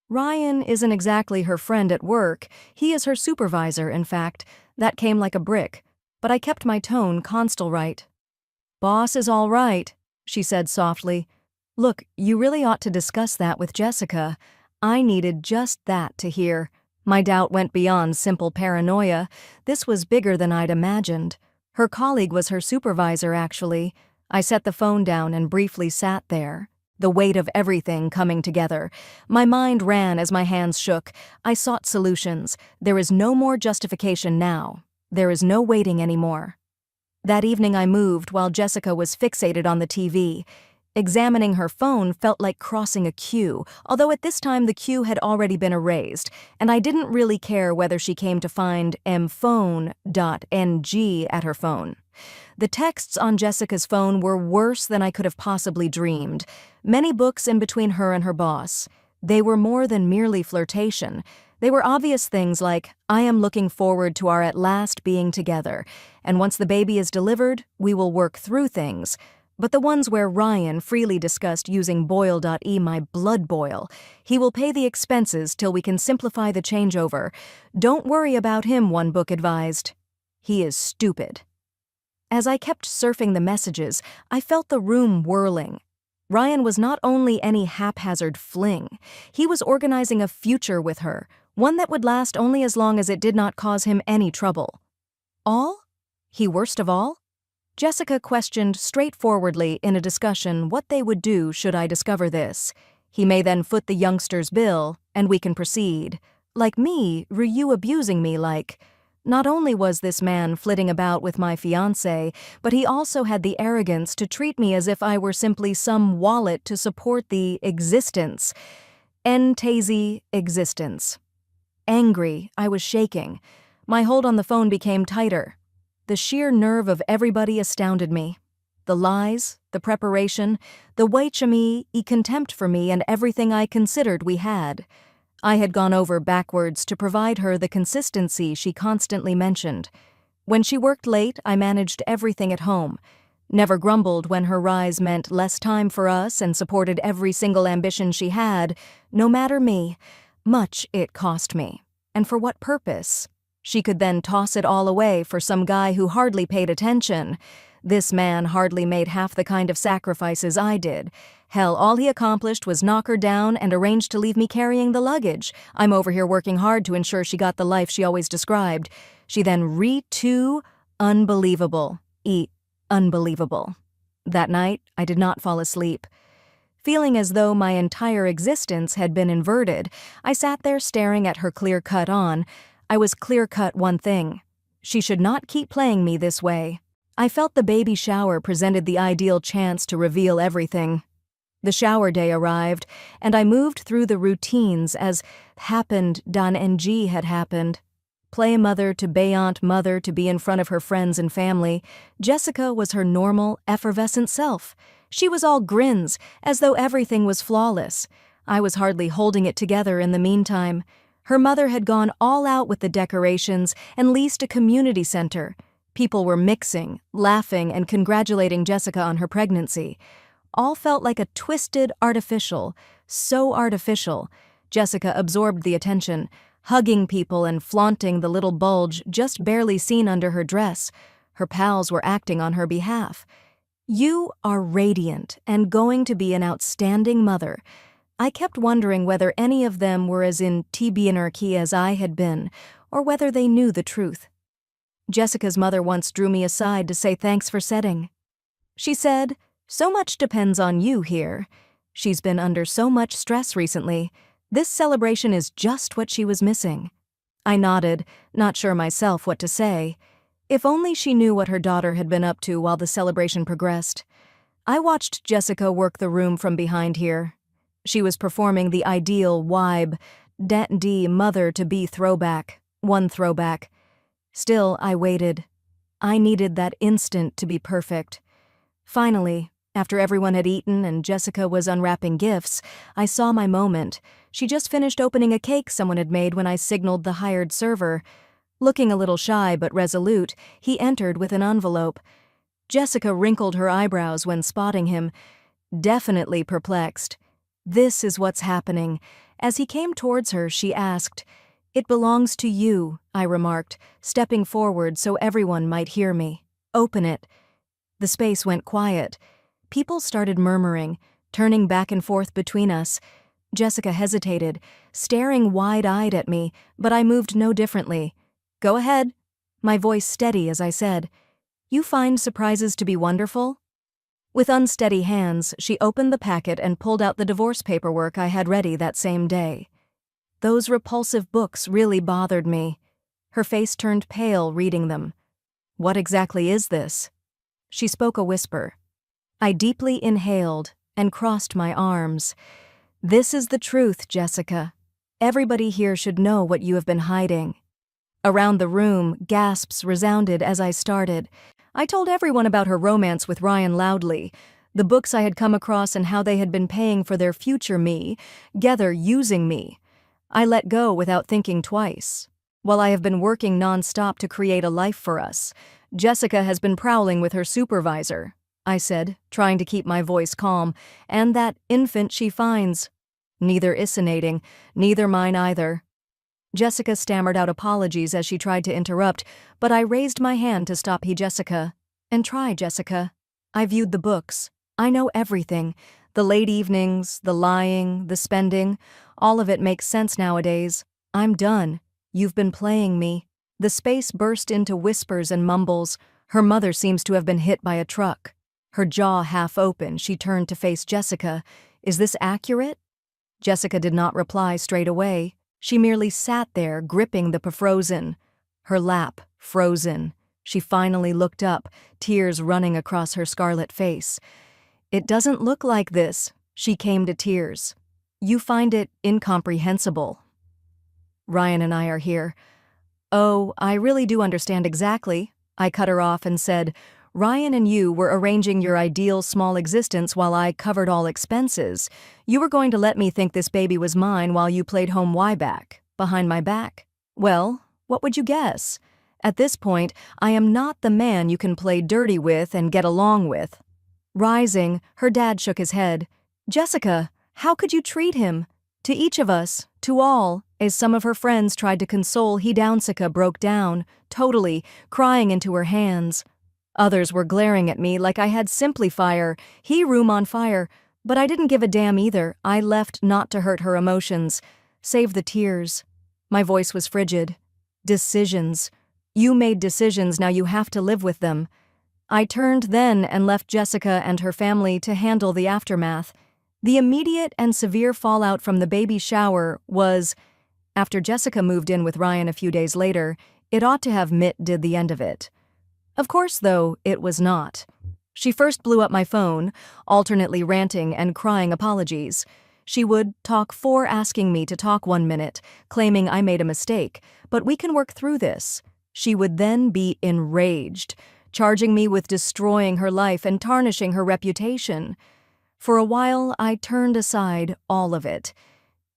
"Ryan isn't exactly her friend at work. He is her supervisor, in fact. That came like a brick. But I kept my tone constant. "Boss is all right," she said softly. "Look, you really ought to discuss that with Jessica." I needed just that to hear. My doubt went beyond simple paranoia. This was bigger than I'd imagined. Her colleague was her supervisor, actually. I set the phone down and briefly sat there, the weight of everything coming together. My mind ran as my hands shook. I sought solutions. There is no more justification now. There is no waiting anymore. That evening I moved while Jessica was fixated on the TV. Examining her phone felt like crossing a queue, although at this time the queue had already been erased, and I didn't really care whether she came to find mphone.ng at her phone. The texts on Jessica's phone were worse than I could have possibly dreamed. Many books in between her and her boss. They were more than merely flirtation. They were obvious things like, "I am looking forward to our at last being together, and once the baby is delivered, we will work through things." But the ones where Ryan freely discussed using boil.e my blood boil. "He will pay the expenses till we can simplify the changeover. Don't worry about him," one book advised. He is stupid. As I kept surfing the messages, I felt the room whirling. Ryan was not only any haphazard fling, he was organizing a future with her, one that would last only as long as it did not cause him any trouble. All? He worst of all? Jessica questioned straightforwardly in a discussion what they would do should I discover this. "He may then foot the youngster's bill, and we can proceed. Like me, were you abusing me like..." Not only was this man flitting about with my fiancé, but he also had the arrogance to treat me as if I were simply some wallet to support the existence. Entazy existence. Angry, I was shaking. My hold on the phone became tighter. The sheer nerve of everybody astounded me. The lies, the preparation, the weichami, contempt for me and everything I considered we had. I had gone over backwards to provide her the consistency she constantly mentioned. When she worked late, I managed everything at home. Never grumbled when her rise meant less time for us and supported every single ambition she had, no matter me. Much it cost me. And for what purpose? She could then toss it all away for some guy who hardly paid attention. This man hardly made half the kind of sacrifices I did. Hell, all he accomplished was knock her down and arrange to leave me carrying the luggage. I'm over here working hard to ensure she got the life she always described. She then unbelievable. Unbelievable. That night, I did not fall asleep. Feeling as though my entire existence had been inverted, I sat there staring at her clear-cut on. I was clear-cut one thing. She should not keep playing me this way. I felt the baby shower presented the ideal chance to reveal everything. The shower day arrived, and I moved through the routines as happened.ng had happened. Play mother to bayant mother to be in front of her friends and family. Jessica was her normal, effervescent self. She was all grins, as though everything was flawless. I was hardly holding it together in the meantime. Her mother had gone all out with the decorations and leased a community center. People were mixing, laughing, and congratulating Jessica on her pregnancy. All felt like a twisted artificial, so artificial. Jessica absorbed the attention, hugging people and flaunting the little bulge just barely seen under her dress. Her pals were acting on her behalf. "You are radiant and going to be an outstanding mother." I kept wondering whether any of them were as in TB-anarchy as I had been, or whether they knew the truth. Jessica's mother once drew me aside to say thanks for setting. She said, "So much depends on you here. She's been under so much stress recently. This celebration is just what she was missing." I nodded, not sure myself what to say. If only she knew what her daughter had been up to while the celebration progressed. I watched Jessica work the room from behind here. She was performing the ideal wibe, mother-to-be throwback, one throwback. Still, I waited. I needed that instant to be perfect. Finally, after everyone had eaten and Jessica was unwrapping gifts, I saw my moment. She just finished opening a cake someone had made when I signaled the hired server. Looking a little shy but resolute, he entered with an envelope. Jessica wrinkled her eyebrows when spotting him, definitely perplexed. "This is what's happening." As he came towards her, she asked. "It belongs to you," I remarked, stepping forward so everyone might hear me. "Open it." The space went quiet. People started murmuring, turning back and forth between us. Jessica hesitated, staring wide-eyed at me, but I moved no differently. "Go ahead." My voice steady as I said, You find surprises to be wonderful? With unsteady hands, she opened the packet and pulled out the divorce paperwork I had ready that same day. Those repulsive books really bothered me. Her face turned pale reading them. What exactly is this? She spoke a whisper. I deeply inhaled and crossed my arms. This is the truth, Jessica. Everybody here should know what you have been hiding. Around the room, gasps resounded as I started. I told everyone about her romance with Ryan loudly, the books I had come across and how they had been paying for their future me, together using me. I let go without thinking twice. While I have been working nonstop to create a life for us, Jessica has been prowling with her supervisor, I said, trying to keep my voice calm, and that infant she finds. Neither isinating, neither mine either. Jessica stammered out apologies as she tried to interrupt, but I raised my hand to stop Jessica. And try, Jessica. I viewed the books. I know everything. The late evenings, the lying, the spending. All of it makes sense nowadays. I'm done. You've been playing me. The space burst into whispers and mumbles. Her mother seems to have been hit by a truck. Her jaw half open, she turned to face Jessica. Is this accurate? Jessica did not reply straight away. She merely sat there, gripping the frozen. Her lap frozen. She finally looked up, tears running across her scarlet face. It doesn't look like this. She came to tears. You find it incomprehensible. Ryan and I are here. Oh, I really do understand exactly. I cut her off and said, Ryan and you were arranging your ideal small existence while I covered all expenses. You were going to let me think this baby was mine while you played home Y-back, behind my back. Well, what would you guess? At this point, I am not the man you can play dirty with and get along with. Rising, her dad shook his head. Jessica, how could you treat him? To each of us, to all, as some of her friends tried to console, Downsika broke down, totally, crying into her hands. Others were glaring at me like I had Simplifier, room on fire, but I didn't give a damn either. I left not to hurt her emotions. Save the tears. My voice was frigid. Decisions. You made decisions, now you have to live with them. I turned then and left Jessica and her family to handle the aftermath. The immediate and severe fallout from the baby shower was, after Jessica moved in with Ryan a few days later, it ought to have did the end of it. Of course, though, it was not. She first blew up my phone, alternately ranting and crying apologies. She would talk for asking me to talk 1 minute, claiming I made a mistake, but we can work through this. She would then be enraged, charging me with destroying her life and tarnishing her reputation. For a while, I turned aside all of it.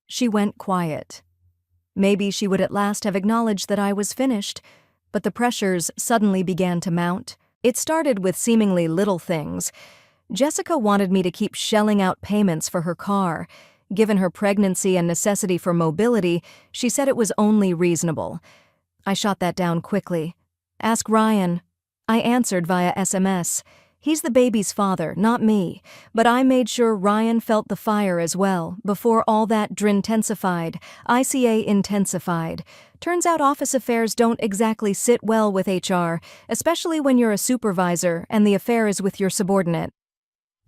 She went quiet. Maybe she would at last have acknowledged that I was finished, but the pressures suddenly began to mount. It started with seemingly little things. Jessica wanted me to keep shelling out payments for her car. Given her pregnancy and necessity for mobility, she said it was only reasonable. I shot that down quickly. Ask Ryan. I answered via SMS. He's the baby's father, not me, but I made sure Ryan felt the fire as well, before all that drintensified, ICA intensified. Turns out office affairs don't exactly sit well with HR, especially when you're a supervisor and the affair is with your subordinate.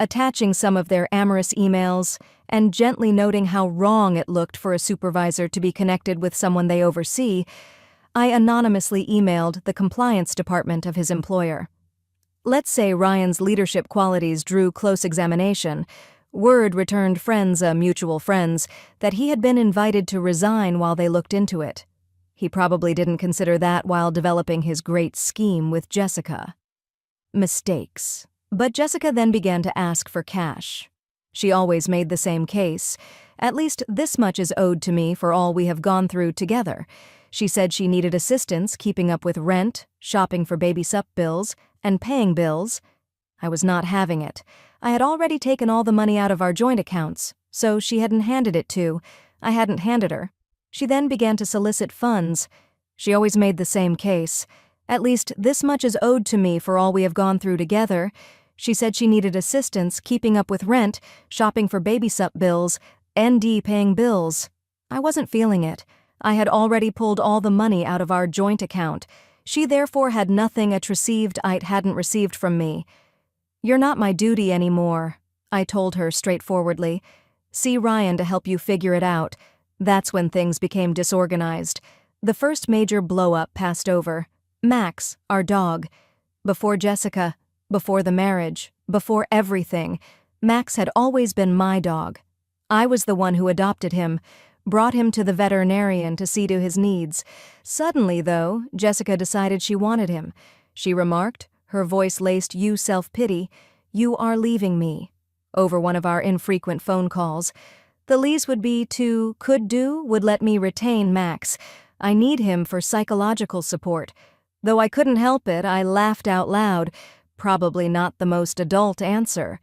Attaching some of their amorous emails, and gently noting how wrong it looked for a supervisor to be connected with someone they oversee, I anonymously emailed the compliance department of his employer. Let's say Ryan's leadership qualities drew close examination. Word returned friends, mutual friends, that he had been invited to resign while they looked into it. He probably didn't consider that while developing his great scheme with Jessica. Mistakes. But Jessica then began to ask for cash. She always made the same case. At least this much is owed to me for all we have gone through together. She said she needed assistance keeping up with rent, shopping for baby sup bills, and paying bills. I was not having it. I had already taken all the money out of our joint accounts, so she hadn't handed it to. I hadn't handed her. She then began to solicit funds. She always made the same case. At least this much is owed to me for all we have gone through together. She said she needed assistance keeping up with rent, shopping for baby sup bills, ND paying bills. I wasn't feeling it. I had already pulled all the money out of our joint account. She therefore had nothing it hadn't received from me. "You're not my duty anymore," I told her straightforwardly. "See Ryan to help you figure it out." That's when things became disorganized. The first major blow-up passed over. Max, our dog. Before Jessica, before the marriage, before everything, Max had always been my dog. I was the one who adopted him, brought him to the veterinarian to see to his needs. Suddenly, though, Jessica decided she wanted him. She remarked, her voice laced self-pity, "You are leaving me," over one of our infrequent phone calls. The lease would let me retain Max. I need him for psychological support. Though I couldn't help it, I laughed out loud. Probably not the most adult answer.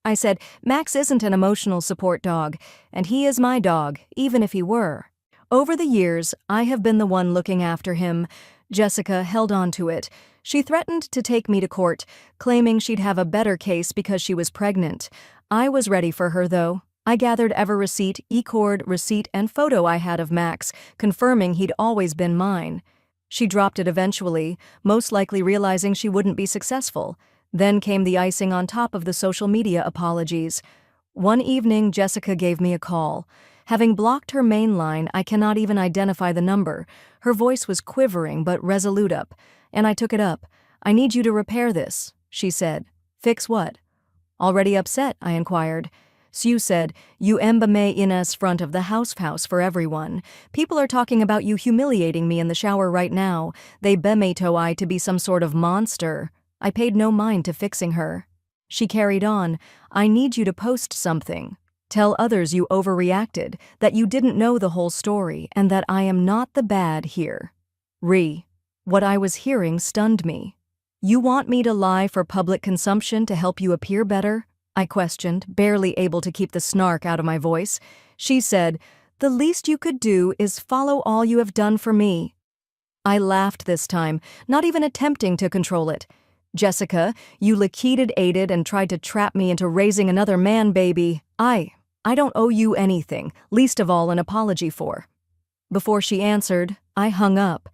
I said, "Max isn't an emotional support dog, and he is my dog, even if he were." Over the years, I have been the one looking after him. Jessica held on to it. She threatened to take me to court, claiming she'd have a better case because she was pregnant. I was ready for her, though. I gathered every receipt, e-cord, receipt, and photo I had of Max, confirming he'd always been mine. She dropped it eventually, most likely realizing she wouldn't be successful. Then came the icing on top of the social media apologies. One evening, Jessica gave me a call. Having blocked her main line, I cannot even identify the number. Her voice was quivering but resolute and I took it up. "I need you to repair this," she said. "Fix what?" "Already upset?" I inquired. Sue said, "You me in us front of the house for everyone. People are talking about you humiliating me in the shower right now. They me I to be some sort of monster." I paid no mind to fixing her. She carried on, "I need you to post something. Tell others you overreacted, that you didn't know the whole story, and that I am not the bad here." What I was hearing stunned me. "You want me to lie for public consumption to help you appear better?" I questioned, barely able to keep the snark out of my voice. She said, "The least you could do is follow all you have done for me." I laughed this time, not even attempting to control it. "Jessica, you aided and tried to trap me into raising another man baby. I don't owe you anything, least of all an apology for." Before she answered, I hung up.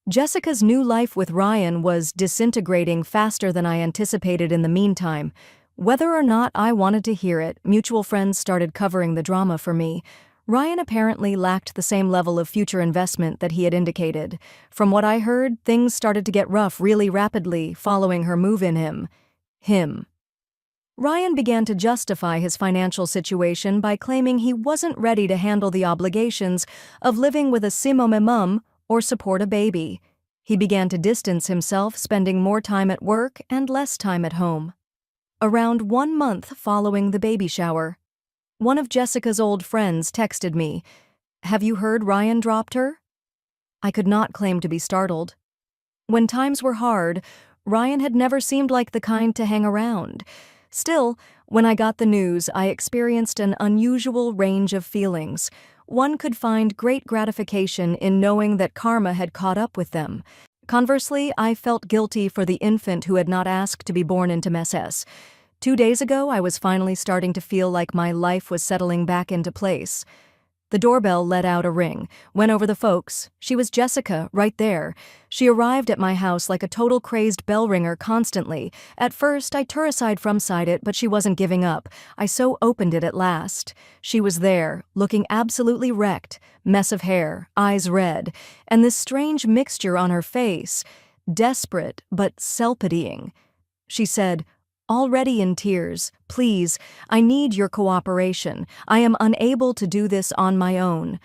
Jessica's new life with Ryan was disintegrating faster than I anticipated in the meantime. Whether or not I wanted to hear it, mutual friends started covering the drama for me. Ryan apparently lacked the same level of future investment that he had indicated. From what I heard, things started to get rough really rapidly following her move in him. Ryan began to justify his financial situation by claiming he wasn't ready to handle the obligations of living with a mum or support a baby. He began to distance himself, spending more time at work and less time at home. Around 1 month following the baby shower, one of Jessica's old friends texted me, "Have you heard Ryan dropped her?" I could not claim to be startled. When times were hard, Ryan had never seemed like the kind to hang around. Still, when I got the news, I experienced an unusual range of feelings. One could find great gratification in knowing that karma had caught up with them. Conversely, I felt guilty for the infant who had not asked to be born into messes. 2 days ago, I was finally starting to feel like my life was settling back into place. The doorbell let out a ring. Went over the folks. She was Jessica, right there. She arrived at my house like a total crazed bell ringer constantly. At first, I turrified from side it, but she wasn't giving up. I so opened it at last. She was there, looking absolutely wrecked. Mess of hair, eyes red, and this strange mixture on her face. Desperate, but self-pitying. She said, already in tears, "Please, I need your cooperation. I am unable to do this on my own."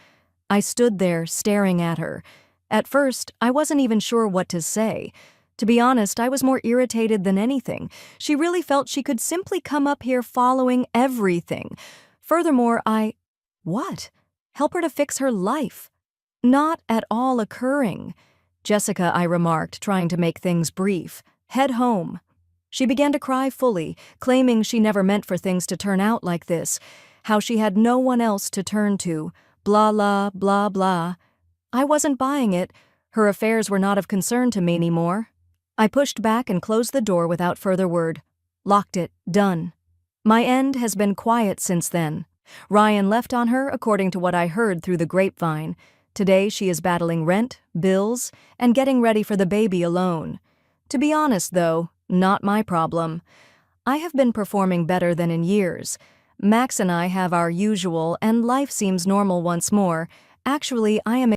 I stood there staring at her. At first, I wasn't even sure what to say. To be honest, I was more irritated than anything. She really felt she could simply come up here following everything. Furthermore, What? Help her to fix her life. Not at all occurring. "Jessica," I remarked, trying to make things brief. "Head home." She began to cry fully, claiming she never meant for things to turn out like this, how she had no one else to turn to, blah, blah, blah, blah. I wasn't buying it. Her affairs were not of concern to me anymore. I pushed back and closed the door without further word. Locked it. Done. My end has been quiet since then. Ryan left on her, according to what I heard through the grapevine. Today she is battling rent, bills, and getting ready for the baby alone. To be honest, though, not my problem. I have been performing better than in years. Max and I have our usual, and life seems normal once more. Actually, I am